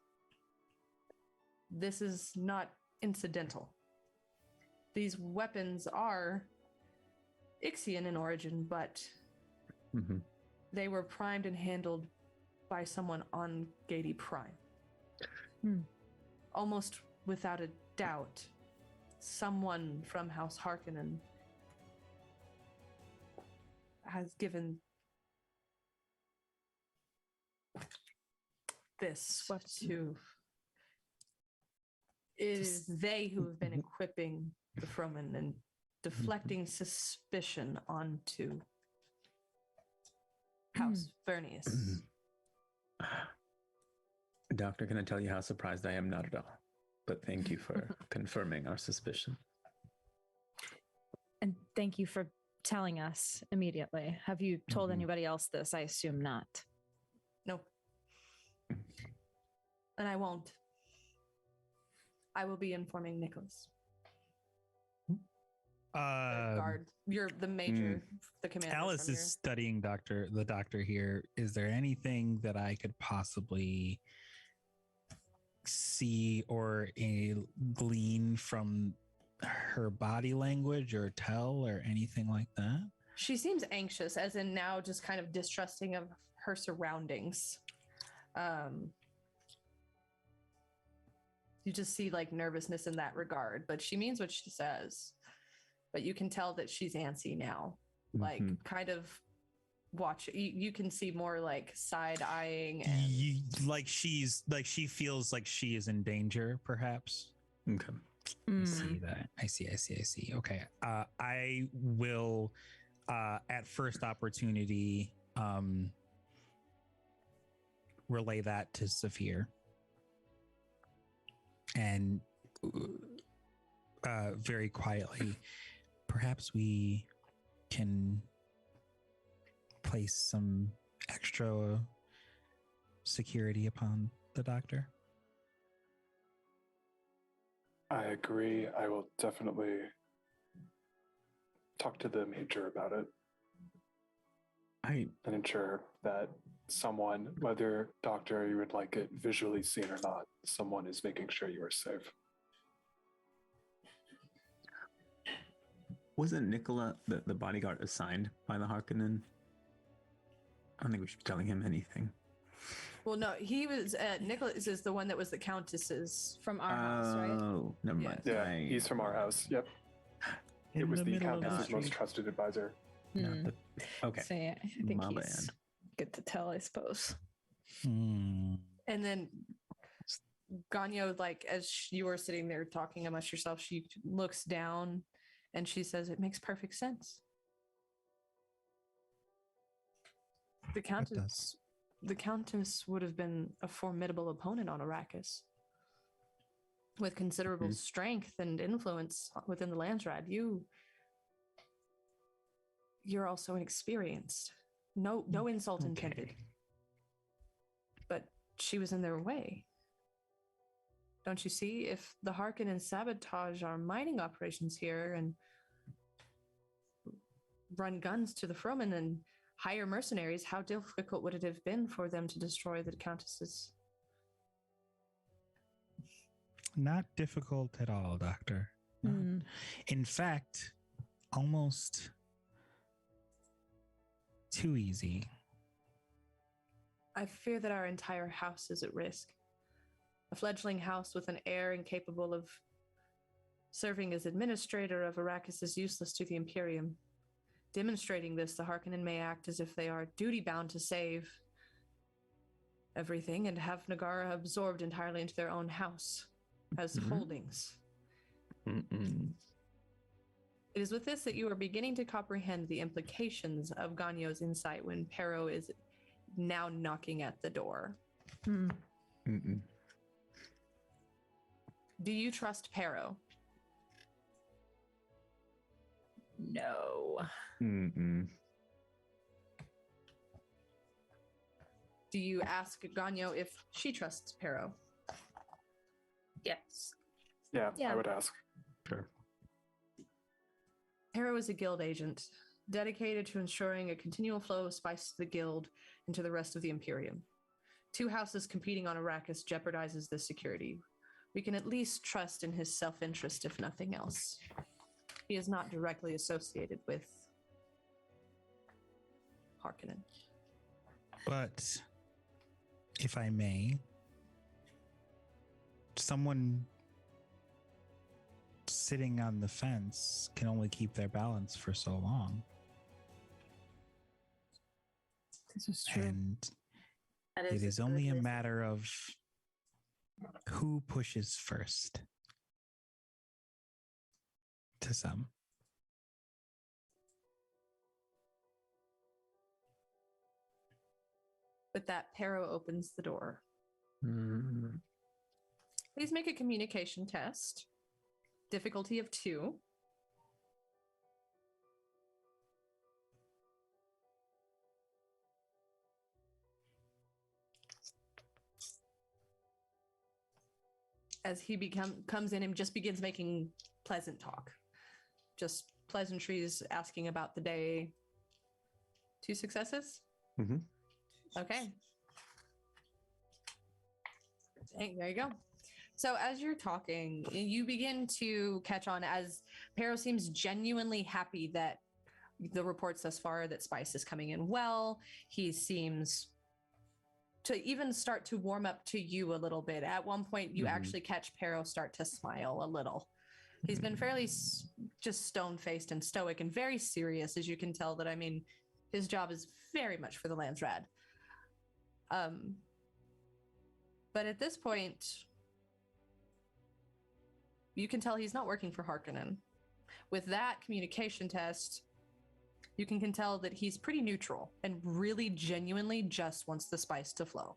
Speaker 2: This is not incidental. These weapons are Ixian in origin, but they were primed and handled by someone on Gady Prime. Almost without a doubt, someone from House Harkonnen has given this to... It is they who have been equipping the Froman and deflecting suspicion onto House Vernius.
Speaker 6: Doctor, can I tell you how surprised I am? Not at all. But thank you for confirming our suspicion.
Speaker 1: And thank you for telling us immediately. Have you told anybody else this? I assume not.
Speaker 2: No. And I won't. I will be informing Nicholas. The guard. You're the major, the commander.
Speaker 3: Alice is studying the doctor here. Is there anything that I could possibly see or glean from her body language or tell or anything like that?
Speaker 2: She seems anxious, as in now just kind of distrusting of her surroundings. You just see like nervousness in that regard, but she means what she says. But you can tell that she's antsy now. Like kind of watch. You can see more like side eyeing and
Speaker 3: she feels like she is in danger, perhaps.
Speaker 6: Okay.
Speaker 3: I see that. I see. Okay. I will at first opportunity relay that to Zafir. And very quietly, perhaps we can place some extra security upon the doctor.
Speaker 4: I agree. I will definitely talk to the major about it. And ensure that someone, whether doctor you would like it visually seen or not, someone is making sure you are safe.
Speaker 6: Wasn't Nicola the bodyguard assigned by the Harkonnen? I don't think we should be telling him anything.
Speaker 2: well, no, he was Nicholas is the one that was the Countess's
Speaker 1: From our house, right?
Speaker 6: Oh, never mind.
Speaker 4: Yeah, he's from our house. Yep. It was the Countess's most trusted advisor.
Speaker 6: Okay.
Speaker 1: So yeah, I think
Speaker 6: My
Speaker 1: he's
Speaker 6: bad.
Speaker 1: good to tell, I suppose.
Speaker 2: And then Ganyo, like as you were sitting there talking amongst yourself, she looks down and she says, "It makes perfect sense." The Countess would have been a formidable opponent on Arrakis, with considerable strength and influence within the Landsrad. You're also inexperienced. No insult intended. But she was in their way. Don't you see? If the Harkonnen sabotage our mining operations here and run guns to the Fromen and hire mercenaries, how difficult would it have been for them to destroy the Countesses?
Speaker 3: Not difficult at all, Doctor. In fact, almost too easy.
Speaker 2: I fear that our entire house is at risk. A fledgling house with an heir incapable of serving as administrator of Arrakis is useless to the Imperium. Demonstrating this, the Harkonnen may act as if they are duty-bound to save everything and have Nagara absorbed entirely into their own house as holdings. It is with this that you are beginning to comprehend the implications of Ganyo's insight when Pero is now knocking at the door. Do you trust Pero?
Speaker 1: No.
Speaker 2: Do you ask Ganyo if she trusts Pero?
Speaker 5: Yes.
Speaker 4: Yeah, I would ask.
Speaker 6: Sure.
Speaker 2: Pero is a guild agent, dedicated to ensuring a continual flow of spice to the guild and to the rest of the Imperium. Two houses competing on Arrakis jeopardizes this security. We can at least trust in his self-interest, if nothing else. He is not directly associated with Harkonnen.
Speaker 3: But if I may, someone sitting on the fence can only keep their balance for so long.
Speaker 1: This is true.
Speaker 3: And
Speaker 5: That
Speaker 3: it is
Speaker 5: a
Speaker 3: only a
Speaker 5: good
Speaker 3: matter of who pushes first to some.
Speaker 2: With that, Pero opens the door.
Speaker 6: Mm.
Speaker 2: Please make a communication test. Difficulty of 2. As he comes in and just begins making pleasant talk. Just pleasantries, asking about the day. 2 successes?
Speaker 6: Mm-hmm.
Speaker 2: Okay. Hey, there you go. So as you're talking, you begin to catch on as Pero seems genuinely happy that the reports thus far that Spice is coming in well. He seems to even start to warm up to you a little bit. At one point, you actually catch Pero start to smile a little. He's been fairly just stone-faced and stoic and very serious, as you can tell that, I mean, his job is very much for the Landsrad. But at this point, you can tell he's not working for Harkonnen. With that communication test, you can tell that he's pretty neutral and really genuinely just wants the spice to flow.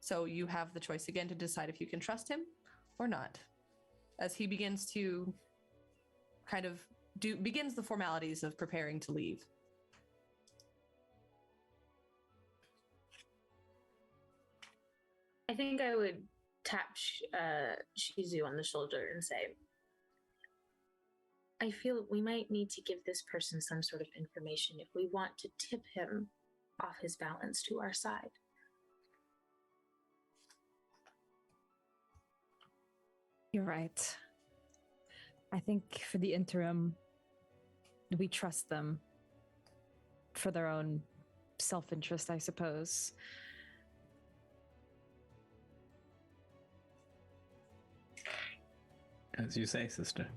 Speaker 2: So you have the choice again to decide if you can trust him or not, as he begins to kind of begins the formalities of preparing to leave.
Speaker 5: I think I would tap Shizu on the shoulder and say, I feel we might need to give this person some sort of information if we want to tip him off his balance to our side.
Speaker 1: You're right. I think for the interim, we trust them for their own self-interest, I suppose.
Speaker 6: As you say, sister.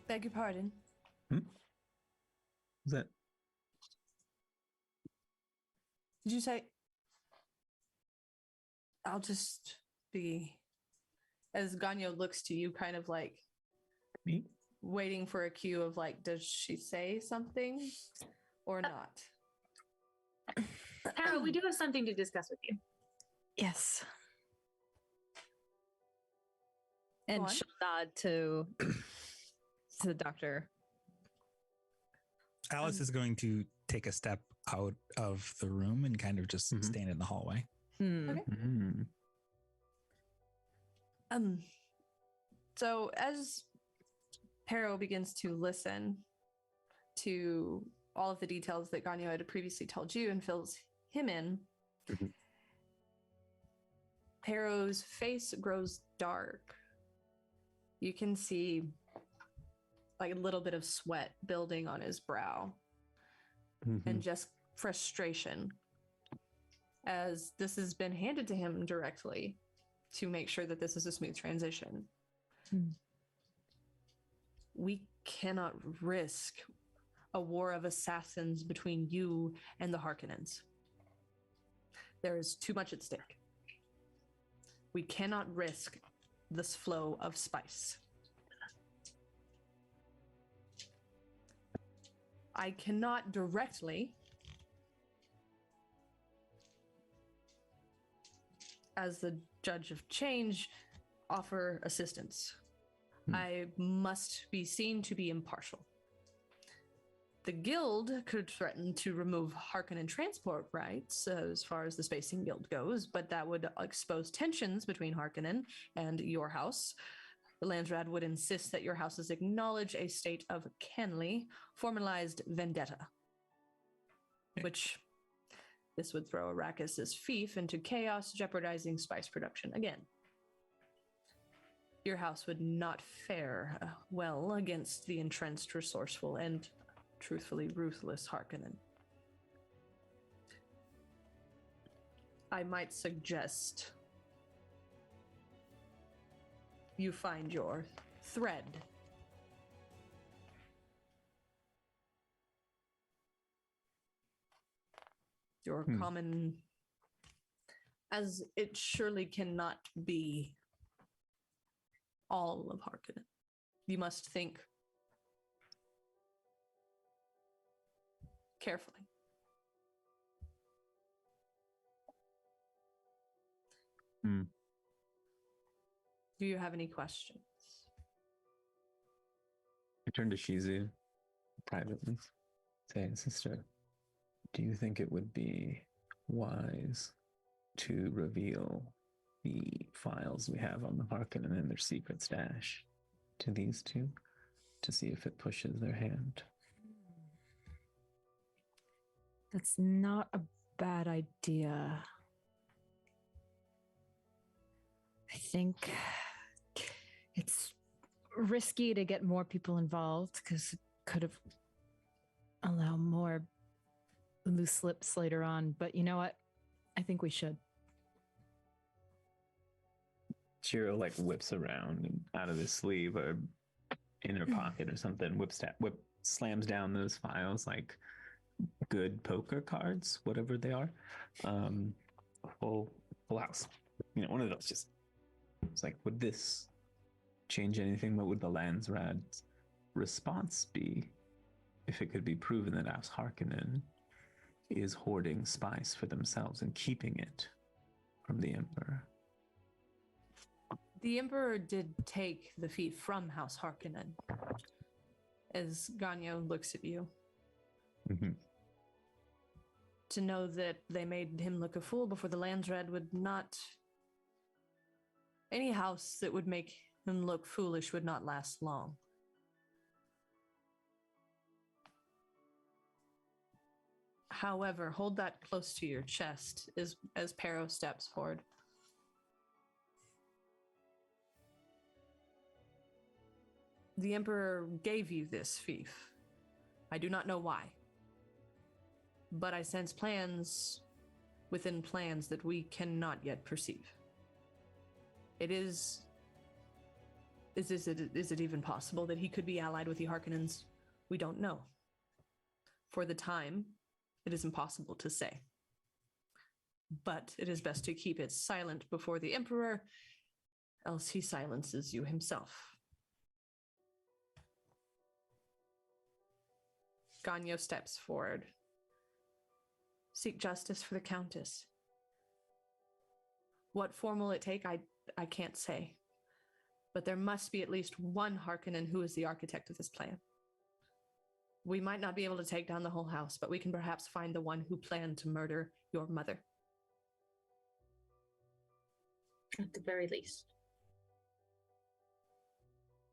Speaker 2: Beg your pardon.
Speaker 6: What's that?
Speaker 2: Did you say? I'll just be. As Ganyo looks to you, kind of like
Speaker 6: Me?
Speaker 2: waiting for a cue of like, does she say something or not?
Speaker 5: Carol, we do have something to discuss with you.
Speaker 1: Yes. And she'll nod to the doctor.
Speaker 3: Alice is going to take a step out of the room and kind of just stand in the hallway.
Speaker 2: Okay. So as Pero begins to listen to all of the details that Ganyo had previously told you and fills him in, Pero's face grows dark. You can see like a little bit of sweat building on his brow and just frustration, as this has been handed to him directly to make sure that this is a smooth transition. We cannot risk a war of assassins between you and the Harkonnens. There is too much at stake. We cannot risk this flow of spice. I cannot directly, as the judge of change, offer assistance. I must be seen to be impartial. The guild could threaten to remove Harkonnen transport rights as far as the Spacing Guild goes, but that would expose tensions between Harkonnen and your house. The Landsrad would insist that your houses acknowledge a state of Kenley, formalized vendetta, which this would throw Arrakis' fief into chaos, jeopardizing spice production again. Your house would not fare well against the entrenched, resourceful, and truthfully ruthless Harkonnen. I might suggest you find your thread. Your common, as it surely cannot be all of Harkonnen. You must think carefully. Do you have any questions?
Speaker 6: I turn to Shizu privately, saying, Sister, do you think it would be wise to reveal the files we have on the Harkonnen and their secret stash to these two to see if it pushes their hand?
Speaker 1: That's not a bad idea. I think it's risky to get more people involved because it could have allowed more loose lips later on. But you know what? I think we should.
Speaker 6: Jiro whips around and out of his sleeve or in her pocket or something, slams down those files like good poker cards, whatever they are. Full house. One of those just. It's like, would this change anything? What would the Landsrad's response be if it could be proven that House Harkonnen is hoarding spice for themselves and keeping it from the Emperor?
Speaker 2: The Emperor did take the feat from House Harkonnen. As Ganyo looks at you.
Speaker 6: Mm-hmm.
Speaker 2: To know that they made him look a fool before the Landsred would not... Any house that would make him look foolish would not last long. However, hold that close to your chest as Pero steps forward. The Emperor gave you this fief. I do not know why. But I sense plans within plans that we cannot yet perceive. Is it even possible that he could be allied with the Harkonnens? We don't know. For the time, it is impossible to say. But it is best to keep it silent before the Emperor, else he silences you himself. Ganyo steps forward. Seek justice for the Countess. What form will it take? I can't say. But there must be at least one Harkonnen who is the architect of this plan. We might not be able to take down the whole house, but we can perhaps find the one who planned to murder your mother.
Speaker 5: At the very least.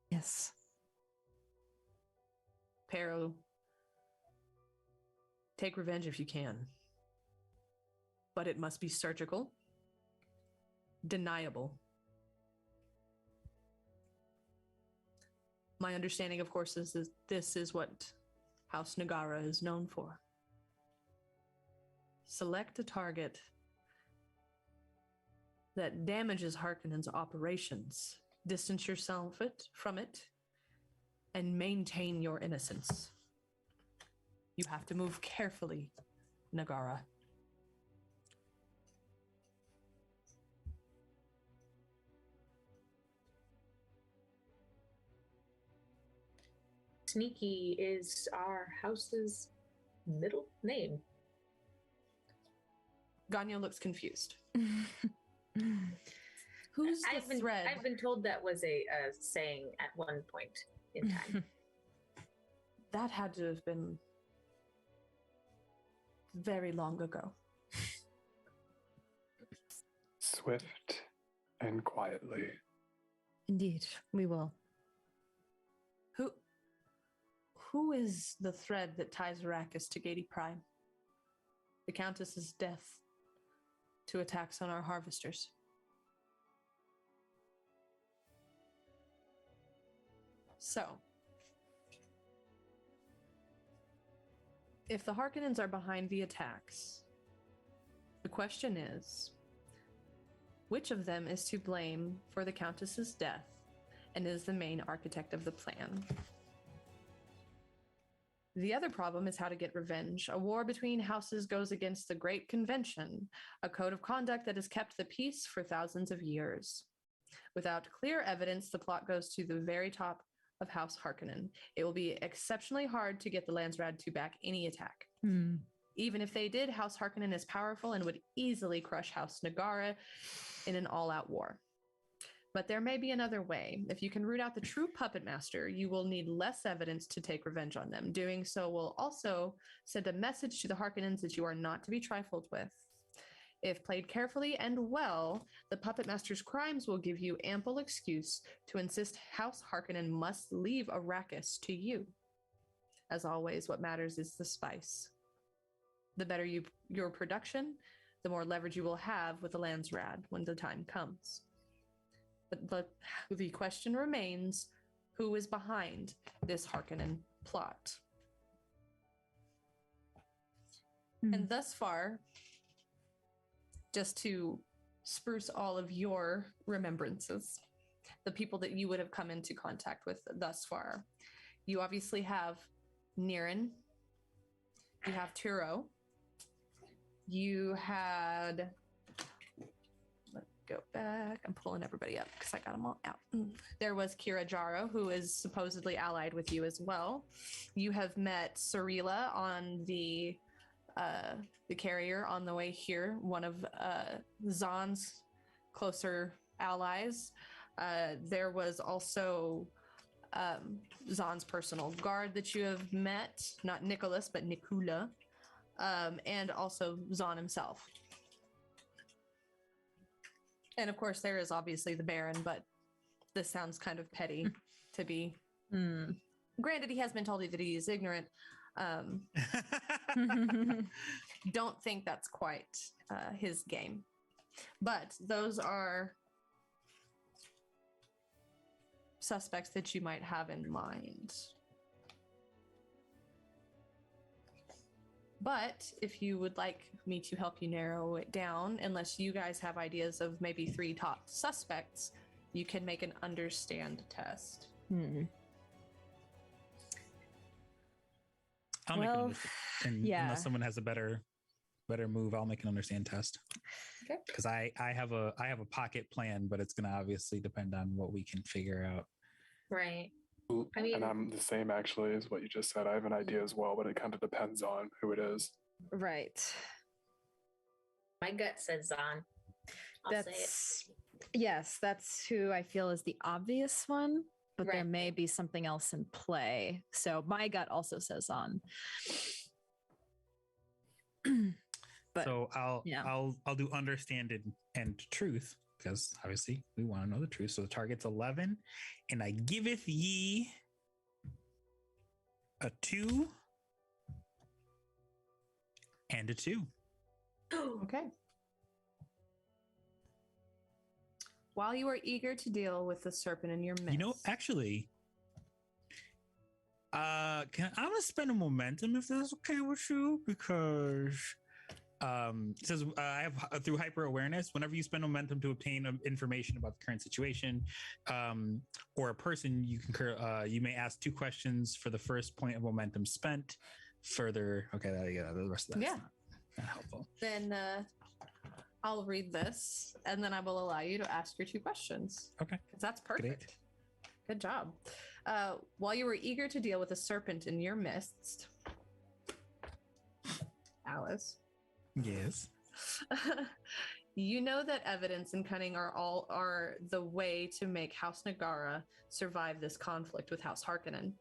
Speaker 1: Yes.
Speaker 2: Pero, take revenge if you can. But it must be surgical, deniable. My understanding, of course, is that this is what House Nagara is known for. Select a target that damages Harkonnen's operations, distance yourself from it, and maintain your innocence. You have to move carefully, Nagara.
Speaker 5: Sneaky is our house's middle name.
Speaker 2: Ganyo looks confused. Who's the thread?
Speaker 5: I've been told that was a saying at one point in time.
Speaker 2: That had to have been very long ago.
Speaker 4: Swift and quietly.
Speaker 1: Indeed, we will.
Speaker 2: Who is the thread that ties Arrakis to Gady Prime? The Countess's death to attacks on our harvesters. So, if the Harkonnens are behind the attacks, the question is, which of them is to blame for the Countess's death and is the main architect of the plan? The other problem is how to get revenge. A war between houses goes against the Great Convention, a code of conduct that has kept the peace for thousands of years. Without clear evidence, the plot goes to the very top of House Harkonnen. It will be exceptionally hard to get the Landsrad to back any attack.
Speaker 1: Hmm.
Speaker 2: Even if they did, House Harkonnen is powerful and would easily crush House Nagara in an all-out war. But there may be another way. If you can root out the true puppet master, you will need less evidence to take revenge on them. Doing so will also send a message to the Harkonnens that you are not to be trifled with. If played carefully and well, the puppet master's crimes will give you ample excuse to insist House Harkonnen must leave Arrakis to you. As always, what matters is the spice. The better your production, the more leverage you will have with the Landsrad when the time comes. But the question remains, who is behind this Harkonnen plot? And thus far, just to spruce all of your remembrances, the people that you would have come into contact with thus far, you obviously have Niren, you have Turo, you had, let's go back, I'm pulling everybody up because I got them all out. There was Kira Jaro, who is supposedly allied with you as well. You have met Sarila on the carrier on the way here, one of Zahn's closer allies. There was also Zahn's personal guard that you have met, not Nicholas, but Nikula, and also Zahn himself. And of course, there is obviously the Baron, but this sounds kind of petty to be. Granted, he has been told that he is ignorant. Don't think that's quite his game. But those are suspects that you might have in mind. But if you would like me to help you narrow it down, unless you guys have ideas of maybe 3 top suspects, you can make an understand test.
Speaker 3: I'll make an understand. Unless someone has a better move, I'll make an understand test.
Speaker 2: Okay.
Speaker 3: Because I have a pocket plan, but it's going to obviously depend on what we can figure out.
Speaker 5: Right.
Speaker 4: I mean, and I'm the same actually as what you just said. I have an idea as well, but it kind of depends on who it is.
Speaker 1: Right.
Speaker 5: My gut says Zahn. I'll say it.
Speaker 1: Yes, that's who I feel is the obvious one, but there
Speaker 5: Right.
Speaker 1: may be something else in play. So my gut also says on. But
Speaker 3: so I'll do understand and truth, because obviously we want to know the truth. So the target's 11, and I giveth ye a 2 and a 2.
Speaker 2: Okay. While you are eager to deal with the serpent in your midst.
Speaker 3: You know, actually, I'm gonna spend a momentum if that's okay with you, because it says I have through hyper awareness, whenever you spend momentum to obtain information about the current situation or a person, you may ask 2 questions for the first point of momentum spent. Further, okay, the rest of that's not helpful.
Speaker 2: Then I'll read this, and then I will allow you to ask your 2 questions.
Speaker 3: Okay,
Speaker 2: because that's perfect.
Speaker 3: Great.
Speaker 2: Good job. While you were eager to deal with a serpent in your midst, Alice.
Speaker 3: Yes.
Speaker 2: You know that evidence and cunning are the way to make House Nagara survive this conflict with House Harkonnen.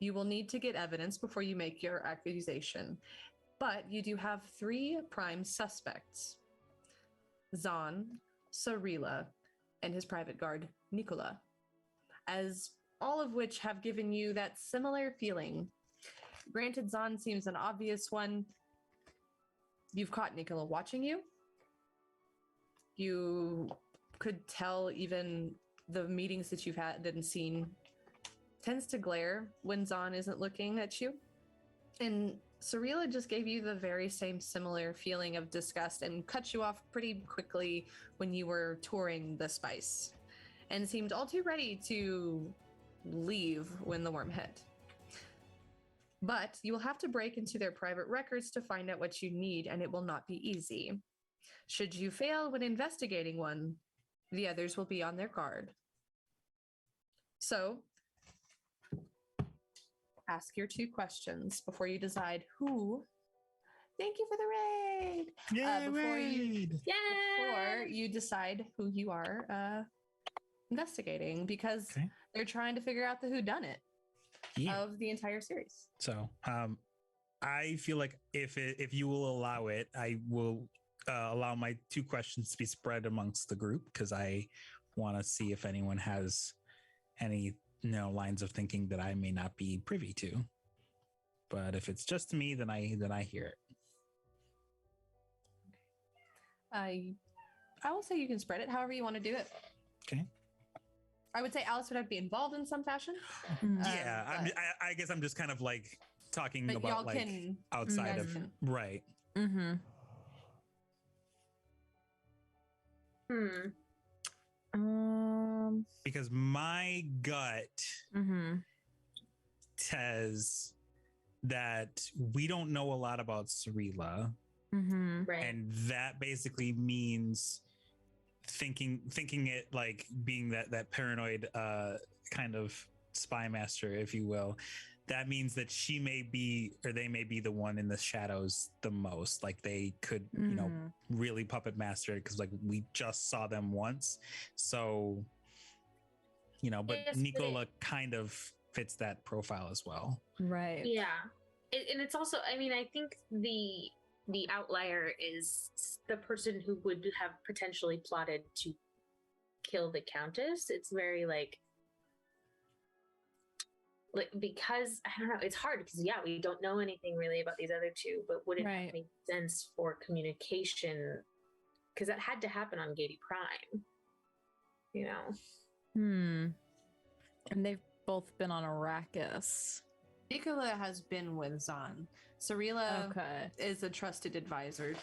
Speaker 2: You will need to get evidence before you make your accusation, but you do have 3 prime suspects: Zahn, Sarila, and his private guard, Nicola, as all of which have given you that similar feeling. Granted, Zahn seems an obvious one. You've caught Nicola watching you. You could tell even the meetings that you've had and seen tends to glare when Zahn isn't looking at you. And Sarila just gave you the very same similar feeling of disgust and cut you off pretty quickly when you were touring the spice, and seemed all too ready to leave when the worm hit. But you will have to break into their private records to find out what you need, and it will not be easy. Should you fail when investigating one, the others will be on their guard. So, ask your 2 questions before you decide who Thank you for the raid.
Speaker 3: Yeah,
Speaker 2: Before you decide who you are investigating, because they're trying to figure out the whodunit of the entire series.
Speaker 3: So I feel like if you will allow it, I will allow my 2 questions to be spread amongst the group, because I want to see if anyone has any lines of thinking that I may not be privy to. But if it's just me, then I hear it.
Speaker 2: I will say you can spread it however you want to do it.
Speaker 3: Okay.
Speaker 2: I would say Alice would have to be involved in some fashion.
Speaker 3: Yeah, I guess I'm just kind of like talking about like outside of right.
Speaker 1: Mm-hmm.
Speaker 3: Because my gut says that we don't know a lot about Cirilla.
Speaker 5: Right.
Speaker 3: And that basically means thinking it like being that paranoid kind of spy master, if you will. That means that she may be, or they may be the one in the shadows the most. Like they could, really puppet master it, because like we just saw them once. So, but
Speaker 5: Yes,
Speaker 3: Nicola kind of fits that profile as well.
Speaker 1: Right.
Speaker 5: Yeah. And it's also, I mean, I think the outlier is the person who would have potentially plotted to kill the Countess. It's very like because I don't know, it's hard because we don't know anything really about these other two, but would it make sense for communication? Because that had to happen on Gady Prime,
Speaker 1: And they've both been on Arrakis.
Speaker 2: Nicola has been with Zahn. Cirilla is a trusted advisor.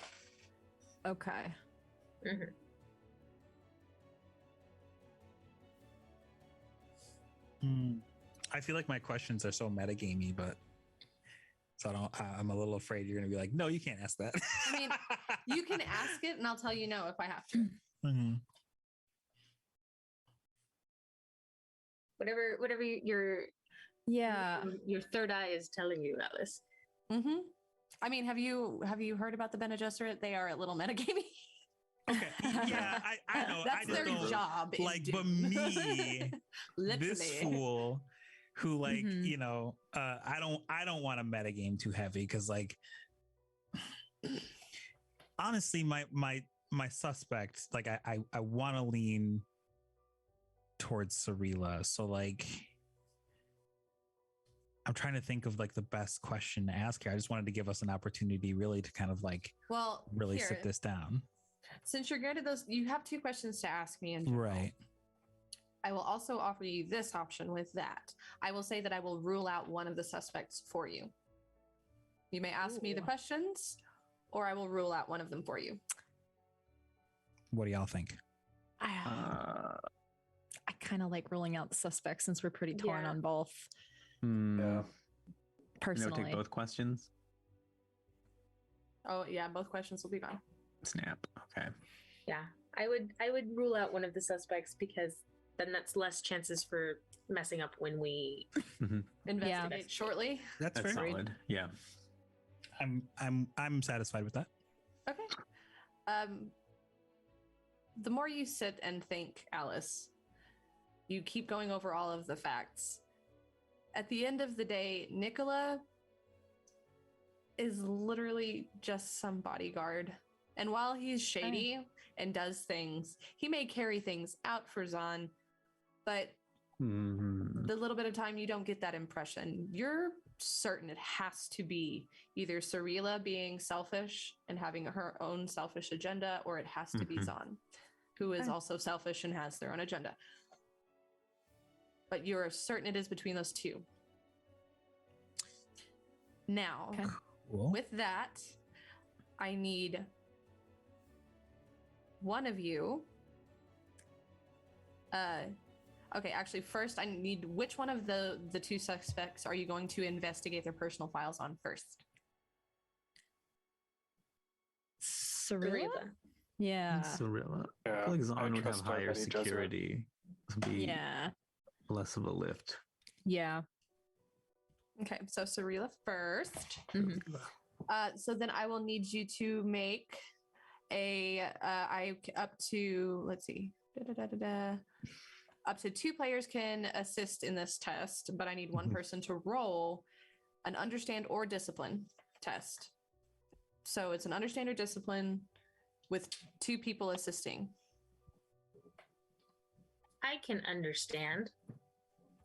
Speaker 1: Okay.
Speaker 3: I feel like my questions are so metagamey, but I'm a little afraid you're going to be like, no, you can't ask that.
Speaker 2: I mean, you can ask it and I'll tell you no if I have to.
Speaker 5: Whatever your third eye is telling you, Alice.
Speaker 2: I mean, have you heard about the Bene Gesserit? They are a little metagamey.
Speaker 3: Okay. Yeah, I know.
Speaker 2: That's their job.
Speaker 3: Like, but me, this fool who like, I don't want to metagame too heavy, because like honestly, my suspect, like I want to lean towards Cirilla. So like I'm trying to think of like the best question to ask here. I just wanted to give us an opportunity really to kind of like sit this down.
Speaker 2: Since you're good at those, you have 2 questions to ask me in general.
Speaker 3: Right.
Speaker 2: I will also offer you this option with that. I will say that I will rule out one of the suspects for you. You may ask me the questions, or I will rule out one of them for you.
Speaker 3: What do y'all think?
Speaker 1: I kind of like ruling out the suspects since we're pretty torn on both.
Speaker 4: Yeah.
Speaker 1: Personally.
Speaker 6: Take both questions.
Speaker 2: Oh yeah, both questions will be fine.
Speaker 6: Snap. Okay.
Speaker 5: Yeah, I would rule out one of the suspects, because then that's less chances for messing up when we
Speaker 2: investigate shortly.
Speaker 3: That's fair.
Speaker 6: Solid. Yeah.
Speaker 3: I'm satisfied with that.
Speaker 2: Okay. The more you sit and think, Alice, you keep going over all of the facts. At the end of the day, Nicola is literally just some bodyguard. And while he's shady and does things, he may carry things out for Zahn, but the little bit of time you don't get that impression. You're certain it has to be either Cirilla being selfish and having her own selfish agenda, or it has to be Zahn, who is also selfish and has their own agenda. But you're certain it is between those two. Now, with that, I need one of you. Okay, actually, first I need, which one of the 2 suspects are you going to investigate their personal files on first?
Speaker 1: Cirilla? Yeah.
Speaker 6: Cirilla.
Speaker 4: Yeah,
Speaker 6: I feel like Zahn would have
Speaker 4: trust her
Speaker 6: higher
Speaker 4: Bene Gesserit.
Speaker 6: security. Be less of a lift.
Speaker 1: Yeah.
Speaker 2: Okay, so Cirilla first. So then I will need you to make up to, let's see, up to 2 players can assist in this test, but I need one person to roll an understand or discipline test. So it's an understand or discipline with 2 people assisting.
Speaker 5: I can understand.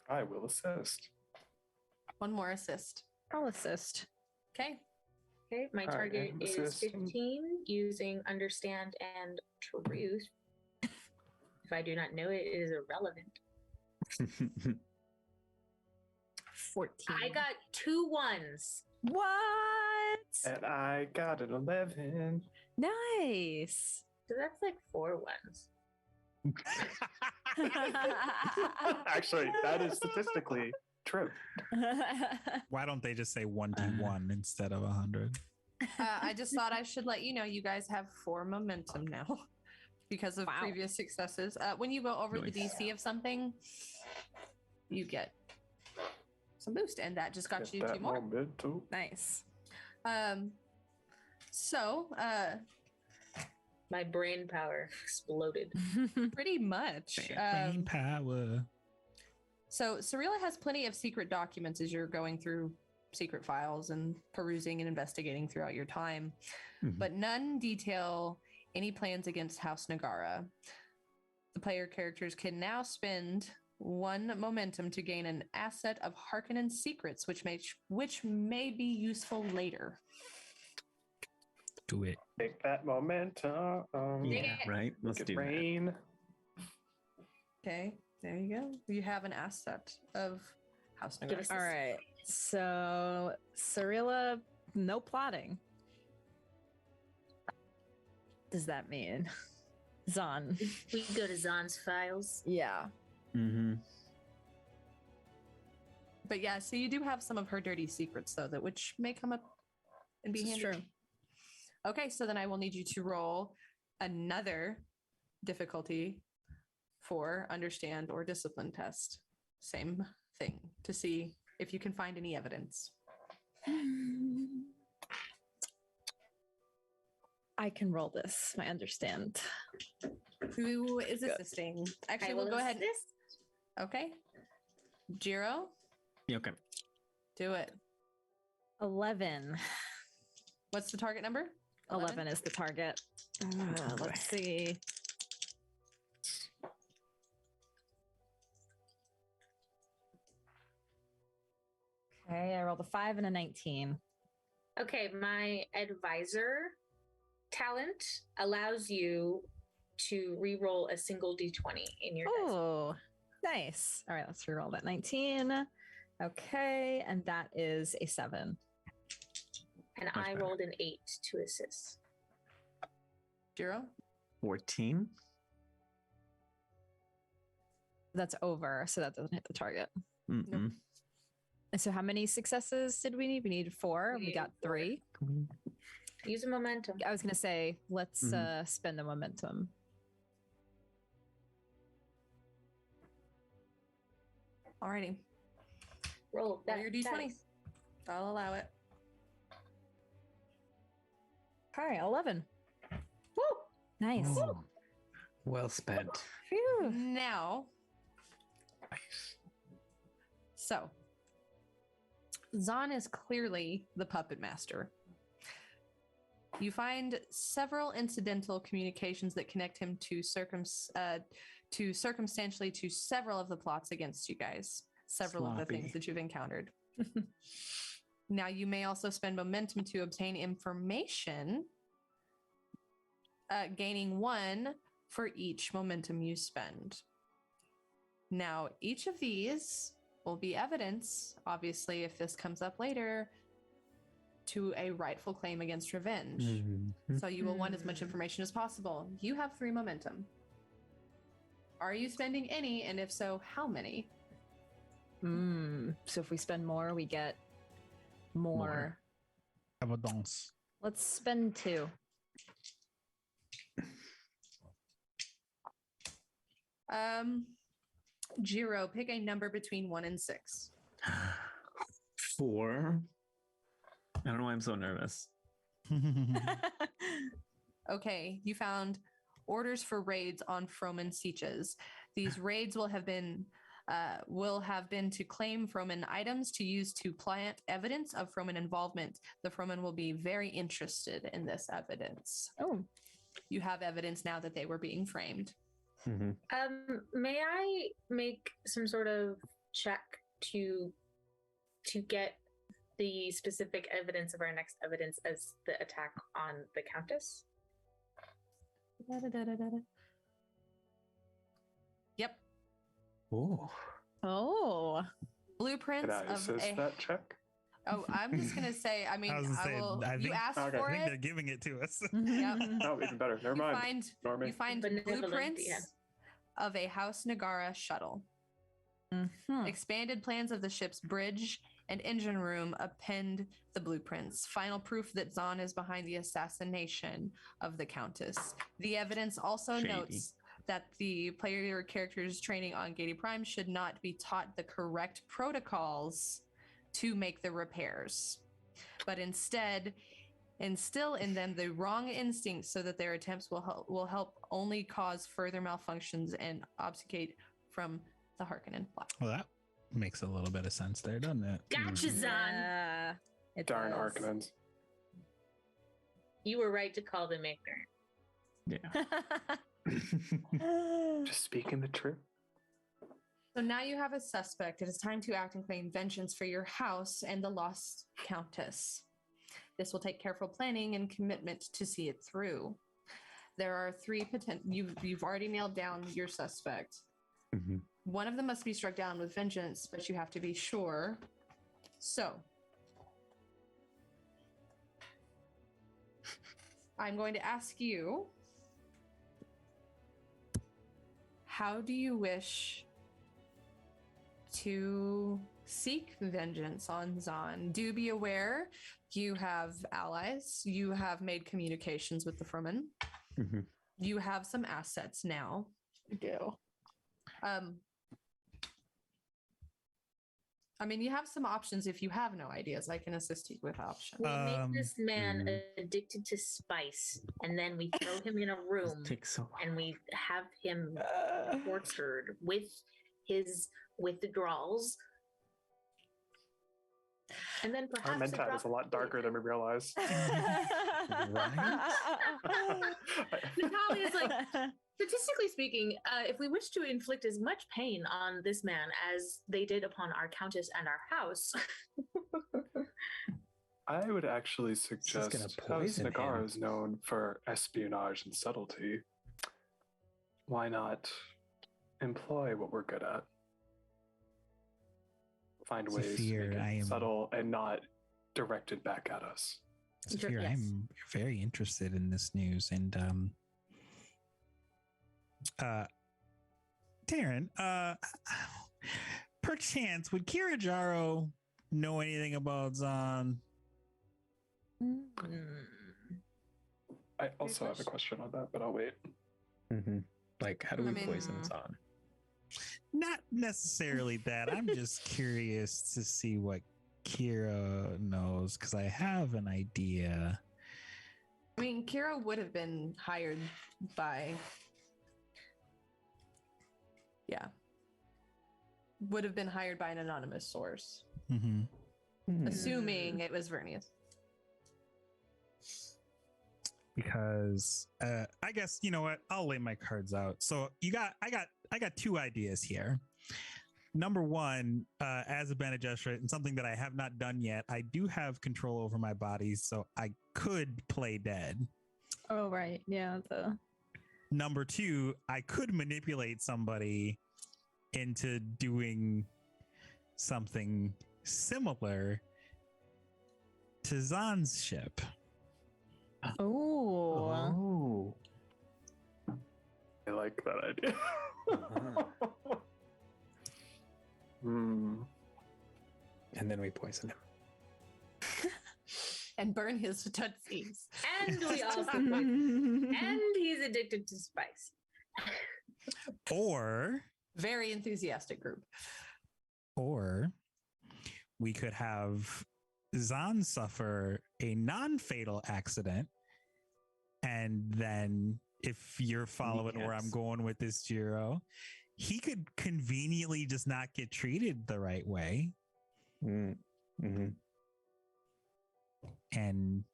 Speaker 4: I will assist.
Speaker 2: One more assist.
Speaker 1: I'll assist.
Speaker 2: Okay.
Speaker 5: Okay, my
Speaker 4: All right,
Speaker 5: target
Speaker 4: and
Speaker 5: is
Speaker 4: assist.
Speaker 5: 15 using understand and truth. If I do not know it, it is irrelevant.
Speaker 1: 14.
Speaker 5: I got 2 ones.
Speaker 1: What?
Speaker 4: And I got an 11.
Speaker 1: Nice.
Speaker 5: So that's like 4 ones.
Speaker 4: Actually, that is statistically true.
Speaker 3: Why don't they just say 1d1 instead of 100?
Speaker 2: I just thought I should let you know you guys have 4 momentum now because of previous successes. When you go over the DC of something, you get some boost, and that just got
Speaker 4: Get
Speaker 2: you
Speaker 4: that
Speaker 2: 2 more.
Speaker 4: momentum.
Speaker 1: Nice.
Speaker 2: So
Speaker 5: My brain power exploded.
Speaker 2: pretty much.
Speaker 3: Brain power.
Speaker 2: So Cirilla has plenty of secret documents as you're going through secret files and perusing and investigating throughout your time, but none detail any plans against House Nagara. The player characters can now spend 1 momentum to gain an asset of Harkonnen's secrets, which may be useful later.
Speaker 3: Do it.
Speaker 4: Take that momentum.
Speaker 6: Yeah, right. Let's
Speaker 4: Get
Speaker 6: do that.
Speaker 4: rain.
Speaker 2: Okay, there you go. You have an asset of House
Speaker 5: Give
Speaker 2: Nagara.
Speaker 5: us
Speaker 1: All right. So, Cirilla, no plotting. Does that mean? Zahn.
Speaker 5: We go to Zahn's files.
Speaker 1: Yeah.
Speaker 2: But yeah, so you do have some of her dirty secrets, though, that which may come up and be
Speaker 1: This is
Speaker 2: handy.
Speaker 1: true.
Speaker 2: Okay, so then I will need you to roll another difficulty for understand or discipline test. Same thing to see if you can find any evidence.
Speaker 1: I can roll this. I understand.
Speaker 2: Who is assisting? Actually, we'll go ahead.
Speaker 5: Assist.
Speaker 2: Okay. Jiro,
Speaker 6: Yeah, okay.
Speaker 2: do it.
Speaker 1: 11.
Speaker 2: What's the target number?
Speaker 1: 11 is the target. Let's see. Okay, I rolled a 5 and a 19.
Speaker 5: Okay, my advisor talent allows you to re-roll a single d20 in your dice.
Speaker 1: Oh, nice. All right, let's reroll that 19. Okay, and that is a 7.
Speaker 5: And
Speaker 6: Much
Speaker 5: I
Speaker 6: better.
Speaker 5: rolled an 8 to assist.
Speaker 2: Jiro?
Speaker 6: 14.
Speaker 1: That's over, so that doesn't hit the target.
Speaker 6: Mm-mm.
Speaker 1: And so how many successes did we need? We needed 4.
Speaker 5: We
Speaker 1: We got
Speaker 5: needed 4.
Speaker 1: 3.
Speaker 5: Use a momentum.
Speaker 1: I was going to say, let's spend the momentum.
Speaker 2: Alrighty.
Speaker 5: Roll
Speaker 2: Roll
Speaker 5: that
Speaker 2: your d20.
Speaker 5: dice.
Speaker 2: I'll allow it.
Speaker 1: All right, 11.
Speaker 5: Woo!
Speaker 1: Nice.
Speaker 6: Oh, well spent.
Speaker 1: Phew.
Speaker 2: Now, so Zahn is clearly the puppet master. You find several incidental communications that connect him to circumstantially to several of the plots against you guys, several of the things
Speaker 6: Sloppy.
Speaker 2: that you've encountered. Now, you may also spend momentum to obtain information, gaining 1 for each momentum you spend. Now, each of these will be evidence, obviously, if this comes up later, to a rightful claim against revenge.
Speaker 6: Mhm.
Speaker 2: So you will want as much information as possible. You have 3 momentum. Are you spending any? And if so, how many?
Speaker 1: So if we spend more, we get more.
Speaker 3: Evidence.
Speaker 1: Let's spend 2.
Speaker 2: Jiro, pick a number between 1 and 6.
Speaker 6: 4. I don't know why I'm so nervous.
Speaker 2: Okay, you found orders for raids on Froman sieges. These raids will have been to claim Froman items to use to plant evidence of Froman involvement. The Froman will be very interested in this evidence.
Speaker 1: Oh,
Speaker 2: You have evidence now that they were being framed.
Speaker 6: Mm-hmm.
Speaker 5: May I make some sort of check to get the specific evidence of our next evidence as the attack on the Countess?
Speaker 2: Yep.
Speaker 6: Oh.
Speaker 1: oh,
Speaker 2: Blueprints
Speaker 4: Can I
Speaker 2: of
Speaker 4: assist that check?
Speaker 2: Oh, I'm just gonna say. I mean,
Speaker 3: I was gonna say,
Speaker 2: will.
Speaker 3: I
Speaker 2: You
Speaker 3: think-
Speaker 2: asked
Speaker 4: Okay.
Speaker 2: for
Speaker 3: I think
Speaker 2: it.
Speaker 3: they're giving it to us.
Speaker 2: Yep.
Speaker 4: Oh, even better. Never mind. Normie.
Speaker 2: You find
Speaker 5: Benevolent,
Speaker 2: blueprints
Speaker 5: yeah.
Speaker 2: of a House Nagara shuttle.
Speaker 1: Mhm.
Speaker 2: Expanded plans of the ship's bridge and engine room append the blueprints. Final proof that Zahn is behind the assassination of the Countess. The evidence also
Speaker 6: Shady.
Speaker 2: notes that the player character's training on Gady Prime should not be taught the correct protocols to make the repairs, but instead instill in them the wrong instincts so that their attempts will help only cause further malfunctions and obfuscate from the Harkonnen plot.
Speaker 3: Well, that makes a little bit of sense there, doesn't it?
Speaker 5: Gotcha, Zahn.
Speaker 1: Yeah, it
Speaker 4: Darn
Speaker 1: does.
Speaker 4: Harkonnens.
Speaker 5: You were right to call them ignorant.
Speaker 6: Yeah.
Speaker 4: Just speaking the truth.
Speaker 2: So now you have a suspect. It is time to act and claim vengeance for your house and the lost Countess. This will take careful planning and commitment to see it through. There are three you've already nailed down your suspect.
Speaker 6: Mhm.
Speaker 2: One of them must be struck down with vengeance, but you have to be sure. So I'm going to ask you, how do you wish to seek vengeance on Zahn? Do be aware you have allies. You have made communications with the Froman.
Speaker 6: Mhm.
Speaker 2: You have some assets now.
Speaker 1: You do.
Speaker 2: I mean, you have some options. If you have no ideas, I can assist you with options.
Speaker 5: We make this man
Speaker 6: mhm.
Speaker 5: addicted to spice, and then we throw him in a room,
Speaker 6: Takes so long.
Speaker 5: and we have him tortured with his withdrawals. And then perhaps
Speaker 4: Our mentat is a lot darker than we realize.
Speaker 5: Natalia's like, statistically speaking, if we wish to inflict as much pain on this man as they did upon our Countess and our house,
Speaker 4: I would actually
Speaker 6: gonna
Speaker 4: suggest House
Speaker 6: poison
Speaker 4: Nagara
Speaker 6: him.
Speaker 4: is known for espionage and subtlety. Why not employ what we're good at? Find ways to
Speaker 3: Zafir,
Speaker 4: make
Speaker 3: I
Speaker 4: it
Speaker 3: am-
Speaker 4: subtle and not directed back at us.
Speaker 3: Zafir,
Speaker 5: Yes.
Speaker 3: I'm very interested in this news, and Taryn, perchance would Kirajaro know anything about Zahn?
Speaker 4: I also have a question on that, but I'll wait.
Speaker 6: Mhm. Like, how do we
Speaker 2: I mean-
Speaker 6: poison Zahn?
Speaker 3: Not necessarily that. I'm just curious to see what Kira knows, because I have an idea.
Speaker 2: I mean, Kira would have been hired by. Yeah. Would have been hired by an anonymous source,
Speaker 3: Mm-hmm.
Speaker 6: Hmm.
Speaker 2: assuming it was Vernius.
Speaker 3: Because I guess, you know what, I'll lay my cards out. So I got two ideas here. Number one, as a Bene Gesserit, and something that I have not done yet, I do have control over my body, so I could play dead.
Speaker 1: Oh, right. Yeah.
Speaker 3: Number two, I could manipulate somebody into doing something similar to Zahn's ship.
Speaker 1: Oh.
Speaker 6: Oh.
Speaker 4: I like that idea.
Speaker 6: Uh-huh.
Speaker 4: Hmm.
Speaker 6: And then we poison him.
Speaker 2: And burn his tootsies.
Speaker 5: and we also and he's addicted to spice.
Speaker 3: Or
Speaker 2: Very enthusiastic group.
Speaker 3: we could have Zahn suffer a non-fatal accident, and then if you're following where I'm going with this, Jiro, he could conveniently just not get treated the right way.
Speaker 6: Mm-hmm.
Speaker 3: And,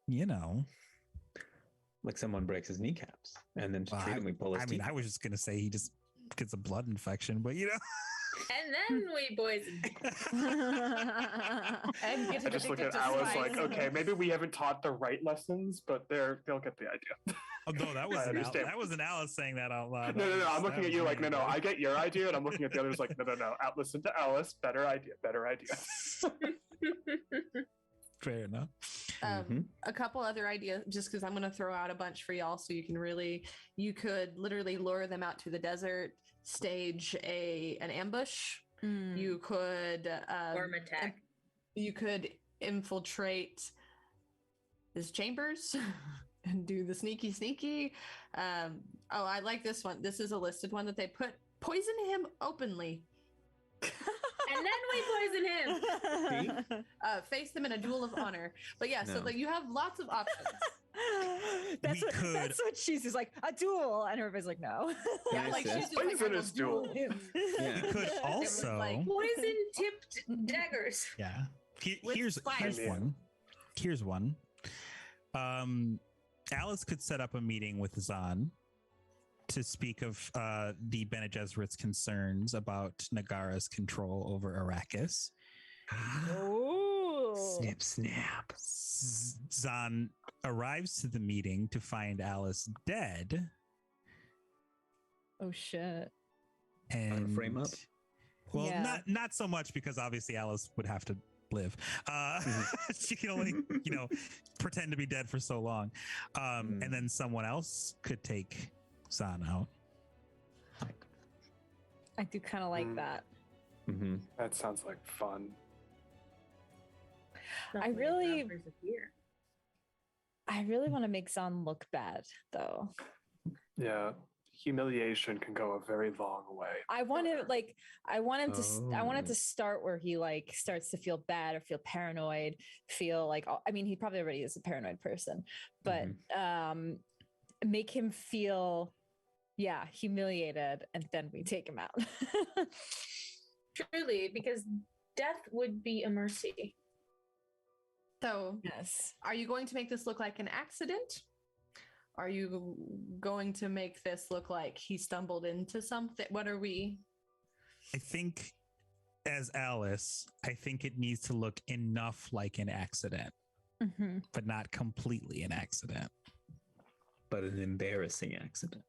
Speaker 6: like someone breaks his kneecaps and then to treat him, we pull his teeth.
Speaker 3: I was just going to say he just gets a blood infection, but
Speaker 5: And then we poison.
Speaker 2: And
Speaker 4: I just look at Alice like, okay, maybe we haven't taught the right lessons, but they'll get the idea.
Speaker 3: Oh, no, that wasn't Alice saying that out loud.
Speaker 4: No. I'm looking at you like, no, I get your idea, and I'm looking at the others like, no. Listen to Alice. Better idea.
Speaker 3: Fair enough.
Speaker 2: A couple other ideas, just because I'm going to throw out a bunch for y'all, so you could literally lure them out to the desert, stage an ambush. You could
Speaker 5: Worm attack.
Speaker 2: You could infiltrate his chambers and do the sneaky. I like this one. This is a listed one that they put. Poison him openly.
Speaker 5: And then we poison him.
Speaker 2: Face them in a duel of honor. But yeah, so that you have lots of options.
Speaker 1: That's what she's like, a duel, and everybody's like, no.
Speaker 2: Yeah, like she's just
Speaker 4: poison is duel.
Speaker 3: You could also
Speaker 5: poison tipped daggers.
Speaker 3: Yeah. Here's one. Alice could set up a meeting with Zahn to speak of the Bene Gesserit's concerns about Nagara's control over Arrakis.
Speaker 1: Oh,
Speaker 6: snap.
Speaker 3: Zahn arrives to the meeting to find Alice dead.
Speaker 1: Oh shit!
Speaker 3: And
Speaker 6: frame up.
Speaker 3: Well, not so much, because obviously Alice would have to live. She can only, pretend to be dead for so long. And then someone else could take Zahn out.
Speaker 1: I do kind of like that.
Speaker 6: Mm-hmm.
Speaker 4: That sounds like fun.
Speaker 1: I really want to make Zahn look bad, though.
Speaker 4: Yeah, humiliation can go a very long way.
Speaker 1: I want him to start where he starts to feel bad or feel paranoid, feel like, he probably already is a paranoid person, but make him feel humiliated, and then we take him out.
Speaker 5: Truly, because death would be a mercy.
Speaker 2: So,
Speaker 1: yes.
Speaker 2: Are you going to make this look like an accident? Are you going to make this look like he stumbled into something? What are we?
Speaker 3: I think, as Alice, I think it needs to look enough like an accident, but not completely an accident.
Speaker 6: But an embarrassing accident.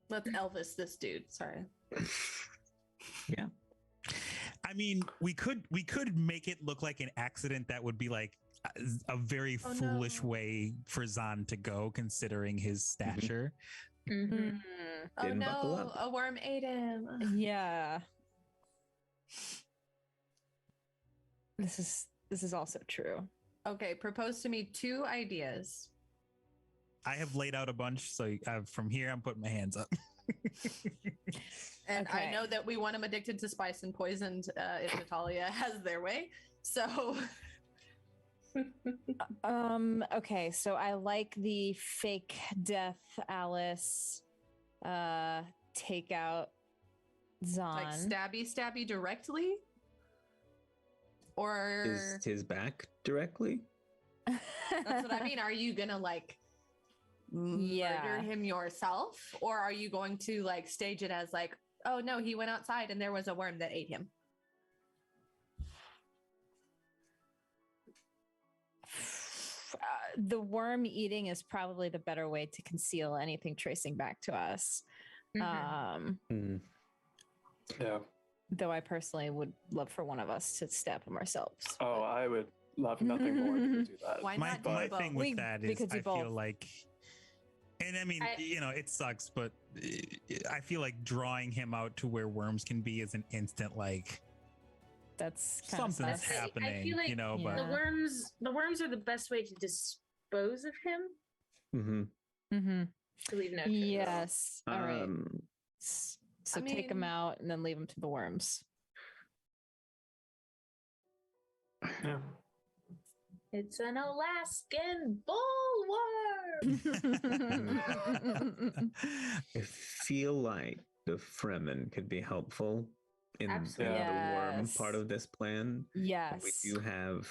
Speaker 2: Let's Elvis this dude. Sorry.
Speaker 6: Yeah.
Speaker 3: We could make it look like an accident that would be like a very foolish way for Zahn to go, considering his stature.
Speaker 2: Oh no, a worm ate him.
Speaker 1: Yeah. This is also true.
Speaker 2: Okay, propose to me 2 ideas.
Speaker 3: I have laid out a bunch, so from here I'm putting my hands up.
Speaker 2: And I know that we want him addicted to spice and poisoned if Natalia has their way. So
Speaker 1: okay, so I like the fake death Alice take out Zahn.
Speaker 2: like stabby directly? Or
Speaker 6: Is his back directly?
Speaker 2: that's what I mean. Are you gonna murder him yourself? Or are you going to stage it as oh no, he went outside and there was a worm that ate him?
Speaker 1: The worm eating is probably the better way to conceal anything tracing back to us.
Speaker 4: Yeah.
Speaker 1: Though I personally would love for one of us to stab him ourselves.
Speaker 4: Oh, I would love nothing more than to do that.
Speaker 2: Why
Speaker 3: My
Speaker 2: not do both?
Speaker 3: thing with that is I feel like, and it sucks, but I feel like drawing him out to where worms can be is an instant
Speaker 1: that's
Speaker 3: something's happening.
Speaker 5: I feel like
Speaker 3: but
Speaker 5: the worms are the best way to dispose of him. To leave no trace.
Speaker 1: Yes. All right. So take him out and then leave him to the worms.
Speaker 4: Yeah.
Speaker 5: It's an Alaskan bullworm.
Speaker 6: I feel like the Fremen could be helpful in
Speaker 5: Absolutely.
Speaker 6: the worm
Speaker 1: Yes.
Speaker 6: part of this plan.
Speaker 1: Yes.
Speaker 6: We do have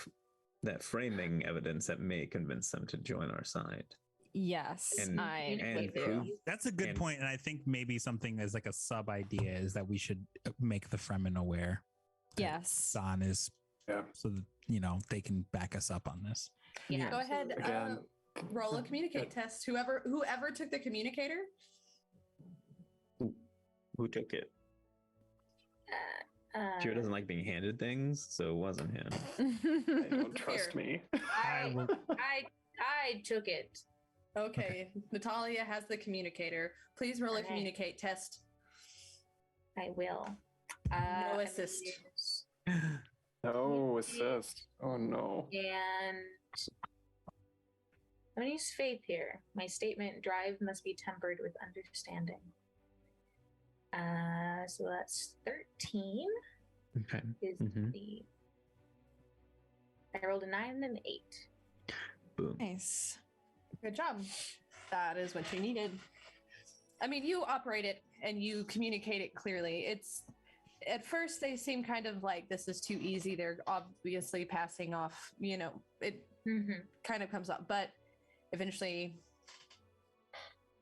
Speaker 6: that framing evidence that may convince them to join our side.
Speaker 1: Yes,
Speaker 6: And-
Speaker 1: I'm
Speaker 6: and
Speaker 1: with
Speaker 6: prove-
Speaker 1: you.
Speaker 3: That's a good
Speaker 6: And-
Speaker 3: point, and I think maybe something as like a sub idea is that we should make the Fremen aware. that
Speaker 1: Yes.
Speaker 3: Zahn is,
Speaker 4: Yeah.
Speaker 3: so that, they can back us up on this.
Speaker 5: Yeah.
Speaker 2: Go ahead.
Speaker 4: Again.
Speaker 2: Roll a communicate test. Whoever took the communicator.
Speaker 6: Who took it? Jiro doesn't like being handed things, so it wasn't him.
Speaker 4: They don't trust me.
Speaker 3: I will.
Speaker 5: I took it.
Speaker 2: Okay. Natalia has the communicator. Please roll a
Speaker 5: Okay.
Speaker 2: communicate test.
Speaker 5: I will.
Speaker 2: No assist.
Speaker 4: No assist. Oh no.
Speaker 5: And I'm gonna use faith here. My statement: drive must be tempered with understanding. So that's 13.
Speaker 6: Okay.
Speaker 5: Is
Speaker 6: Mhm.
Speaker 5: I rolled a 9 and an 8.
Speaker 6: Boom.
Speaker 1: Nice.
Speaker 2: Good job. That is what you needed. I mean, you operate it and you communicate it clearly. It's at first they seem kind of like this is too easy. They're obviously passing off, it
Speaker 5: Mm-hmm.
Speaker 2: kind of comes up, but eventually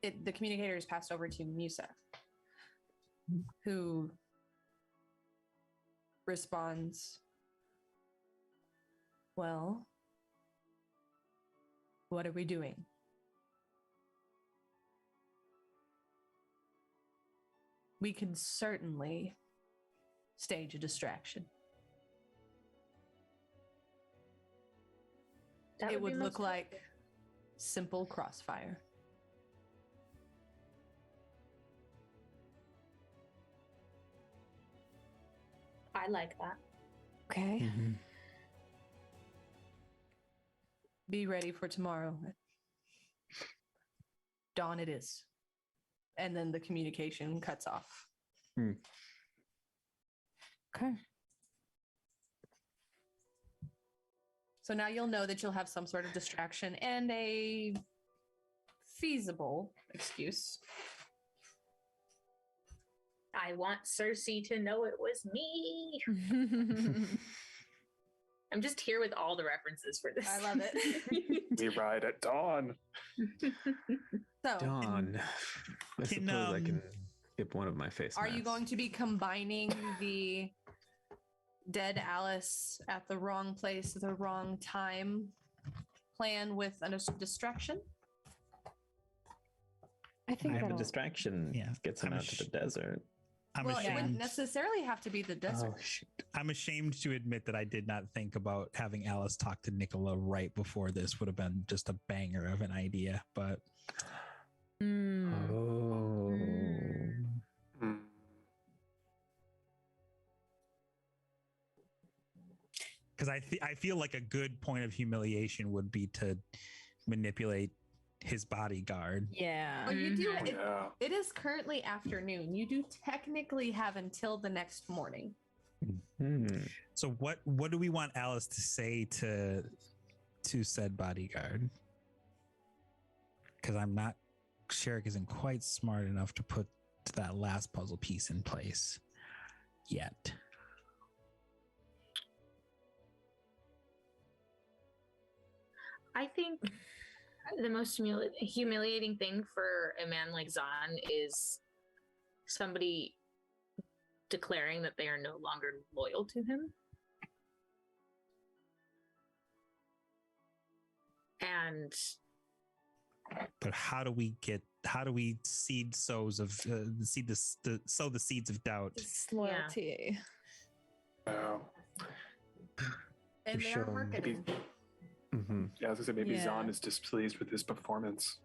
Speaker 2: the communicator is passed over to Musa, who responds, well, what are we doing? We can certainly stage a distraction. It would look like simple crossfire.
Speaker 5: I like that.
Speaker 1: Okay.
Speaker 6: Mhm.
Speaker 2: Be ready for tomorrow. Dawn it is. And then the communication cuts off.
Speaker 1: Okay.
Speaker 2: So now you'll know that you'll have some sort of distraction and a feasible excuse.
Speaker 5: I want Cersei to know it was me. I'm just here with all the references for this.
Speaker 2: I love it.
Speaker 4: We ride at dawn.
Speaker 2: So,
Speaker 6: Dawn. I
Speaker 3: Can,
Speaker 6: suppose I can skip one of my face
Speaker 2: are you
Speaker 6: masks.
Speaker 2: going to be combining the dead Alice at the wrong place at the wrong time plan with a distraction?
Speaker 1: I think
Speaker 6: I have a
Speaker 1: that'll-
Speaker 6: distraction.
Speaker 3: Yeah.
Speaker 6: Gets him
Speaker 3: I'm
Speaker 6: out to the desert.
Speaker 3: I'm
Speaker 2: Well, it wouldn't
Speaker 3: ashamed.
Speaker 2: necessarily have to be the desert.
Speaker 6: Oh, shoot.
Speaker 3: I'm ashamed to admit that I did not think about having Alice talk to Nicola right before this would have been just a banger of an idea, but
Speaker 1: Mm.
Speaker 6: Oh.
Speaker 4: Hmm.
Speaker 3: because I feel like a good point of humiliation would be to manipulate his bodyguard.
Speaker 1: Yeah.
Speaker 2: Well, you do.
Speaker 5: Mhm.
Speaker 4: Yeah.
Speaker 2: It is currently afternoon. You do technically have until the next morning.
Speaker 6: Hmm.
Speaker 3: So what do we want Alice to say to said bodyguard? Because I'm not Sherrick isn't quite smart enough to put that last puzzle piece in place yet.
Speaker 5: I think the most humiliating thing for a man like Zahn is somebody declaring that they are no longer loyal to him. And
Speaker 3: But how do we seed sows of sow the seeds of doubt?
Speaker 1: Disloyalty.
Speaker 4: Oh.
Speaker 2: And
Speaker 6: For
Speaker 2: they're
Speaker 6: sure.
Speaker 2: marketing.
Speaker 6: Mhm.
Speaker 4: Yeah, I was gonna say maybe
Speaker 1: Yeah.
Speaker 4: Zahn is displeased with his performance.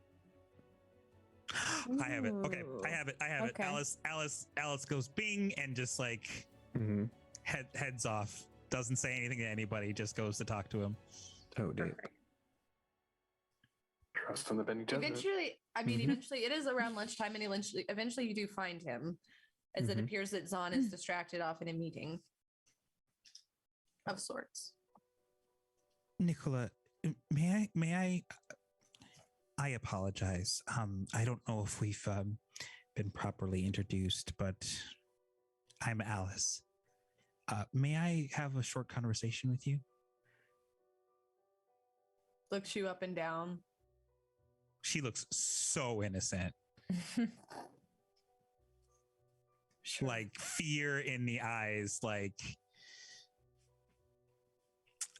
Speaker 3: I have it. Okay, I have it.
Speaker 1: Okay.
Speaker 3: Alice goes bing and just like
Speaker 6: Mhm.
Speaker 3: heads off. Doesn't say anything to anybody. Just goes to talk to him.
Speaker 6: Oh, dear.
Speaker 5: perfect.
Speaker 4: Trust in the Benny Desert.
Speaker 2: Eventually,
Speaker 6: Mhm.
Speaker 2: eventually, it is around lunchtime, and eventually you do find him, as it
Speaker 6: Mhm.
Speaker 2: appears that Zahn is distracted off in a meeting of sorts.
Speaker 3: Nicola, I apologize. I don't know if we've been properly introduced, but I'm Alice. May I have a short conversation with you?
Speaker 2: Looks you up and down.
Speaker 3: She looks so innocent.
Speaker 2: Sure.
Speaker 3: Like fear in the eyes, like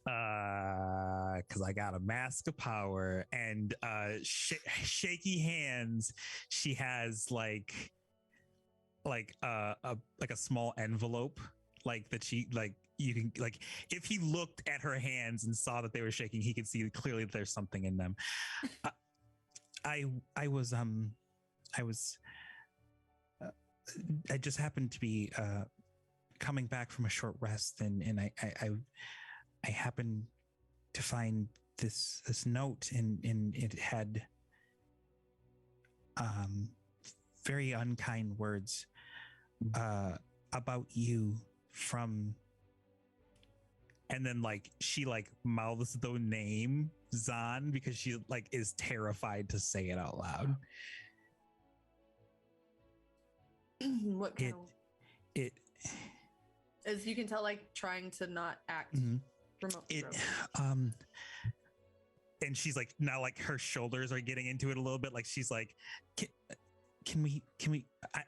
Speaker 3: because I got a mask of power and shaky hands. She has like a small envelope, like that she like you can like if he looked at her hands and saw that they were shaking, he could see clearly that there's something in them. I just happened to be coming back from a short rest, and I happened to find this note, and it had very unkind words about you from, and then like she like mouths the name Zahn because she like is terrified to say it out loud.
Speaker 2: What kind
Speaker 3: it
Speaker 2: as you can tell, like trying to not act remote.
Speaker 3: And she's like now like her shoulders are getting into it a little bit, like she's like can we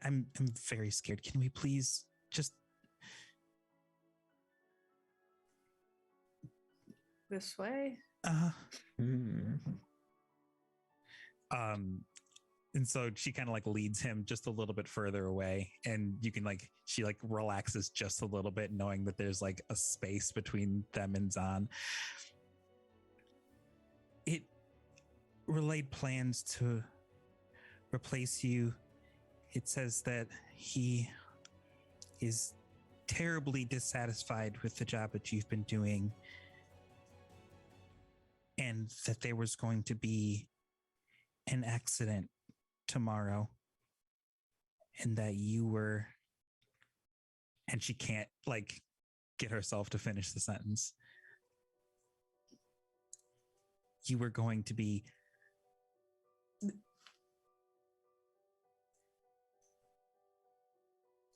Speaker 3: I'm very scared, can we please just
Speaker 2: This way?
Speaker 3: And so she kind of like leads him just a little bit further away, and you can like she like relaxes just a little bit, knowing that there's like a space between them and Zahn. It relayed plans to replace you. It says that he is terribly dissatisfied with the job that you've been doing, and that there was going to be an accident tomorrow, and that you were, and she can't like get herself to finish the sentence. You were going to be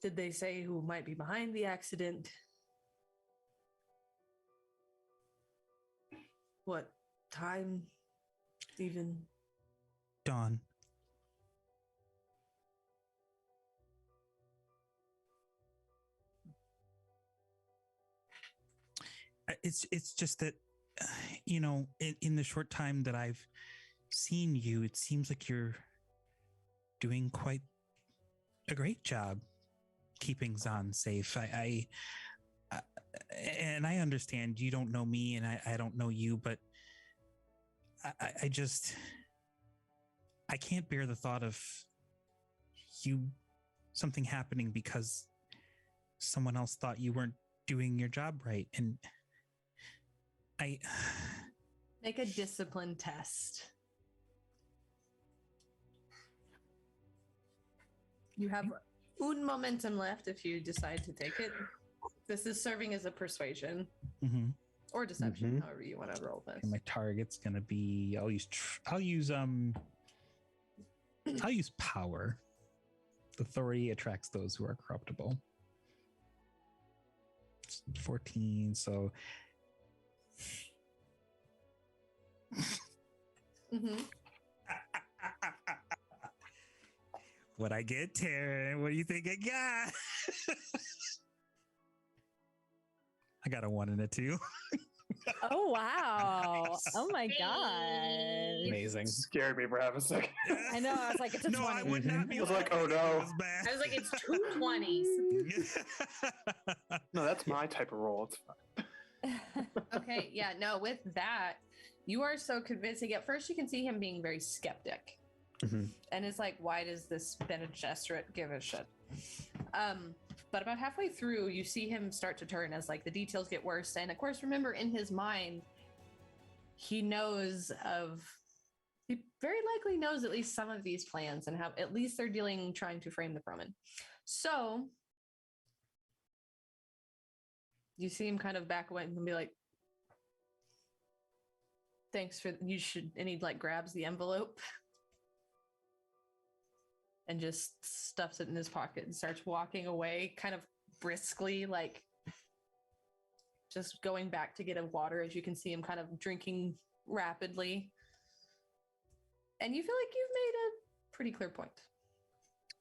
Speaker 2: Did they say who might be behind the accident? What time even?
Speaker 3: Dawn. It's just that, you know, in the short time that I've seen you, it seems like you're doing quite a great job keeping Zahn safe. And I understand you don't know me and I don't know you, but I just, I can't bear the thought of something happening because someone else thought you weren't doing your job right. And
Speaker 2: Make a discipline test. You have un momentum left if you decide to take it. This is serving as a persuasion or deception, however you want to roll this.
Speaker 3: And my target's gonna be I'll use power. Authority attracts those who are corruptible. 14, so what I get, Taryn? What do you think I got? I got a 1 and a 2.
Speaker 1: Oh wow! Oh my god!
Speaker 6: Amazing.
Speaker 4: Scared me for half a second.
Speaker 1: I know. I was like, it's a 20.
Speaker 3: I would not be
Speaker 4: I was like, oh no.
Speaker 5: I was like, it's 2 20s.
Speaker 4: No, that's my type of roll. It's fine.
Speaker 2: Okay, yeah, no, with that, you are so convincing. At first, you can see him being very skeptic. And it's like, why does this Bene Gesserit give a shit? But about halfway through, you see him start to turn as like the details get worse. And of course, remember in his mind, he very likely knows at least some of these plans and how at least they're trying to frame the Roman. So you see him kind of back away and be like, Thanks for you should and he like grabs the envelope and just stuffs it in his pocket and starts walking away kind of briskly, like just going back to get a water. As you can see him kind of drinking rapidly, and you feel like you've made a pretty clear point.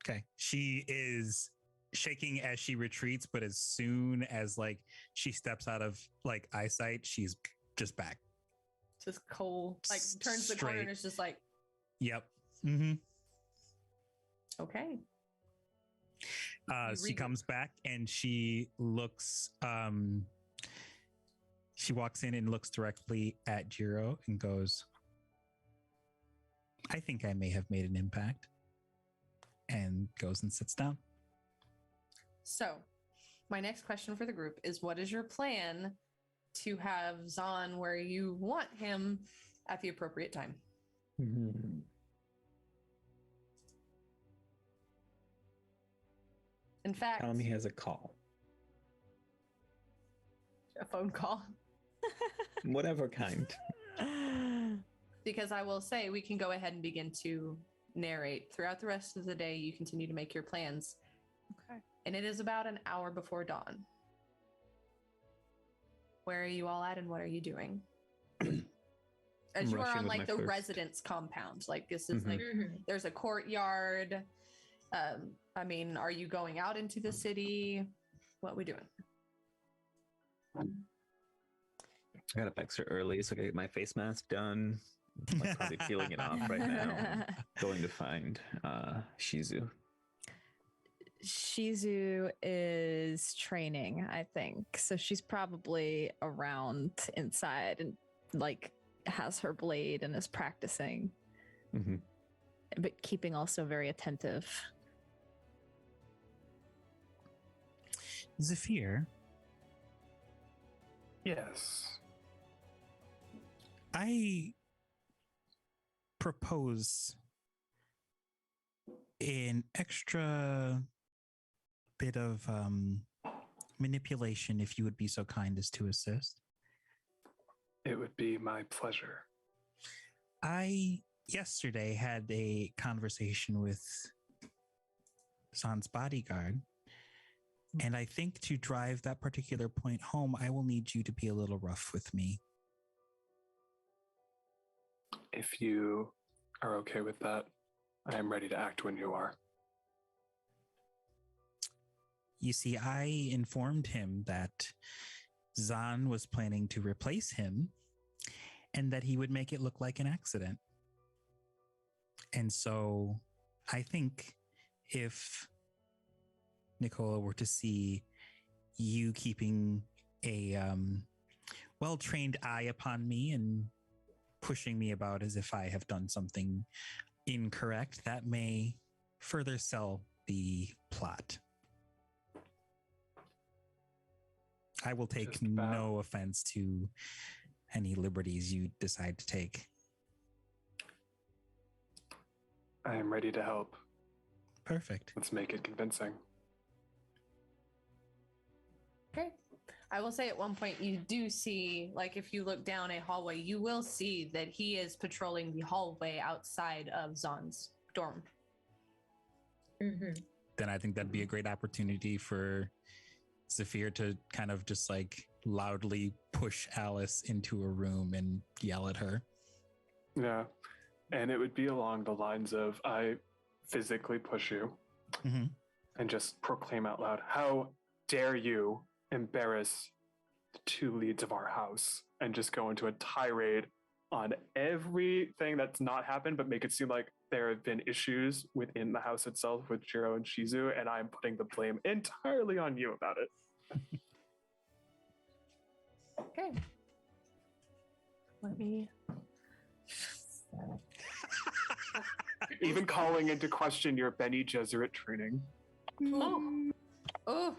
Speaker 3: Okay. She is shaking as she retreats, but as soon as like she steps out of like eyesight, she's just back.
Speaker 2: Just cold, like turns the corner and it's just like,
Speaker 3: yep. Mm-hmm.
Speaker 2: Okay.
Speaker 3: She comes back and she looks, she walks in and looks directly at Jiro and goes, I think I may have made an impact, and goes and sits down.
Speaker 2: So my next question for the group is, what is your plan to have Zahn where you want him at the appropriate time?
Speaker 6: Mm-hmm.
Speaker 2: In fact,
Speaker 6: Tell him he has a call.
Speaker 2: A phone call.
Speaker 6: Whatever kind.
Speaker 2: Because I will say we can go ahead and begin to narrate. Throughout the rest of the day, you continue to make your plans.
Speaker 1: Okay.
Speaker 2: And it is about an hour before dawn. Where are you all at and what are you doing? As you are on like the residence compound. Like this is like there's a courtyard. I mean, are you going out into the city? What are we doing?
Speaker 6: I got up extra early, so I gotta get my face mask done. I'm like, probably peeling it off right now. Going to find Shizu.
Speaker 1: Shizu is training, I think. So she's probably around inside and like has her blade and is practicing.
Speaker 6: Mm-hmm.
Speaker 1: But keeping also very attentive.
Speaker 3: Zafir.
Speaker 4: Yes.
Speaker 3: I propose an extra bit of manipulation, if you would be so kind as to assist.
Speaker 4: It would be my pleasure.
Speaker 3: I yesterday had a conversation with Zahn's bodyguard, and I think to drive that particular point home, I will need you to be a little rough with me.
Speaker 4: If you are okay with that, I am ready to act when you are.
Speaker 3: You see, I informed him that Zahn was planning to replace him and that he would make it look like an accident. And so I think if Nicola were to see you keeping a well-trained eye upon me and pushing me about as if I have done something incorrect, that may further sell the plot. I will take no offense to any liberties you decide to take.
Speaker 4: I am ready to help.
Speaker 3: Perfect.
Speaker 4: Let's make it convincing.
Speaker 2: Okay. I will say at one point you do see, like if you look down a hallway, you will see that he is patrolling the hallway outside of Zahn's dorm.
Speaker 5: Mm-hmm.
Speaker 3: Then I think that'd be a great opportunity for Zafir to kind of just like loudly push Alice into a room and yell at her.
Speaker 4: Yeah. And it would be along the lines of, I physically push you and just proclaim out loud, how dare you embarrass the two leads of our house, and just go into a tirade on everything that's not happened, but make it seem like there have been issues within the house itself with Jiro and Shizu, and I'm putting the blame entirely on you about it.
Speaker 2: Okay. Let me...
Speaker 4: Even calling into question your Bene Gesserit training.
Speaker 2: Oh.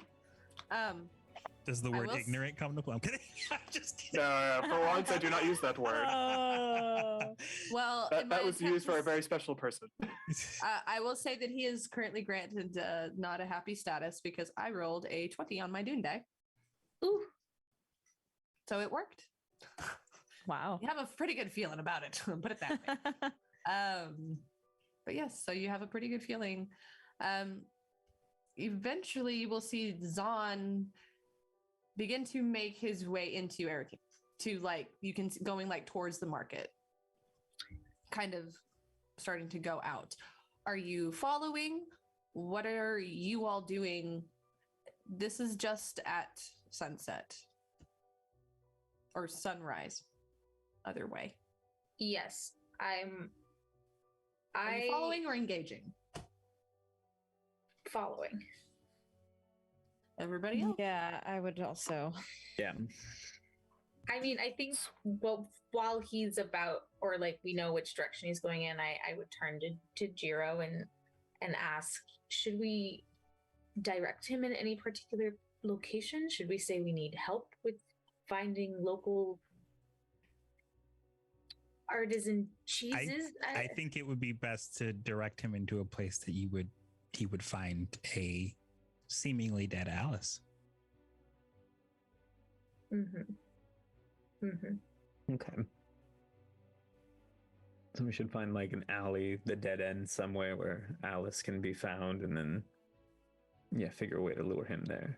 Speaker 3: Does the word ignorant come to play? I'm kidding. I'm just kidding.
Speaker 4: No, for once I do not use that word.
Speaker 2: Well,
Speaker 4: that was used for a very special person.
Speaker 2: I will say that he is currently granted not a happy status because I rolled a 20 on my Dune die.
Speaker 5: Ooh.
Speaker 2: So it worked.
Speaker 1: Wow.
Speaker 2: You have a pretty good feeling about it. Put it that way. But yes, so you have a pretty good feeling. Eventually, you will see Zahn begin to make his way into Arrakis, to like you can going like towards the market, kind of starting to go out. Are you following? What are you all doing? This is just at sunset or sunrise, other way.
Speaker 5: Yes,
Speaker 2: Are you following or engaging?
Speaker 5: Following.
Speaker 2: Everybody else?
Speaker 1: Yeah, I would also.
Speaker 6: Yeah.
Speaker 5: I mean, I think while he's about, or like we know which direction he's going in, I would turn to Jiro and ask, should we direct him in any particular location? Should we say we need help with finding local artisan cheeses?
Speaker 3: I think it would be best to direct him into a place that he would find a seemingly dead Alice.
Speaker 6: Okay. So we should find like an alley, the dead end somewhere where Alice can be found, and then figure a way to lure him there.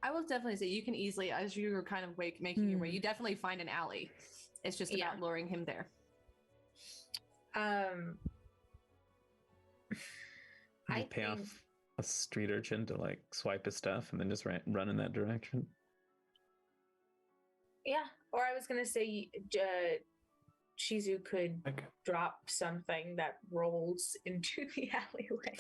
Speaker 2: I will definitely say you can easily, as you were kind of making your way, you definitely find an alley. It's just about luring him there.
Speaker 6: I pay off a street urchin to like swipe his stuff and then just run in that direction.
Speaker 5: Yeah, or I was gonna say Shizu could drop something that rolls into the alleyway.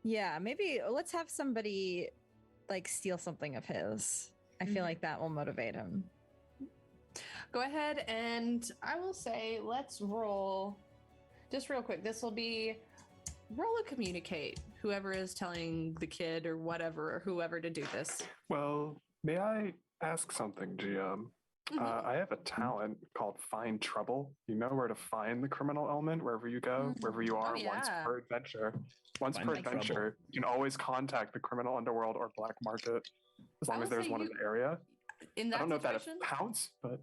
Speaker 1: Yeah, maybe let's have somebody like steal something of his. I feel like that will motivate him.
Speaker 2: Go ahead, and I will say let's roll just real quick. This will be roll a communicate, whoever is telling the kid or whatever, or whoever to do this.
Speaker 4: Well, may I ask something, GM? I have a talent called Find Trouble. You know where to find the criminal element wherever you go, wherever you are, once per adventure. Once per adventure, you can always contact the criminal underworld or black market, as long as there's one in the area.
Speaker 2: In that
Speaker 4: I don't know
Speaker 2: situation,
Speaker 4: if that counts, but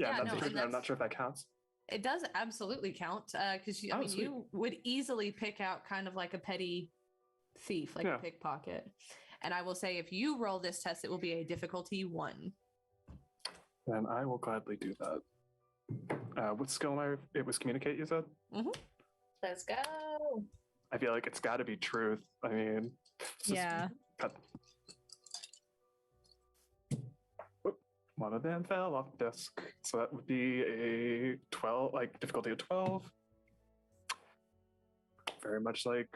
Speaker 4: I'm not sure if that counts.
Speaker 2: It does absolutely count, because you would easily pick out kind of like a petty thief, like a pickpocket. And I will say, if you roll this test, it will be a difficulty 1.
Speaker 4: Then I will gladly do that. What skill am I? It was communicate, you said?
Speaker 5: Let's go.
Speaker 4: I feel like it's got to be truth. I mean, one of them fell off the desk. So that would be a 12, like difficulty of 12. Very much like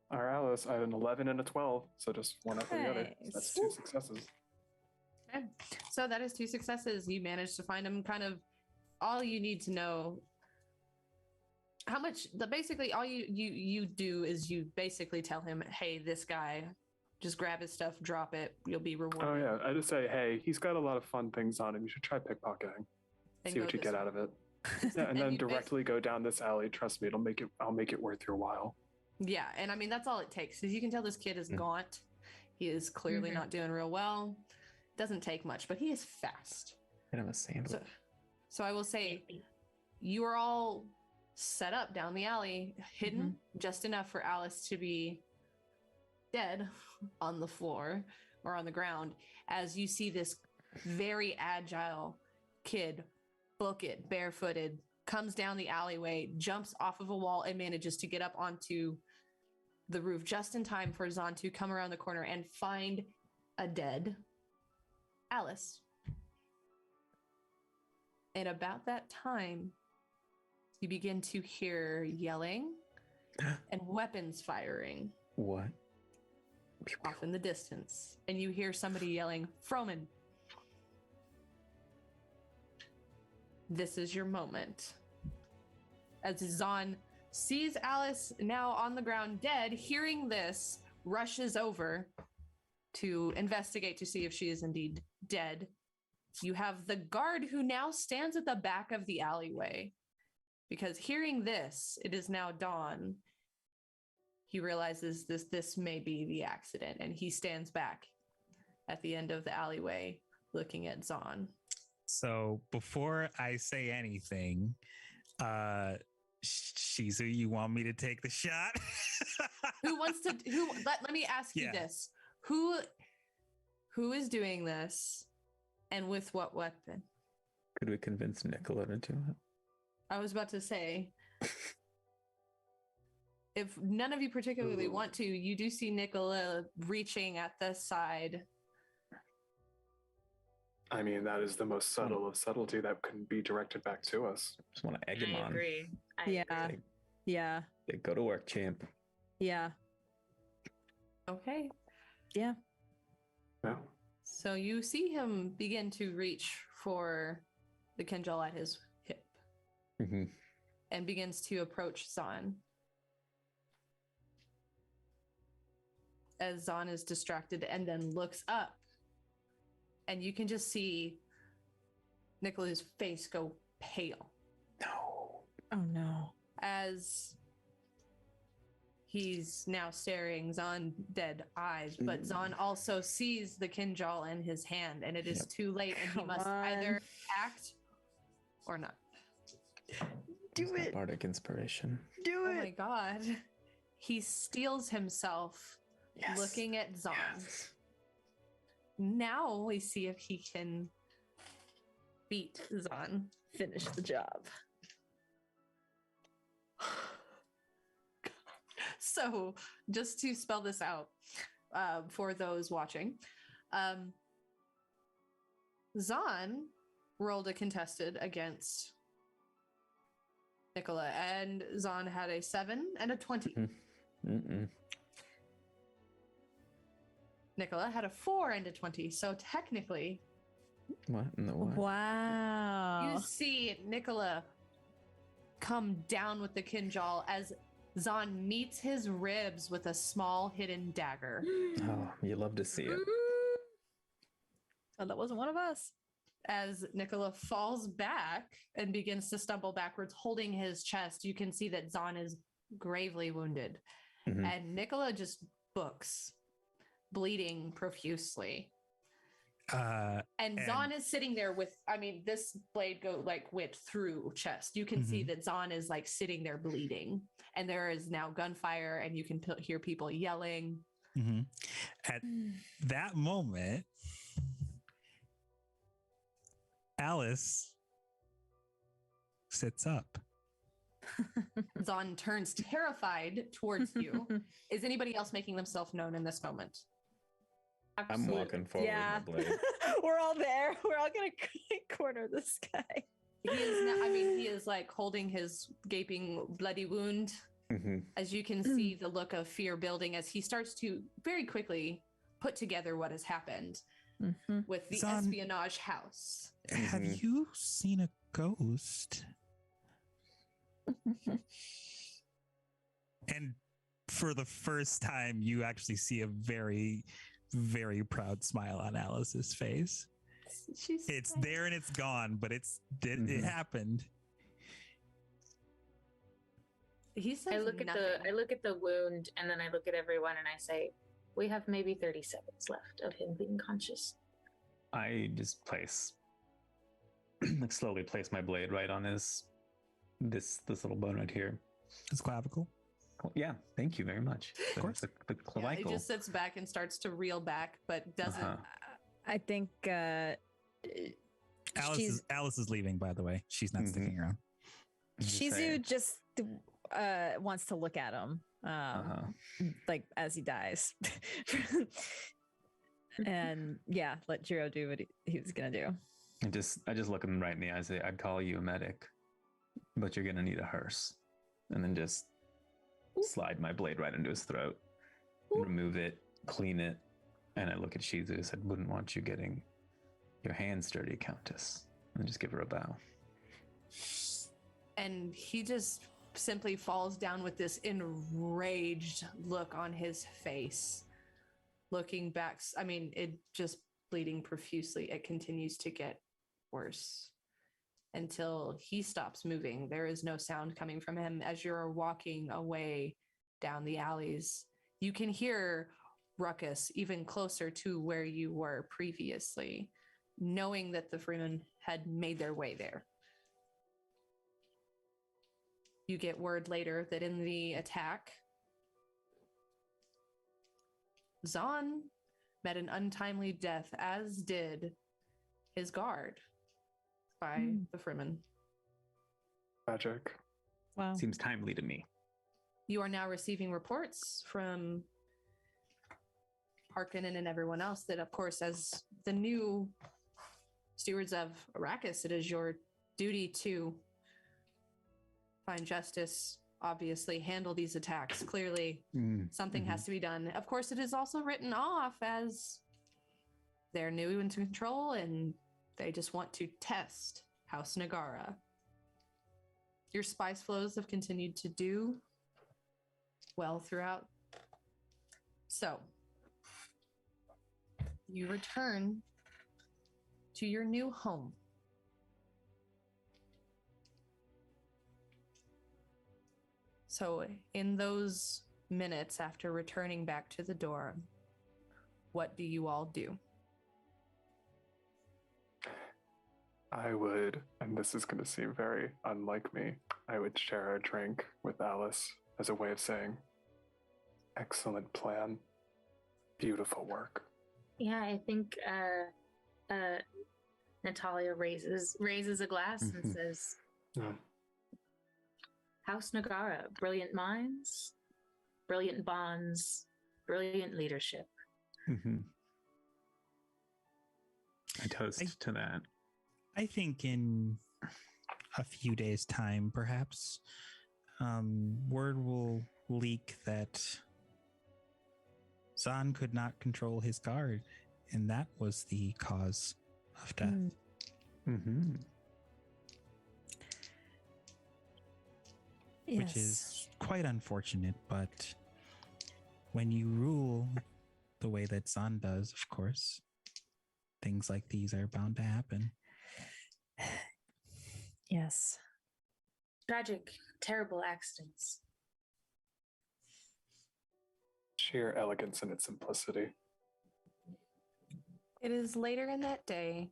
Speaker 4: our Alice. I had an 11 and a 12. So just one after the other. So that's 2 successes.
Speaker 2: Okay. So that is 2 successes. You managed to find him. Kind of all you need to know. How much? Basically, all you do is you basically tell him, "Hey, this guy, just grab his stuff, drop it. You'll be rewarded."
Speaker 4: Oh yeah, I just say, "Hey, he's got a lot of fun things on him. You should try pickpocketing. See what you get out of it." Yeah, and then directly go down this alley. Trust me, I'll make it worth your while.
Speaker 2: Yeah, and I mean that's all it takes. As you can tell, this kid is gaunt. He is clearly not doing real well. Doesn't take much, but he is fast.
Speaker 6: And I'm a sandwich.
Speaker 2: So I will say, you are all set up down the alley, hidden just enough for Alice to be dead on the floor or on the ground, as you see this very agile kid book it barefooted, comes down the alleyway, jumps off of a wall, and manages to get up onto the roof just in time for Zahn to come around the corner and find a dead Alice. And about that time, you begin to hear yelling and weapons firing.
Speaker 6: What?
Speaker 2: Off in the distance. And you hear somebody yelling, "Froman." This is your moment. As Zahn sees Alice now on the ground dead, hearing this, rushes over to investigate to see if she is indeed dead. You have the guard who now stands at the back of the alleyway, because hearing this, it is now dawn. he realizes this may be the accident, and he stands back at the end of the alleyway looking at Zahn.
Speaker 3: So before I say anything, Shizu, you want me to take the shot?
Speaker 2: Let me ask you this. Who is doing this, and with what weapon?
Speaker 6: Could we convince Nicola to do it?
Speaker 2: I was about to say, if none of you particularly want to, you do see Nicola reaching at the side.
Speaker 4: I mean, that is the most subtle of subtlety that can be directed back to us.
Speaker 6: Just want to egg him on.
Speaker 5: I agree.
Speaker 1: Yeah.
Speaker 6: Go to work, champ.
Speaker 1: Yeah.
Speaker 2: Okay.
Speaker 1: Yeah.
Speaker 4: Yeah.
Speaker 2: So you see him begin to reach for the Kinjal at his hip and begins to approach Zahn. As Zahn is distracted and then looks up, and you can just see Nicola's face go pale.
Speaker 6: No.
Speaker 1: Oh no.
Speaker 2: As he's now staring Zahn dead eyes, but Zahn also sees the Kinjal in his hand, and it is too late, and he must either act or not.
Speaker 1: Do it.
Speaker 6: Bardic inspiration.
Speaker 1: Do it.
Speaker 2: Oh my god. He steels himself looking at Zahn.
Speaker 6: Yes.
Speaker 2: Now we see if he can beat Zahn.
Speaker 1: Finish the job.
Speaker 2: So, just to spell this out for those watching, Zahn rolled a contested against Nicola, and Zahn had a 7 and a 20. Nicola had a 4 and a 20, so technically...
Speaker 6: What in the what?
Speaker 1: Wow.
Speaker 2: You see Nicola come down with the Kinjal as Zahn meets his ribs with a small hidden dagger.
Speaker 6: Oh, you love to see it.
Speaker 1: Oh, that wasn't one of us.
Speaker 2: As Nicola falls back and begins to stumble backwards, holding his chest, you can see that Zahn is gravely wounded. And Nicola just books, bleeding profusely. And Zahn is sitting there with, this blade went through chest. You can see that Zahn is sitting there bleeding, and there is now gunfire, and you can hear people yelling.
Speaker 3: At that moment, Alice sits up.
Speaker 2: Zahn turns terrified towards you. Is anybody else making themselves known in this moment?
Speaker 6: I'm walking forward with my blade.
Speaker 1: We're all there. We're all gonna corner this guy.
Speaker 2: He is now, he is holding his gaping bloody wound. As you can see the look of fear building as he starts to very quickly put together what has happened with the
Speaker 3: Zahn,
Speaker 2: espionage house.
Speaker 3: Have you seen a ghost? And for the first time, you actually see a very, very proud smile on Alice's face. It's there and it's gone, but it happened.
Speaker 2: He says
Speaker 5: I look at the wound, and then I look at everyone and I say, we have maybe 30 seconds left of him being conscious.
Speaker 6: I just slowly place my blade right on this little bone right here.
Speaker 3: His clavicle.
Speaker 6: Yeah, thank you very much.
Speaker 3: Of course.
Speaker 6: The clavicle.
Speaker 2: He just sits back and starts to reel back, but doesn't.
Speaker 1: I think
Speaker 3: Alice is leaving, by the way. She's not sticking around.
Speaker 1: Shizu just wants to look at him, as he dies, and let Jiro do what he was gonna do.
Speaker 6: I just look him right in the eye and say, I'd call you a medic, but you're gonna need a hearse. And then just slide my blade right into his throat, remove it, clean it, and I look at Shizu and said, wouldn't want you getting your hands dirty, Countess. And just give her a bow.
Speaker 2: And he just simply falls down with this enraged look on his face. Looking back, it just bleeding profusely. It continues to get worse until he stops moving. There is no sound coming from him as you're walking away down the alleys. You can hear ruckus even closer to where you were previously, knowing that the Freemen had made their way there. You get word later that in the attack, Zahn met an untimely death, as did his guard by the Freemen.
Speaker 4: Magic.
Speaker 1: Wow.
Speaker 6: Seems timely to me.
Speaker 2: You are now receiving reports from Harkonnen and everyone else that, of course, as the new stewards of Arrakis, it is your duty to find justice, obviously handle these attacks. Clearly, something has to be done. Of course, it is also written off as they're new into control and they just want to test House Nagara. Your spice flows have continued to do well throughout. So, you return to your new home. So, in those minutes after returning back to the dorm, what do you all do?
Speaker 4: I would, and this is going to seem very unlike me, I would share a drink with Alice as a way of saying, excellent plan, beautiful work.
Speaker 5: Yeah, I think Natalia raises a glass and says,
Speaker 4: Yeah.
Speaker 5: House Nagara, brilliant minds, brilliant bonds, brilliant leadership.
Speaker 6: I toast to that.
Speaker 3: I think in a few days' time, perhaps, word will leak that Zahn could not control his guard, and that was the cause of death. Which is quite unfortunate, but when you rule the way that Zahn does, of course, things like these are bound to happen.
Speaker 1: Yes.
Speaker 5: Tragic, terrible accidents.
Speaker 4: Sheer elegance in its simplicity.
Speaker 2: It is later in that day,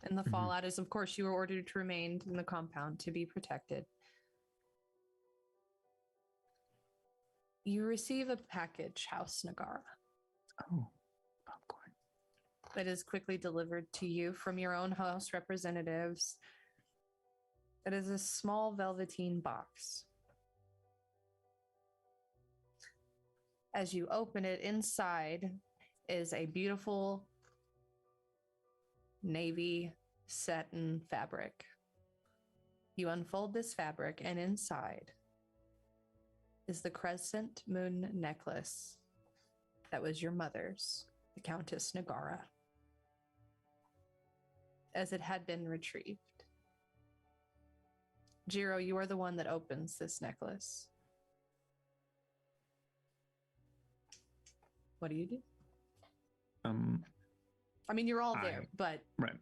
Speaker 2: and the fallout is, of course, you were ordered to remain in the compound to be protected. You receive a package, House Nagara.
Speaker 6: Oh, popcorn.
Speaker 2: That is quickly delivered to you from your own House representatives. It is a small velveteen box. As you open it, inside is a beautiful navy satin fabric. You unfold this fabric, and inside is the crescent moon necklace that was your mother's, the Countess Nagara, as it had been retrieved. Jiro, you are the one that opens this necklace. What do you do? I mean, you're all there, but...
Speaker 6: Right.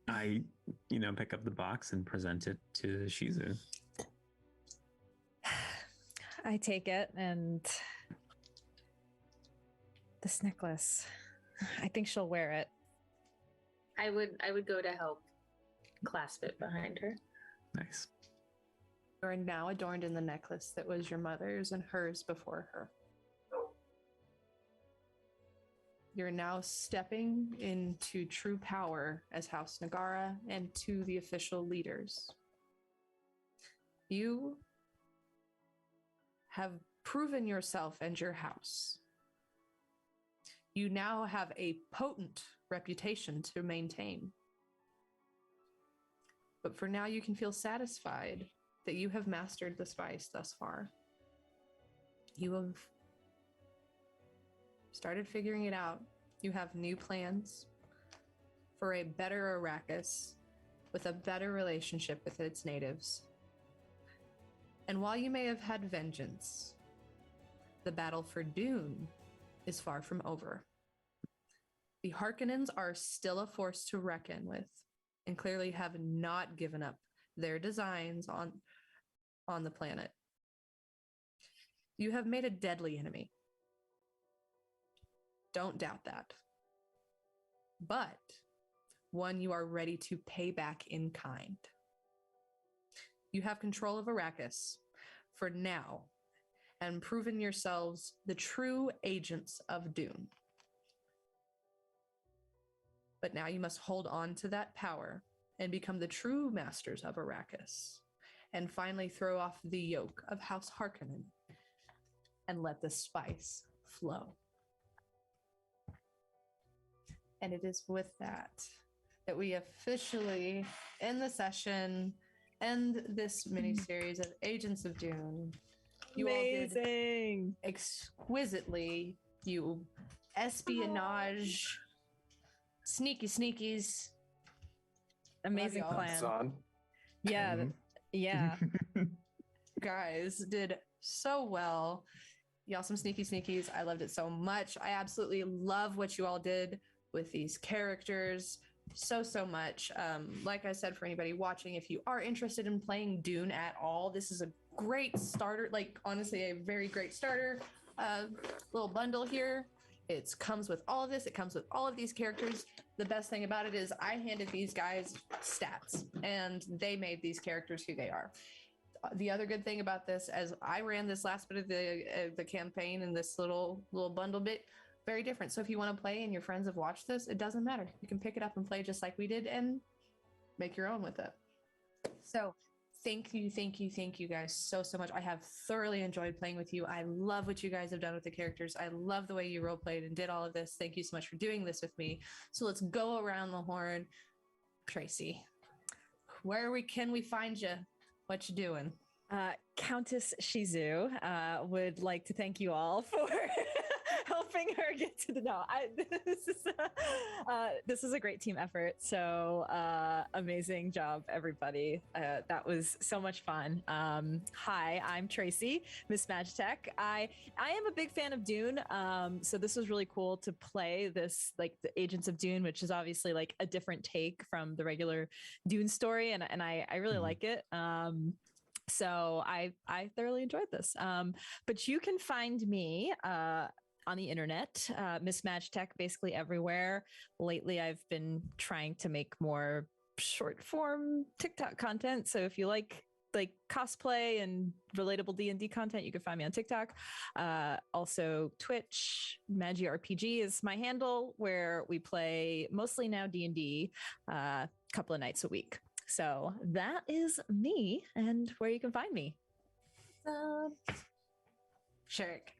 Speaker 6: I, pick up the box and present it to Shizu.
Speaker 1: I take it, and this necklace, I think she'll wear it.
Speaker 5: I would go to help clasp it behind her.
Speaker 6: Nice.
Speaker 2: You are now adorned in the necklace that was your mother's and hers before her. You're now stepping into true power as House Nagara and to the official leaders. You have proven yourself and your house. You now have a potent reputation to maintain. But for now, you can feel satisfied that you have mastered the spice thus far. You have started figuring it out. You have new plans for a better Arrakis with a better relationship with its natives. And while you may have had vengeance, the battle for Dune is far from over. The Harkonnens are still a force to reckon with, and clearly have not given up their designs on the planet. You have made a deadly enemy. Don't doubt that. But one you are ready to pay back in kind. You have control of Arrakis for now and proven yourselves the true agents of Dune. But now you must hold on to that power and become the true masters of Arrakis and finally throw off the yoke of House Harkonnen and let the spice flow. And it is with that we officially end the session, end this mini-series of Agents of Dune. You
Speaker 1: Amazing.
Speaker 2: all did exquisitely, you espionage, sneakies.
Speaker 1: Amazing
Speaker 2: Love y'all.
Speaker 1: plan.
Speaker 4: Son.
Speaker 1: Yeah. Yeah.
Speaker 2: Guys did so well. Y'all some sneakies. I loved it so much. I absolutely love what you all did with these characters so much. Like I said, for anybody watching, if you are interested in playing Dune at all, this is a great starter, like honestly a very great starter little bundle here. It comes with all of this. It comes with all of these characters. The best thing about it is I handed these guys stats and they made these characters who they are. The other good thing about this, as I ran this last bit of the campaign and this little bundle bit, very different. So if you want to play and your friends have watched this, it doesn't matter. You can pick it up and play just like we did and make your own with it. So thank you guys so much. I have thoroughly enjoyed playing with you. I love what you guys have done with the characters. I love the way you role played and did all of this. Thank you so much for doing this with me. So let's go around the horn. Tracie, can we find you? What you doing?
Speaker 1: Countess Shizu would like to thank you all for helping her get to the this is a great team effort. So amazing job, everybody. That was so much fun. Hi, I'm Tracie, Miss Magitech. I am a big fan of Dune. So this was really cool to play this, like the Agents of Dune, which is obviously like a different take from the regular Dune story, and I really like it. So I thoroughly enjoyed this. But you can find me on the internet, Miss Magitech, basically everywhere. Lately, I've been trying to make more short form TikTok content. So if you like cosplay and relatable D&D content, you can find me on TikTok. Also Twitch, Magi RPG is my handle, where we play mostly now D&D a couple of nights a week. So that is me and where you can find me.
Speaker 2: Sherrick.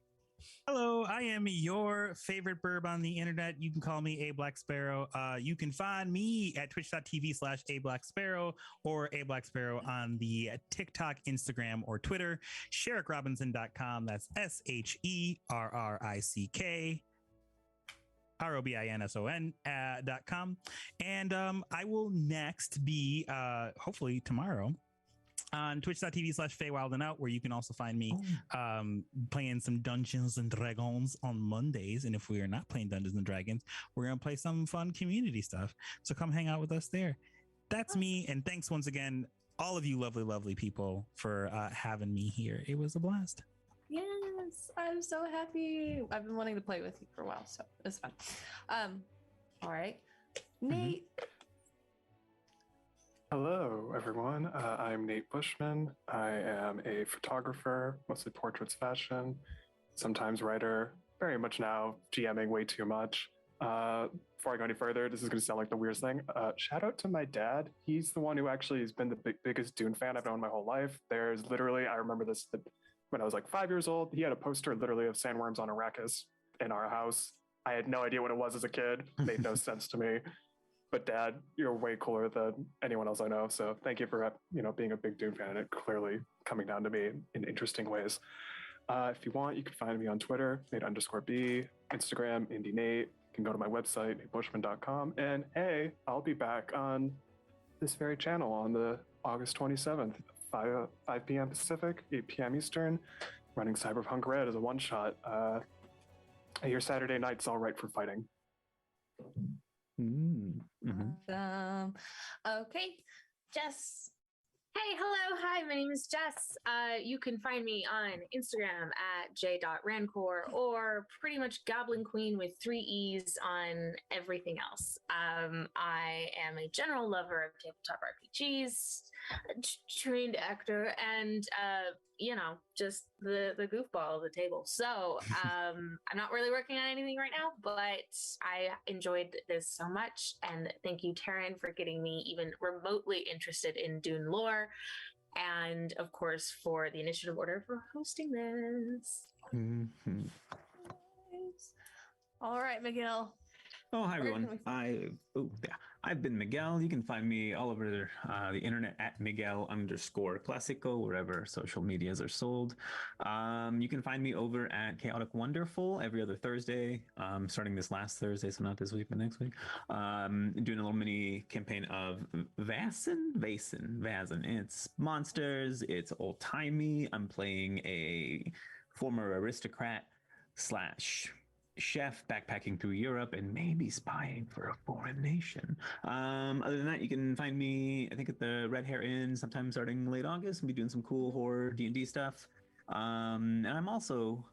Speaker 3: Hello, I am your favorite burb on the internet. You can call me A Black Sparrow. You can find me at twitch.tv/A Black Sparrow or A Black Sparrow on the TikTok, Instagram, or Twitter. SherrickRobinson.com. That's SherrickRobinson.com. And I will next be, hopefully tomorrow, on twitch.tv/FeyWildandOut, where you can also find me playing some Dungeons and Dragons on Mondays. And if we are not playing Dungeons and Dragons, we're going to play some fun community stuff. So come hang out with us there. That's me. And thanks once again, all of you lovely people, for having me here. It was a blast.
Speaker 2: Yes, I'm so happy. I've been wanting to play with you for a while, so it's fun. All right. Nate.
Speaker 4: Hello, everyone. I'm Nate Bushman. I am a photographer, mostly portraits, fashion, sometimes writer, very much now GMing way too much. Before I go any further, this is going to sound like the weirdest thing. Shout out to my dad. He's the one who actually has been the biggest Dune fan I've known my whole life. There's literally, I remember this when I was like 5 years old, he had a poster literally of sandworms on Arrakis in our house. I had no idea what it was as a kid. It made no sense to me. But Dad, you're way cooler than anyone else I know. So thank you for being a big Dune fan and it clearly coming down to me in interesting ways. If you want, you can find me on Twitter, Nate_B, Instagram, IndieNate. You can go to my website, natebushman.com. And hey, I'll be back on this very channel on the August 27th, 5 p.m. Pacific, 8 p.m. Eastern, running Cyberpunk Red as a one-shot. Your Saturday night's all right for fighting.
Speaker 2: Okay, Jess.
Speaker 5: Hey, hello, hi, my name is Jess. You can find me on Instagram at j.rancor or pretty much Goblin Queen with 3 E's on everything else. I am a general lover of tabletop RPGs, trained actor, and just the goofball of the table. So I'm not really working on anything right now, but I enjoyed this so much. And thank you, Taryn, for getting me even remotely interested in Dune lore. And of course, for the Initiative Order for hosting this.
Speaker 6: Mm-hmm.
Speaker 2: All right, Miguel.
Speaker 6: Oh, hi everyone. I've been Miguel. You can find me all over the internet at Miguel_Classico, wherever social medias are sold. You can find me over at Chaotic Wonderful every other Thursday, starting this last Thursday, so not this week, but next week. Doing a little mini campaign of Vaesen. It's monsters, it's old-timey. I'm playing a former aristocrat / chef backpacking through Europe and maybe spying for a foreign nation. Other than that, you can find me, I think, at the Red Hair Inn sometime starting late August. I'll be doing some cool horror D&D stuff. And I'm also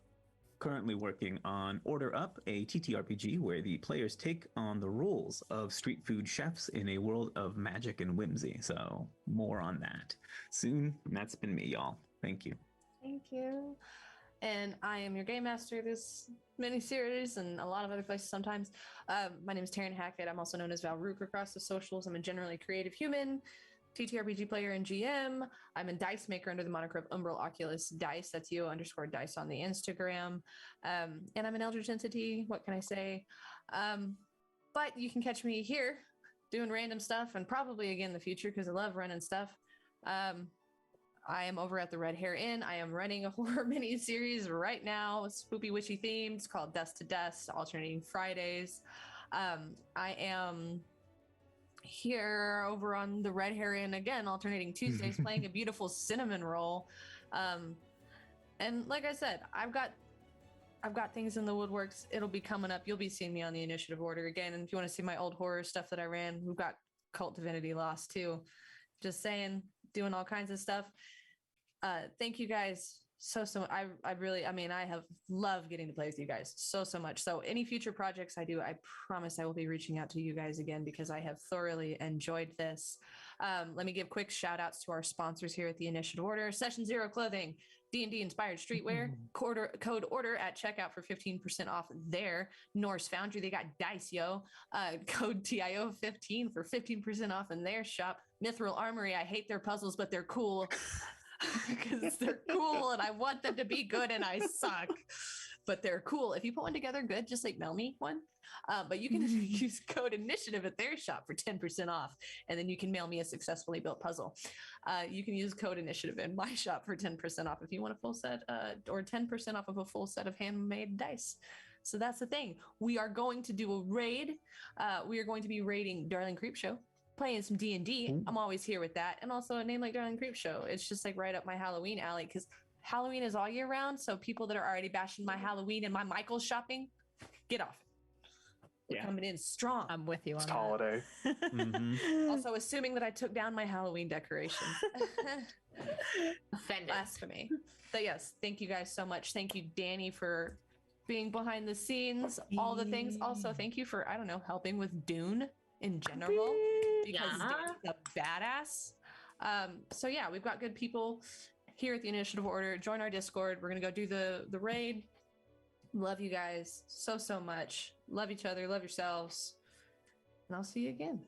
Speaker 6: currently working on Order Up, a TTRPG where the players take on the roles of street food chefs in a world of magic and whimsy. So more on that soon. And that's been me, y'all. Thank you.
Speaker 2: Thank you. And I am your game master this mini-series and a lot of other places sometimes. My name is Taryn Hackett. I'm also known as Valrook across the socials. I'm a generally creative human, TTRPG player and GM. I'm a dice maker under the moniker of Umbral Oculus Dice. That's _dice on the Instagram. And I'm an Eldritch entity. What can I say? But you can catch me here doing random stuff and probably again in the future because I love running stuff. I am over at the Red Hair Inn. I am running a horror mini-series right now, spoopy witchy themed. It's called Dust to Dust, alternating Fridays. I am here over on the Red Hair Inn again, alternating Tuesdays, playing a beautiful cinnamon roll. And like I said, I've got things in the woodworks. It'll be coming up. You'll be seeing me on the Initiative Order again. And if you want to see my old horror stuff that I ran, we've got Cult Divinity Lost too. Just saying, doing all kinds of stuff. Thank you guys so I have loved getting to play with you guys so much. So any future projects I do, I promise I will be reaching out to you guys again because I have thoroughly enjoyed this. Let me give quick shout outs to our sponsors here at the Initiative Order. Session Zero Clothing, D&D inspired streetwear, code order at checkout for 15% off there. Norse Foundry, they got dice, yo. Code TIO15 for 15% off in their shop. Mithril Armory, I hate their puzzles, but they're cool. Because they're cool and I want them to be good and I suck, but they're cool. If you put one together good, just like mail me one. But you can use code initiative at their shop for 10% off, and then you can mail me a successfully built puzzle. You can use code initiative in my shop for 10% off if you want a full set, or 10% off of a full set of handmade dice. So that's the thing. We are going to do a raid. We are going to be raiding Darling Creepshow, playing some D&D. I'm always here with that. And also a name like Darling Creepshow. It's just like right up my Halloween alley because Halloween is all year round. So people that are already bashing my Halloween and my Michael's shopping, get off it. We're coming in strong.
Speaker 1: I'm with you on
Speaker 4: It's
Speaker 1: that.
Speaker 4: holiday.
Speaker 2: Also, assuming that I took down my Halloween decorations.
Speaker 5: Offended.
Speaker 2: Blasphemy. But yes, thank you guys so much. Thank you, Danny, for being behind the scenes, all the things. Also, thank you for, helping with Dune in general, because Danny's a badass. So yeah, we've got good people here at the Initiative Order. Join our Discord. We're going to go do the raid. Love you guys so much. Love each other. Love yourselves. And I'll see you again.